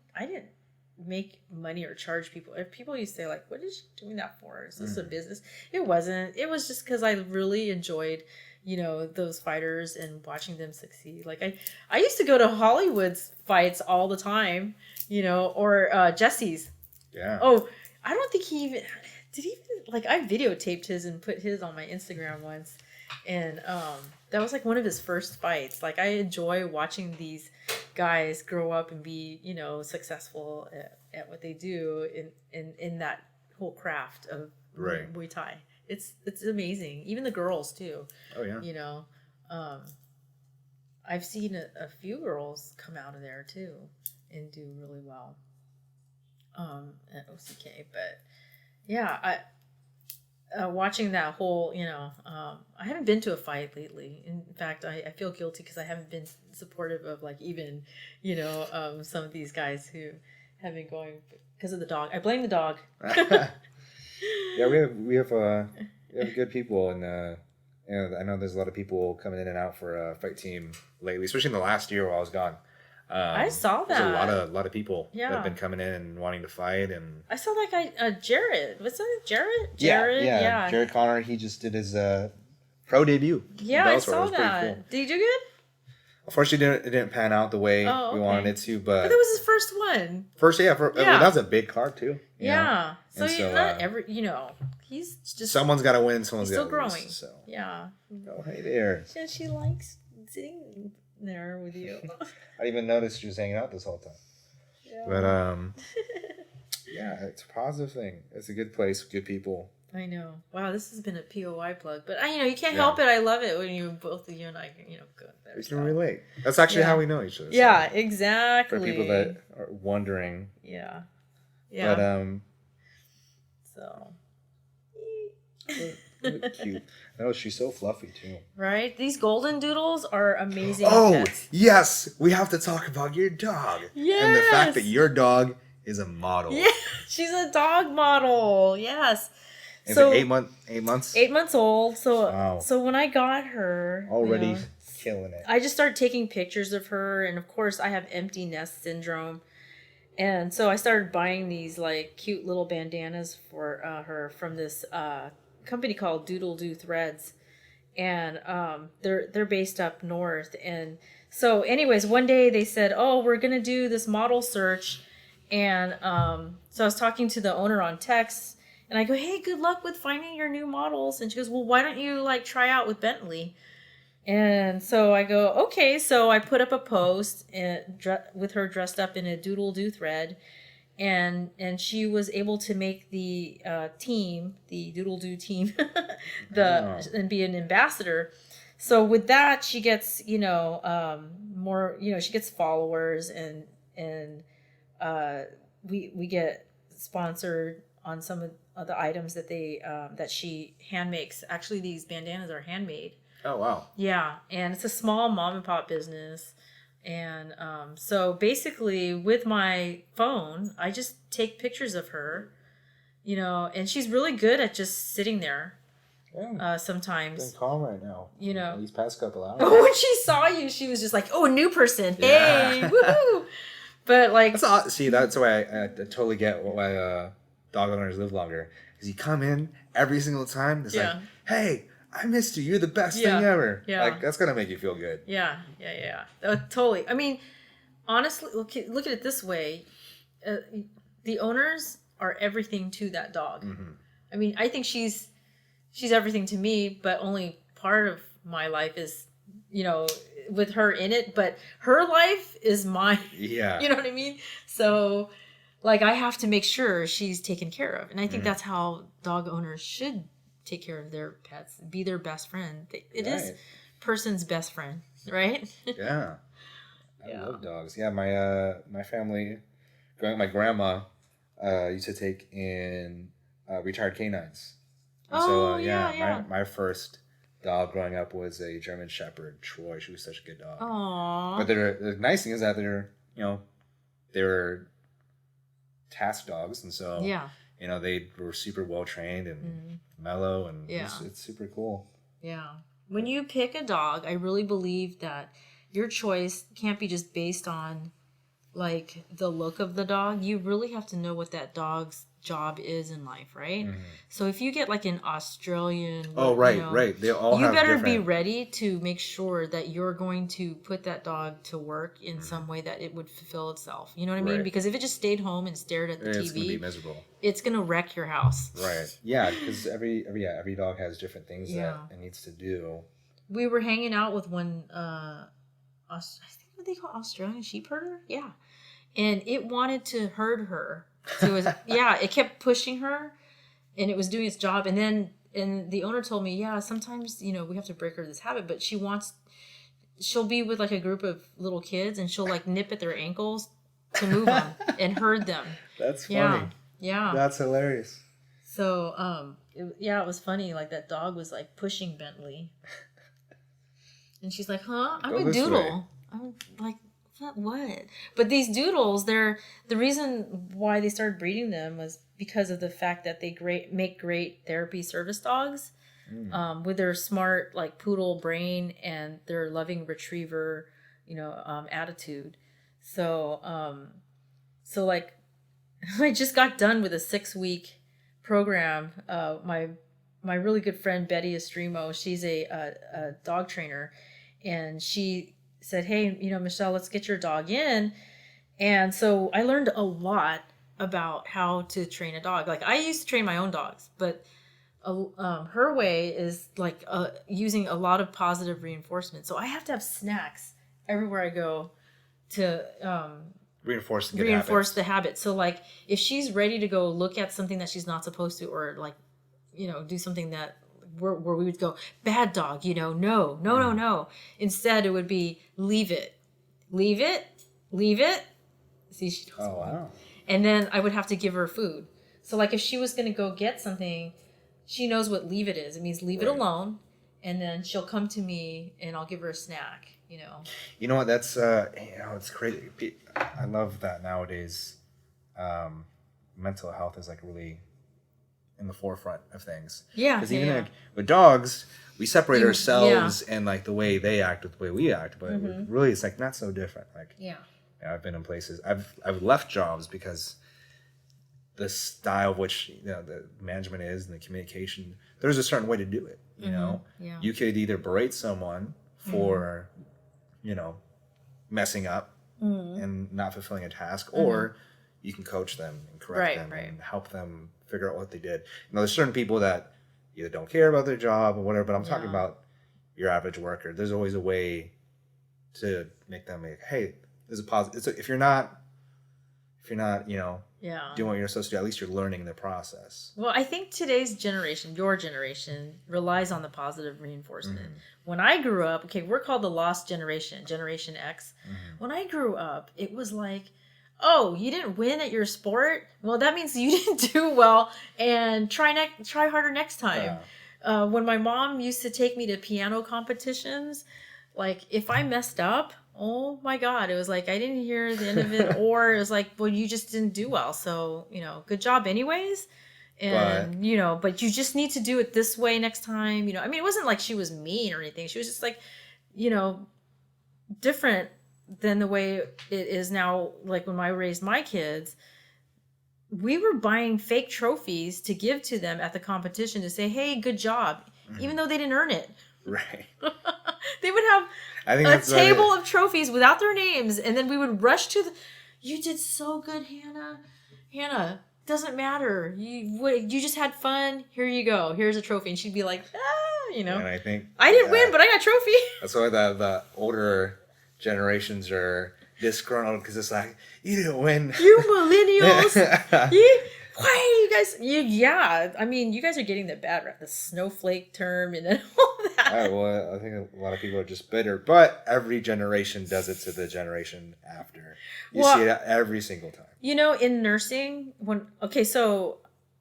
make money or charge people. If people used to say like, what is she doing that for? Is this a business? It wasn't. It was just because I really enjoyed, those fighters and watching them succeed. Like I used to go to Hollywood's fights all the time, or Jesse's. Yeah. Oh, I don't think he even like I videotaped his and put his on my Instagram once. And that was like one of his first fights. Like I enjoy watching these guys grow up and be, successful at what they do in that whole craft of Muay Thai. It's amazing. Even the girls too. Oh yeah. I've seen a few girls come out of there too and do really well at OCK. But yeah, watching that whole, I haven't been to a fight lately. In fact, I feel guilty because I haven't been supportive of like even, some of these guys who have been going because of the dog. I blame the dog. Yeah, we have good people, and I know there's a lot of people coming in and out for fight team lately, especially in the last year while I was gone. I saw that. There's a lot of people that have been coming in and wanting to fight, and I saw that guy Jared. What's that? Jared? Yeah. Jared Connor. He just did his pro debut. Yeah, I saw that. Cool. Did he do good? Unfortunately, it didn't pan out the way we wanted it to, but that was his first one. Well, that was a big card too. Yeah. So not every, he's just someone's got to win. Someone's still got to growing. Lose, so. Yeah. Oh, hey there. She likes sitting there with you. I didn't even notice she was hanging out this whole time. Yeah. But Yeah, it's a positive thing. It's a good place, good people. I know. Wow, this has been a POI plug, but you can't help it. I love it when both of you and I, go there. We can relate. That's actually how we know each other. Yeah, so. Exactly. For people that are wondering. Yeah. But So. Cute. No, she's so fluffy too. Right? These golden doodles are amazing. Oh, pets. yes. We have to talk about your dog. Yes. And the fact that your dog is a model. Yeah, she's a dog model. Yes. And so 8 months. 8 months old. So wow. So when I got her, already killing it. I just started taking pictures of her, and of course I have empty nest syndrome. And so I started buying these like cute little bandanas for her from this company called Doodle Do Threads, and they're based up north. And so anyways, one day they said, oh, we're gonna do this model search, and so I was talking to the owner on text, and I go, hey, good luck with finding your new models. And she goes, well, why don't you like try out with Bentley? And so I go, okay. So I put up a post with her dressed up in a Doodle Do thread, and she was able to make the team, the Doodle Do team, and be an ambassador. So with that, she gets more. She gets followers, and we get sponsored on some of the items that that she hand makes. Actually, these bandanas are handmade. Oh, wow. Yeah, and it's a small mom and pop business. And so basically with my phone, I just take pictures of her, and she's really good at just sitting there. Yeah. Sometimes. She's calm right now. These past couple hours. Oh, when she saw you, she was just like, oh, a new person. Yeah. Hey, woohoo. But like. That's why I totally get why dog owners live longer. Because you come in every single time, it's like, hey, I missed you. You're the best thing ever. Yeah. Like, that's going to make you feel good. Yeah. Totally. I mean, honestly, look at it this way. The owners are everything to that dog. Mm-hmm. I mean, I think she's everything to me, but only part of my life is, with her in it. But her life is mine. Yeah. You know what I mean? So, like, I have to make sure she's taken care of. And I think that's how dog owners should take care of their pets, be their best friend. It is person's best friend, right? Yeah. I love dogs. Yeah, my family, my grandma used to take in retired canines. And my first dog growing up was a German Shepherd, Troy. She was such a good dog. Aww. But the nice thing is that they're task dogs, and so they were super well trained and mellow, and it's super cool. Yeah. When you pick a dog, I really believe that your choice can't be just based on like the look of the dog. You really have to know what that dog's job is in life, right? Mm-hmm. So if you get like an Australian, right, they all have better be ready to make sure that you're going to put that dog to work in some way that it would fulfill itself. You know what I mean? Because if it just stayed home and stared at the TV, it's gonna be miserable. It's gonna wreck your house. Right? Yeah, because every dog has different things that it needs to do. We were hanging out with one, I think what they call Australian sheep herder, and it wanted to herd her. So it kept pushing her, and it was doing its job. And the owner told me, sometimes, we have to break her this habit, but she'll be with like a group of little kids, and she'll like nip at their ankles to move them and herd them. That's funny. Yeah. That's hilarious. So, it was funny. Like that dog was like pushing Bentley, and she's like, huh? I'm a doodle. I'm like, what? But these doodles, the reason why they started breeding them was because of the fact that they make great therapy service dogs, with their smart like poodle brain and their loving retriever, attitude. So like I just got done with a 6-week program. My really good friend Betty Estremo, she's a dog trainer, and she said, hey, Michelle, let's get your dog in. And so I learned a lot about how to train a dog. Like I used to train my own dogs, but her way is like using a lot of positive reinforcement. So I have to have snacks everywhere I go to reinforce the habit. So like if she's ready to go look at something that she's not supposed to, or like, do something that where we would go, bad dog, no. Instead, it would be leave it. See, she knows. Oh, wow. And then I would have to give her food. So like if she was going to go get something, she knows what leave it is. It means leave it alone. And then she'll come to me and I'll give her a snack, You know what? That's, it's crazy. I love that nowadays. Mental health is like really in the forefront of things. Yeah. Because even like with dogs, we separate ourselves and like the way they act with the way we act, but really it's like not so different. Like, I've been in places, I've left jobs because the style of which the management is and the communication, there's a certain way to do it. You could either berate someone for messing up and not fulfilling a task, or you can coach them and correct them and help them figure out what they did. There's certain people that either don't care about their job or whatever, but I'm talking about your average worker. There's always a way to make them like, hey, there's a positive. If you're not doing what you're supposed to do, at least you're learning the process. Well, I think today's generation, your generation, relies on the positive reinforcement. When I grew up, we're called the lost generation, Generation X. When I grew up, it was like, oh, you didn't win at your sport? Well, that means you didn't do well, and try harder next time. When my mom used to take me to piano competitions, like if I messed up, oh my God, it was like I didn't hear the end of it, or it was like, well, you just didn't do well, so good job anyways. And but you just need to do it this way next time. I mean, it wasn't like she was mean or anything. She was just like, different than the way it is now. Like when I raised my kids, we were buying fake trophies to give to them at the competition to say, hey, good job, even though they didn't earn it. Right. They would have a table of trophies without their names, and then we would rush to you did so good, Hannah, doesn't matter, you just had fun, here you go, here's a trophy. And she'd be like, And I think I didn't win, but I got a trophy. That's why the older generations are disgruntled, because it's like, you didn't win. You millennials. Why are you guys? I mean, you guys are getting the bad rap, the snowflake term, and then all that. Well, I think a lot of people are just bitter, but every generation does it to the generation after. You see it every single time. In nursing, so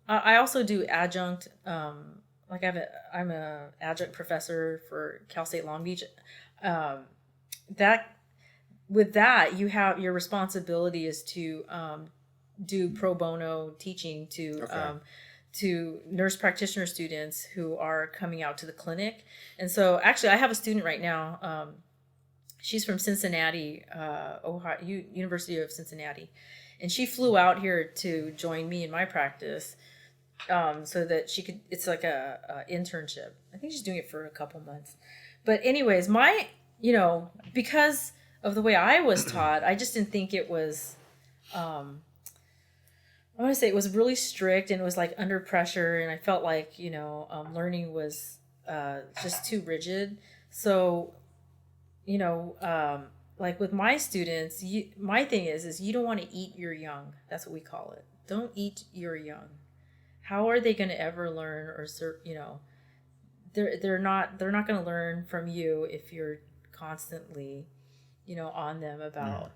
I also do adjunct. Like I'm a adjunct professor for Cal State Long Beach. With that, you have your responsibility is to do pro bono teaching to nurse practitioner students who are coming out to the clinic. And so actually I have a student right now. She's from Cincinnati, Ohio, University of Cincinnati. And she flew out here to join me in my practice so that she could, it's like a internship. I think she's doing it for a couple months. But anyways, because of the way I was taught, I just didn't think it was, I want to say it was really strict, and it was like under pressure, and I felt like, learning was just too rigid. So, like with my students, my thing is you don't want to eat your young. That's what we call it. Don't eat your young. How are they going to ever learn, or they're not going to learn from you if you're constantly, on them about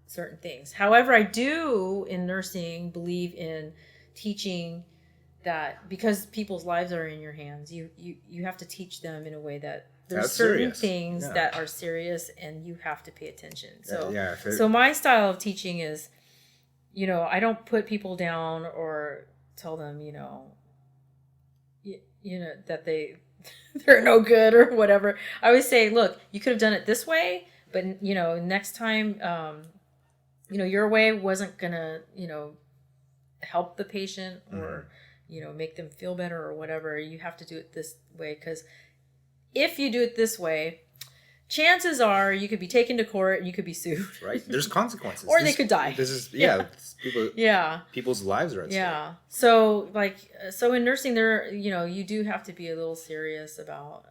certain things. However, I do in nursing believe in teaching that, because people's lives are in your hands, you have to teach them in a way that there's That's certain serious. things that are serious and you have to pay attention. So so my style of teaching is, I don't put people down or tell them, that they're no good or whatever. I always say, look, you could have done it this way, but next time, your way wasn't gonna, help the patient or, make them feel better or whatever. You have to do it this way, because if you do it this way, chances are you could be taken to court and you could be sued. Right. There's consequences. Or they could die. This is, people's lives are at stake. So so in nursing there, you do have to be a little serious about,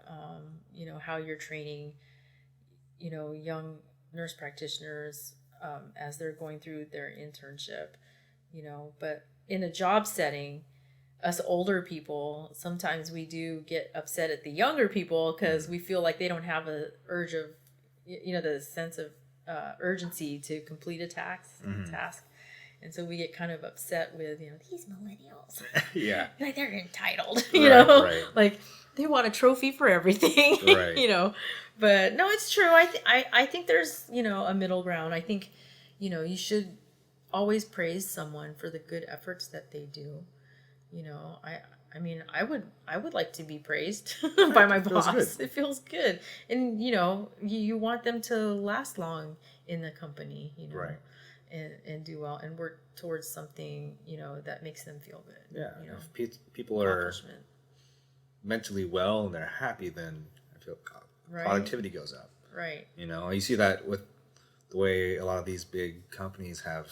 how you're training, young nurse practitioners, as they're going through their internship, but in a job setting, us older people, sometimes we do get upset at the younger people because we feel like they don't have a urge of, the sense of urgency to complete a task. And so we get kind of upset with, these millennials. Yeah. Like they're entitled, right. like they want a trophy for everything, right. But no, it's true. I think there's, a middle ground. I think, you should always praise someone for the good efforts that they do. I mean, I would like to be praised by my boss. It feels good. And, you want them to last long in the company, right. And do well and work towards something, that makes them feel good. Yeah. If people are mentally well and they're happy, then I feel productivity goes up. Right. You see that with the way a lot of these big companies have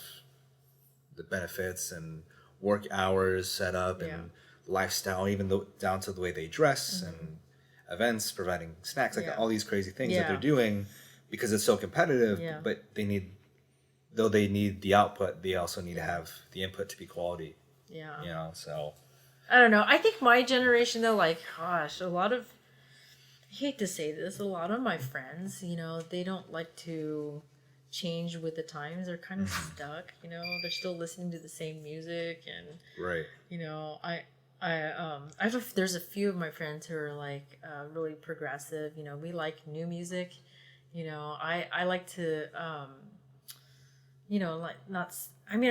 the benefits and work hours set up and lifestyle, even down to the way they dress and events, providing snacks, all these crazy things that they're doing because it's so competitive, but they need the output, they also need to have the input to be quality. Yeah. So I don't know. I think my generation though, like, gosh, I hate to say this, a lot of my friends, they don't like to change with the times. They're kind of stuck, they're still listening to the same music and right. There's a few of my friends who are like really progressive. We like new music. I like to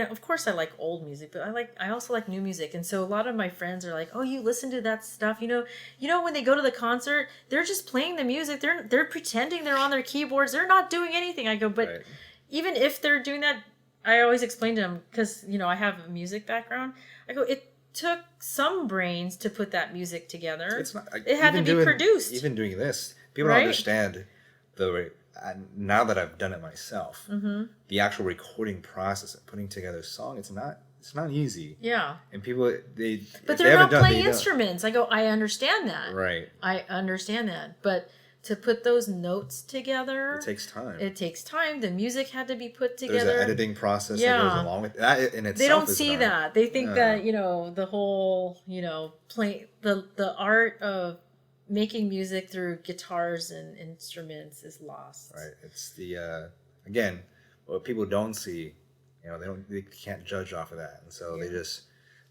of course I like old music, but I also like new music. And so a lot of my friends are like, "Oh, you listen to that stuff?" When they go to the concert, they're just playing the music. They're pretending they're on their keyboards. They're not doing anything. I go, but even if they're doing that, I always explain to them because I have a music background. I go, it took some brains to put that music together. It had to be produced. Even doing this, people don't understand now that I've done it myself, the actual recording process of putting together a song, it's not easy. Yeah. And people, but they're not playing instruments. I go, I understand that. Right. I understand that. But to put those notes together, it takes time. The music had to be put together. There's an editing process that goes along with that in itself. They don't see that. They think that, the whole, the art of making music through guitars and instruments is lost. Right. It's the again, what people don't see, they can't judge off of that, and so they just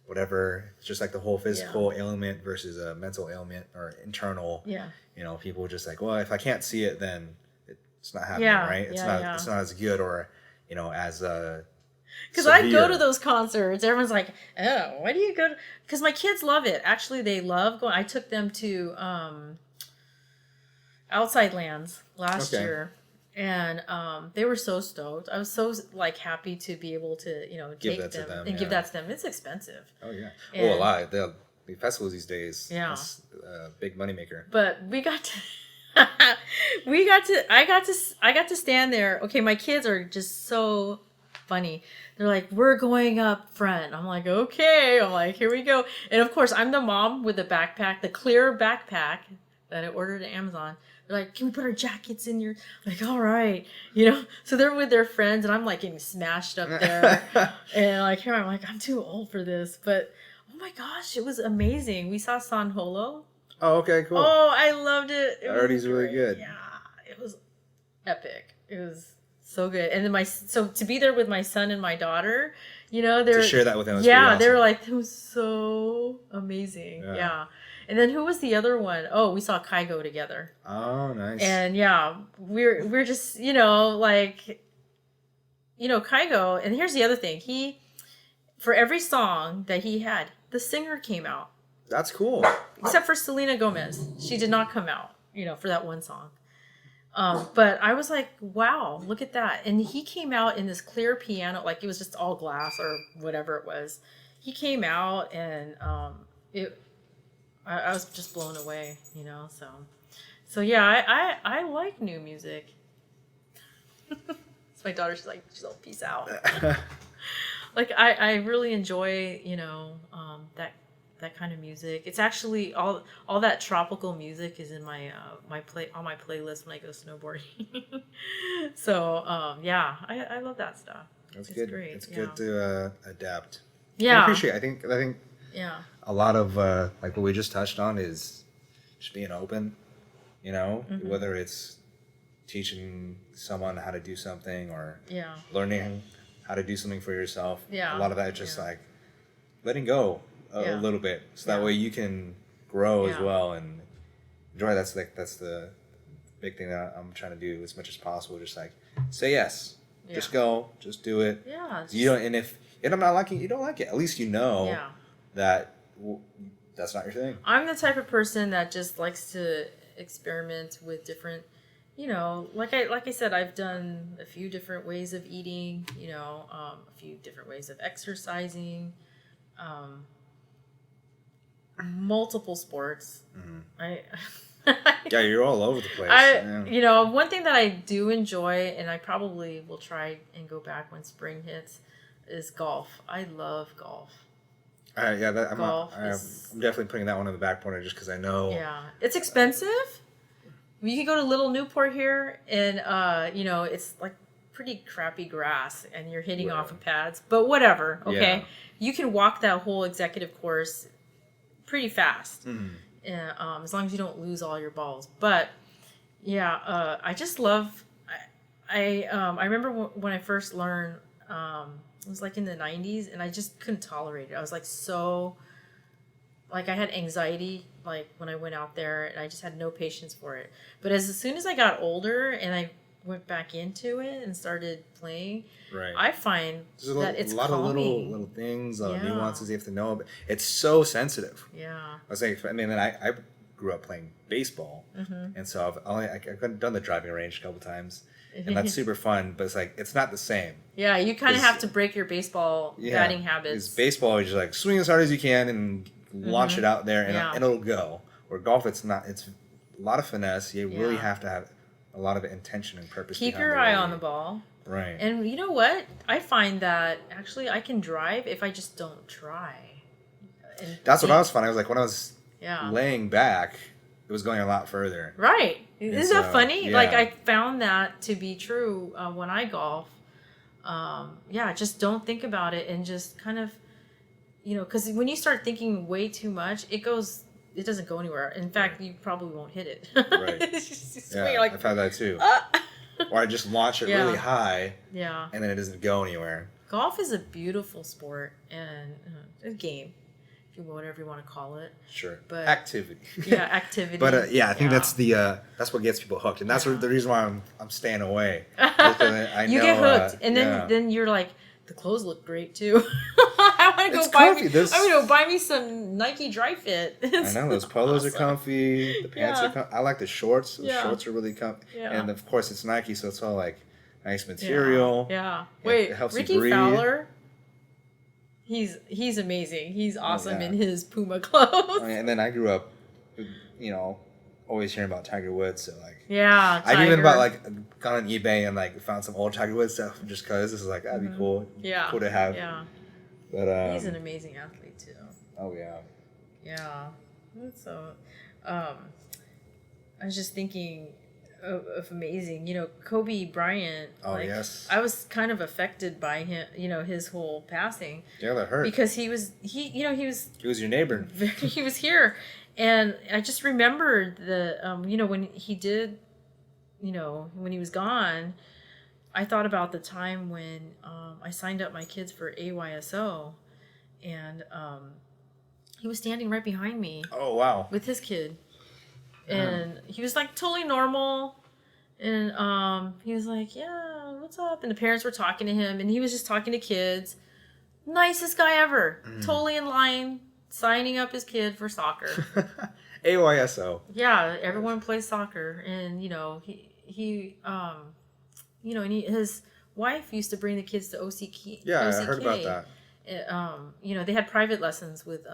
whatever. It's just like the whole physical ailment versus a mental ailment or internal. Yeah. People are just like, well, if I can't see it, then it's not happening, right? It's not as good or as because I go to those concerts. Everyone's like, "Oh, why do you go to?" Because my kids love it. Actually, they love going. I took them to Outside Lands last year, and they were so stoked. I was so happy to be able to take them and give that to them. It's expensive. Oh yeah, a lot. The festivals these days. Yeah, it's a big moneymaker. But we got to. I got to stand there. Okay, my kids are just so funny. They're like, "We're going up front." I'm like, "Okay." I'm like, "Here we go." And of course, I'm the mom with the backpack, the clear backpack that I ordered at Amazon. They're like, "Can we put our jackets in your?" I'm like, all right, So they're with their friends, and I'm like getting smashed up there, and here I'm like, I'm too old for this, but oh my gosh, it was amazing. We saw San Holo. Oh, okay, cool. Oh, I loved it. I heard he's really good. Yeah, it was epic. It was so good. And then so to be there with my son and my daughter, they're to share that with them. Yeah, they were like, it was so amazing. Yeah. And then who was the other one? Oh, we saw Kygo together. Oh, nice. And we're just Kygo. And here's the other thing. For every song that he had, the singer came out. That's cool. Except for Selena Gomez. She did not come out, for that one song. But I was like, wow, look at that. And he came out in this clear piano, like it was just all glass or whatever it was. He came out and I was just blown away, So yeah, I like new music. So my daughter, she's like, peace out. I really enjoy, that that kind of music. It's actually all that tropical music is in my on my playlist when I go snowboarding. So I love that stuff. It's good. Great. It's good to adapt. Yeah, I appreciate it. I think yeah, a lot of like what we just touched on is just being open. You know, whether it's teaching someone how to do something or learning how to do something for yourself. Yeah, a lot of that is just like letting go a little bit, so that way you can grow as well and enjoy. That's the big thing that I'm trying to do as much as possible. Just like say yes, just go, just do it. Yeah, you don't, and if I'm not liking it, you don't like it. At least you know that that's not your thing. I'm the type of person that just likes to experiment with different. You know, like I said, I've done a few different ways of eating. You know, a few different ways of exercising. Multiple sports. Yeah, you're all over the place. You know, one thing that I do enjoy, and I probably will try and go back when spring hits, is golf. I love golf. I'm definitely putting that one on the back burner just because I know. Yeah, it's expensive. You can go to Little Newport here, and you know, it's like pretty crappy grass, and you're hitting off of pads. But whatever, okay, you can walk that whole executive course pretty fast, as long as you don't lose all your balls. But I just love. I remember when I first learned. It was like in the 90s, and I just couldn't tolerate it. I was like I had anxiety like when I went out there, and I just had no patience for it. But as soon as I got older and I went back into it and started playing, I find it's a lot of little things, nuances you have to know. But it's so sensitive. Yeah. I was saying, I grew up playing baseball, and so I've done the driving range a couple times. And that's super fun, but it's not the same. Yeah, you kind of have to break your baseball batting habits. Because baseball is just like swing as hard as you can and launch it out there, and it'll go. Where golf, it's not. It's a lot of finesse. You really have to have a lot of intention and purpose. Keep your eye on the ball. Right. And you know what? I find that actually I can drive if I just don't try. That's what I was finding. I was like, when I was laying back, it was going a lot further. Right. Isn't that funny? Like, I found that to be true when I golf. Just don't think about it and just kind of, you know, because when you start thinking way too much, it doesn't go anywhere. In fact, you probably won't hit it. Right. Like, I've had that too. Or I just launch it really high. Yeah. And then it doesn't go anywhere. Golf is a beautiful sport and a game. Whatever you want to call it. Sure. But activity. Yeah, activity. But I think that's that's what gets people hooked, and that's the reason why I'm staying away. You get hooked, and then you're like, the clothes look great too. I want to go buy me some Nike Dry Fit. I know those polos are comfy. The pants are comfy. I like the shorts. The shorts are really comfy, and of course it's Nike, so it's all like nice material. Yeah. Wait, it helps Ricky you breathe. Fowler. He's amazing. He's awesome in his Puma clothes. And then I grew up, you know, always hearing about Tiger Woods. So Tiger. I've even gone on eBay and found some old Tiger Woods stuff just because this is that'd be cool. Yeah. Cool to have. Yeah. But he's an amazing athlete too. Oh yeah. Yeah. So, I was just thinking of amazing, you know, Kobe Bryant. Oh yes. I was kind of affected by him, you know, his whole passing. Yeah, that hurt. Because he was your neighbor. He was here, and I just remembered you know, when he did, you know, when he was gone, I thought about the time when I signed up my kids for AYSO, and he was standing right behind me. Oh wow. With his kid. And he was totally normal, and he was like, yeah, what's up? And the parents were talking to him, and he was just talking to kids. Nicest guy ever. Totally in line, signing up his kid for soccer. AYSO. Yeah, everyone plays soccer, and you know he you know, and his wife used to bring the kids to OCK. Yeah, I heard about that. You know, they had private lessons with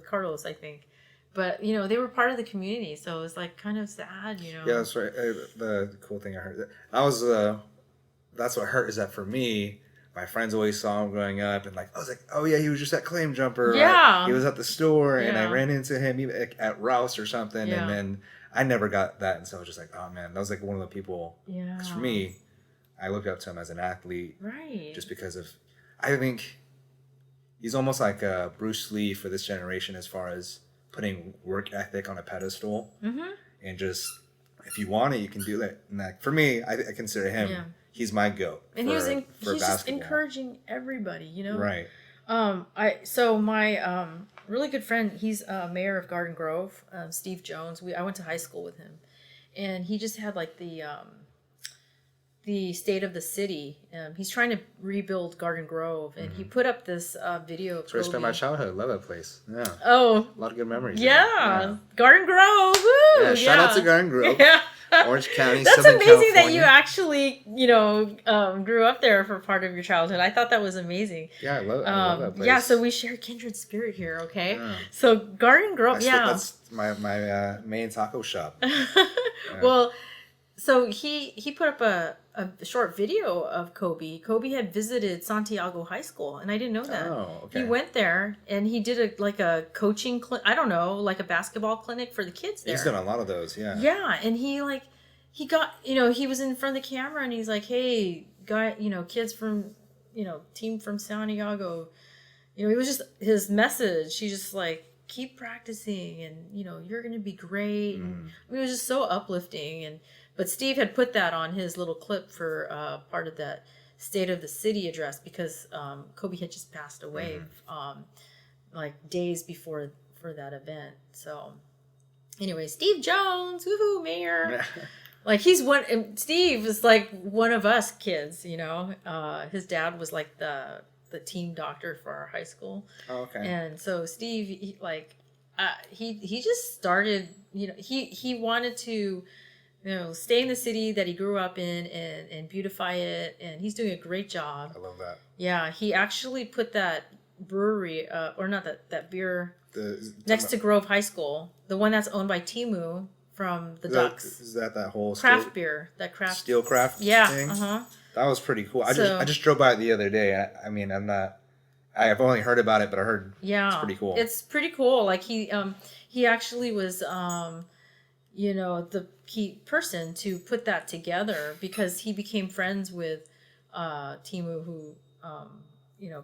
Carlos, I think. But, you know, they were part of the community, so it was kind of sad, you know. Yeah, that's right. The cool thing I heard, that's what hurt, is that for me, my friends always saw him growing up, and like I was like, oh yeah, he was just that claim jumper. Yeah. He was at the store, and I ran into him at Rouse or something, and then I never got that, and so I was just like, oh man, that was like one of the people. Yeah. Because for me, I looked up to him as an athlete, right? Just because of, I think, he's almost like Bruce Lee for this generation as far as putting work ethic on a pedestal, and just if you want it, you can do that. And like, for me, I consider him. Yeah. He's my goat. And he's just encouraging everybody, you know. Right. My really good friend, he's mayor of Garden Grove, Steve Jones. I went to high school with him, and he just had like the state of the city. He's trying to rebuild Garden Grove, and he put up this video of First time my childhood. Love that place. Yeah. Oh. A lot of good memories. Yeah. Garden Grove. Woo! Yeah, shout out to Garden Grove. Yeah. Orange County, That's Southern amazing California. that you actually, grew up there for part of your childhood. I thought that was amazing. Yeah, I love that place. Yeah, so we share kindred spirit here, okay? Yeah. So Garden Grove, that's my main taco shop. Yeah. Well, so he put up a short video of Kobe. Kobe had visited Santiago High School, and I didn't know that. Oh, okay. He went there, and he did a coaching I don't know, like a basketball clinic for the kids there. He's done a lot of those, yeah. Yeah, and he got, he was in front of the camera, and he's like, hey, kids from, team from Santiago. It was just his message. He just like, keep practicing, and, you're going to be great. And, it was just so uplifting, but Steve had put that on his little clip for part of that State of the City address because Kobe had just passed away like days before for that event. So anyway, Steve Jones, woohoo, mayor. Like Steve is like one of us kids, his dad was like the team doctor for our high school. Oh, okay. And so Steve, he just started, he wanted to, stay in the city that he grew up in and beautify it. And he's doing a great job. I love that. Yeah. He actually put that brewery, or not that beer next to Grove High School, the one that's owned by Timu from the Ducks. Is that whole craft beer? That craft. Steel craft thing? Uh-huh. That was pretty cool. I just drove by it the other day. I've only heard about it, but I heard it's pretty cool. It's pretty cool. Like he actually was, the key person to put that together because he became friends with Timu who,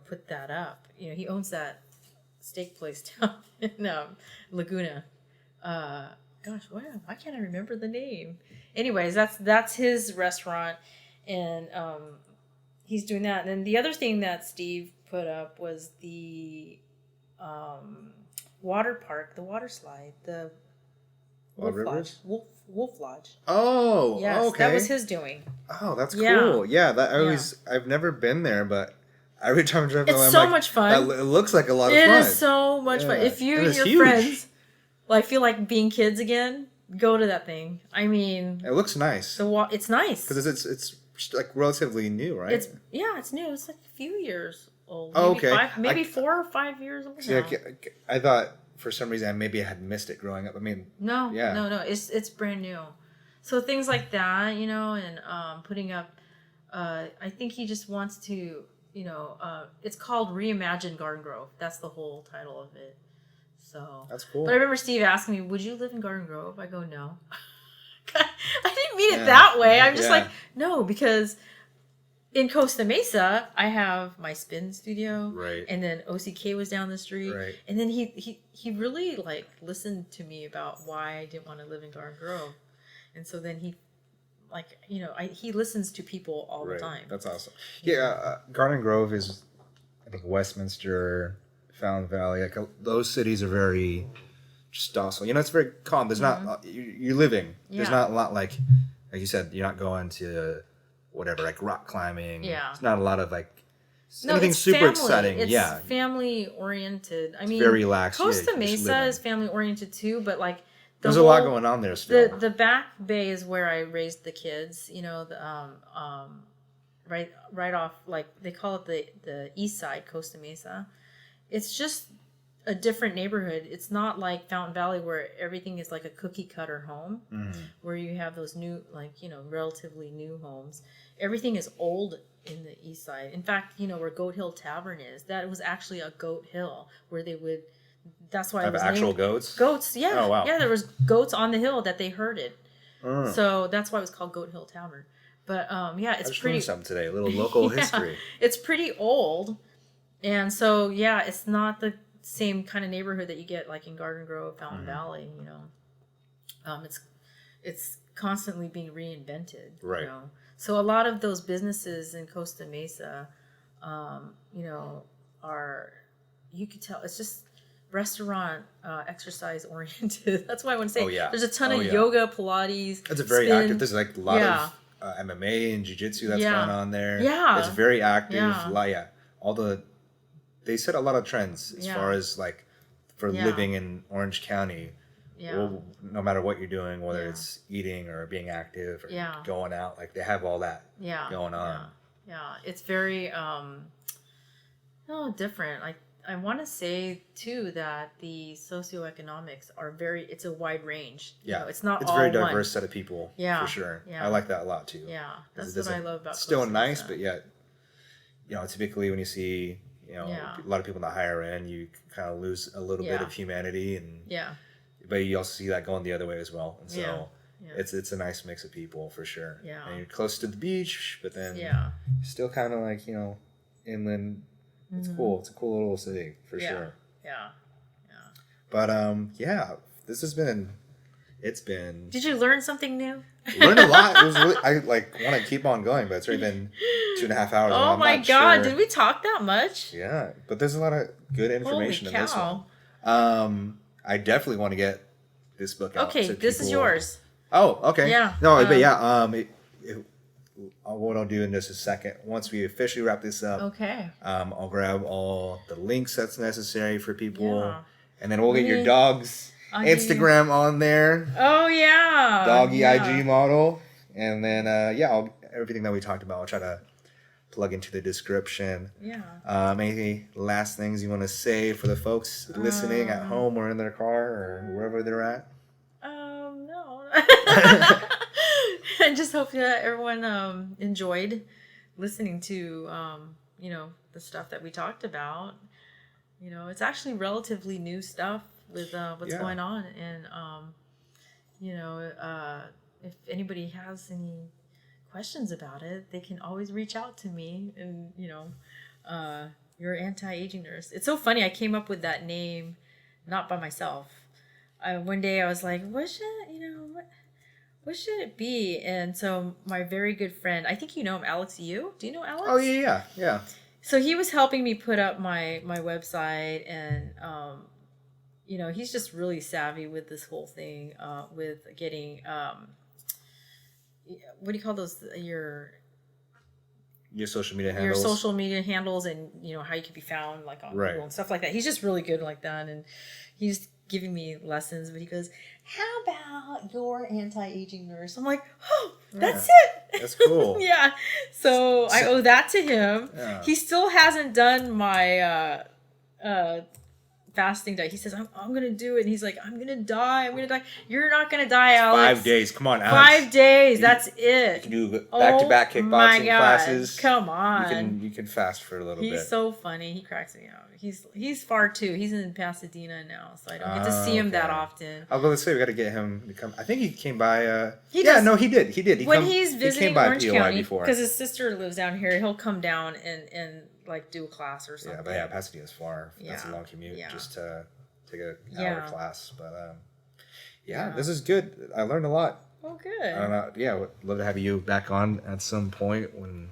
put that up. He owns that steak place down in Laguna. Gosh, why can't I remember the name? Anyways, that's his restaurant, and he's doing that. And then the other thing that Steve put up was the water park, the water slide, the Wolf Lodge. Wolf Lodge. Oh, yes, okay. That was his doing. Oh, that's cool. Yeah, I've never been there, but every time I drive by, it's so much fun. It looks like a lot of fun. It is so much fun. If you and your huge friends feel like being kids again, go to that thing. I mean, it looks nice. It's nice because it's like relatively new, right? It's new. It's like a few years old. Maybe 4 or 5 years old now. I thought for some reason maybe I had missed it growing up. I mean, no. It's brand new. So things like that, and putting up. I think he just wants to, it's called Reimagine Garden Grove. That's the whole title of it. So that's cool. But I remember Steve asking me, "Would you live in Garden Grove?" I go, "No." I didn't mean it that way. I'm just like, no, because in Costa Mesa, I have my spin studio, right? And then OCK was down the street, right? And then he really listened to me about why I didn't want to live in Garden Grove, and so then he he listens to people all the time. That's awesome. Yeah, Garden Grove is, I think, Westminster, Fountain Valley, those cities are very just docile. It's very calm. There's not you're living. There's not a lot like you said. You're not going to whatever rock climbing. Yeah, it's not a lot of anything super exciting. It's family oriented. I mean, very relaxed. Costa Mesa is family oriented too, but there's a lot going on there still. The back bay is where I raised the kids. Right off, they call it the east side, Costa Mesa. It's just a different neighborhood. It's not like Fountain Valley where everything is like a cookie cutter home, where you have those new, like, you know, relatively new homes. Everything is old in the east side. In fact, you know, where Goat Hill Tavern is, that was actually a goat hill where they would, that's why it was actual named goats? Goats, yeah. Oh, wow. Yeah, there was goats on the hill that they herded. So that's why it was called Goat Hill Tavern. But yeah, it's pretty. I just learned something today. A little local history. It's pretty old, and so yeah, it's not the same kind of neighborhood that you get like in Garden Grove, Fountain Valley. You know, it's constantly being reinvented. Right. You know? So a lot of those businesses in Costa Mesa, you know, are, you could tell it's just restaurant exercise oriented. That's why I want to say there's a ton of yoga, Pilates. It's a very active. There's like a lot of MMA and jiu-jitsu that's going on there. Yeah. It's very active. They set a lot of trends as far as like for living in Orange County. Well, no matter what you're doing, whether it's eating or being active or going out, like they have all that going on. Yeah. It's very different. Like, I want to say too that the socioeconomics are it's a wide range. Yeah, you know, it's not it's all a very diverse one. set of people. Yeah, for sure. Yeah. I like that a lot too. Yeah, that's what I love about. It's still nice, but yet, you know, typically when you see, you know, a lot of people in the higher end, you kind of lose a little bit of humanity, and but you also see that going the other way as well, and so it's a nice mix of people for sure. Yeah, and you're close to the beach, but then still kind of like, you know, inland. It's cool. It's a cool little city for sure. Yeah. But this has been. It's been. Did you learn something new? Learned a lot. It was really. I like want to keep on going, but it's already been 2.5 hours. Oh my god! Did we talk that much? Yeah, but there's a lot of good information in this one. I definitely want to get this book out. Okay, this is yours. Oh, okay. Yeah. No, but yeah. What I'll do in just a second, once we officially wrap this up, I'll grab all the links that's necessary for people, and then we'll get your dog's Instagram on there. Oh yeah, doggy IG model, and then everything that we talked about, I'll try to plug into the description. Yeah. Any last things you want to say for the folks listening at home or in their car or wherever they're at? No. I just hope that everyone enjoyed listening to you know, the stuff that we talked about. You know, it's actually relatively new stuff with what's going on, and you know, if anybody has any questions about it, they can always reach out to me. And you know, your anti-aging nurse. It's so funny. I came up with that name not by myself. One day I was like, what should it be? And so my very good friend, I think you know him, Alex Yu. Do you know Alex? Oh yeah. So he was helping me put up my website, and you know, he's just really savvy with this whole thing, with getting what do you call those, your social media handles. Your social media handles, and you know how you can be found like on Google and stuff like that. He's just really good like that, and he's giving me lessons, but he goes, how about your anti-aging nurse? I'm like, oh, that's it. That's cool. Yeah. So I owe that to him. Yeah. He still hasn't done my fasting diet. He says, I'm going to do it. And he's like, I'm going to die. You're not going to die, Alex. 5 days. Come on, Alex. 5 days. That's it. You can do back-to-back kickboxing classes. Come on. You can fast for a little bit. He's so funny. He cracks me out. He's far too. He's in Pasadena now, so I don't get to see him that often. I was going to say, we got to get him to come. I think he came by. He did. He did. He's visiting Orange County, because his sister lives down here, he'll come down and like do a class or something. Yeah, but Pasadena's far. That's a long commute just to take an hour class. But this is good. I learned a lot. Oh, good. I don't know. Yeah, would love to have you back on at some point when.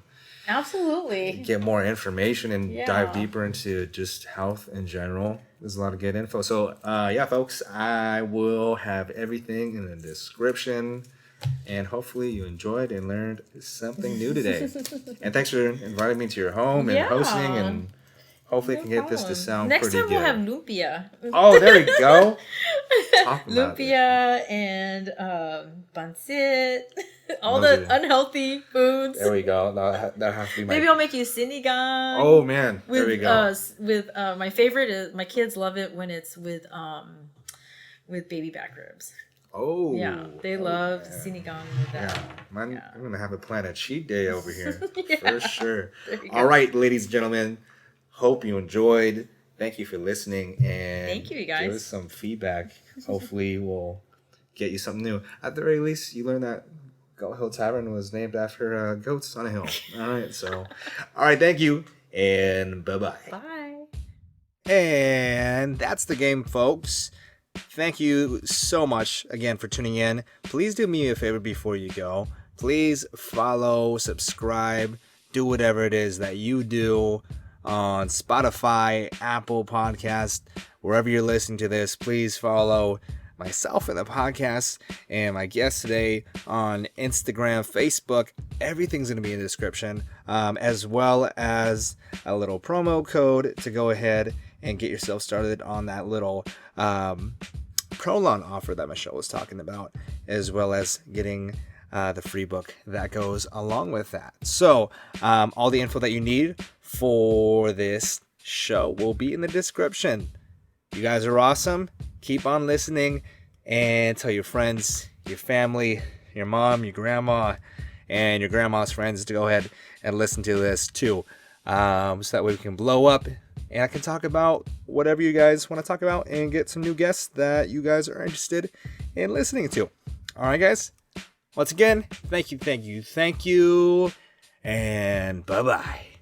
Absolutely. Get more information and dive deeper into just health in general. There's a lot of good info. So, folks, I will have everything in the description. And hopefully you enjoyed and learned something new today. And thanks for inviting me to your home and hosting. And hopefully I can get this to sound pretty good. Next time we'll have lumpia. Oh, there we go. Talk about lumpia and pancit. All the unhealthy foods. There we go. That has to be my... Maybe I'll make you sinigang. Oh man, there we go. With my favorite is, my kids love it when it's with baby back ribs. Oh yeah, they love sinigang with that. I'm gonna have a Planet Cheat Day over here for sure. All right, ladies and gentlemen, hope you enjoyed. Thank you for listening, and thank you guys. Give us some feedback. Hopefully, we'll get you something new. At the very least, you learned that Goat Hill Tavern was named after goats on a hill. All right, all right, thank you, and bye-bye. Bye. And that's the game, folks. Thank you so much again for tuning in. Please do me a favor before you go. Please follow, subscribe, do whatever it is that you do on Spotify, Apple Podcasts, wherever you're listening to this. Please follow myself and the podcast and my guest today on Instagram, Facebook. Everything's going to be in the description, as well as a little promo code to go ahead and get yourself started on that little ProLon offer that Michelle was talking about, as well as getting the free book that goes along with that. So all the info that you need for this show will be in the description. You guys are awesome. Keep on listening and tell your friends, your family, your mom, your grandma, and your grandma's friends to go ahead and listen to this too, so that way we can blow up and I can talk about whatever you guys want to talk about and get some new guests that you guys are interested in listening to. All right, guys. Once again, thank you, and bye-bye.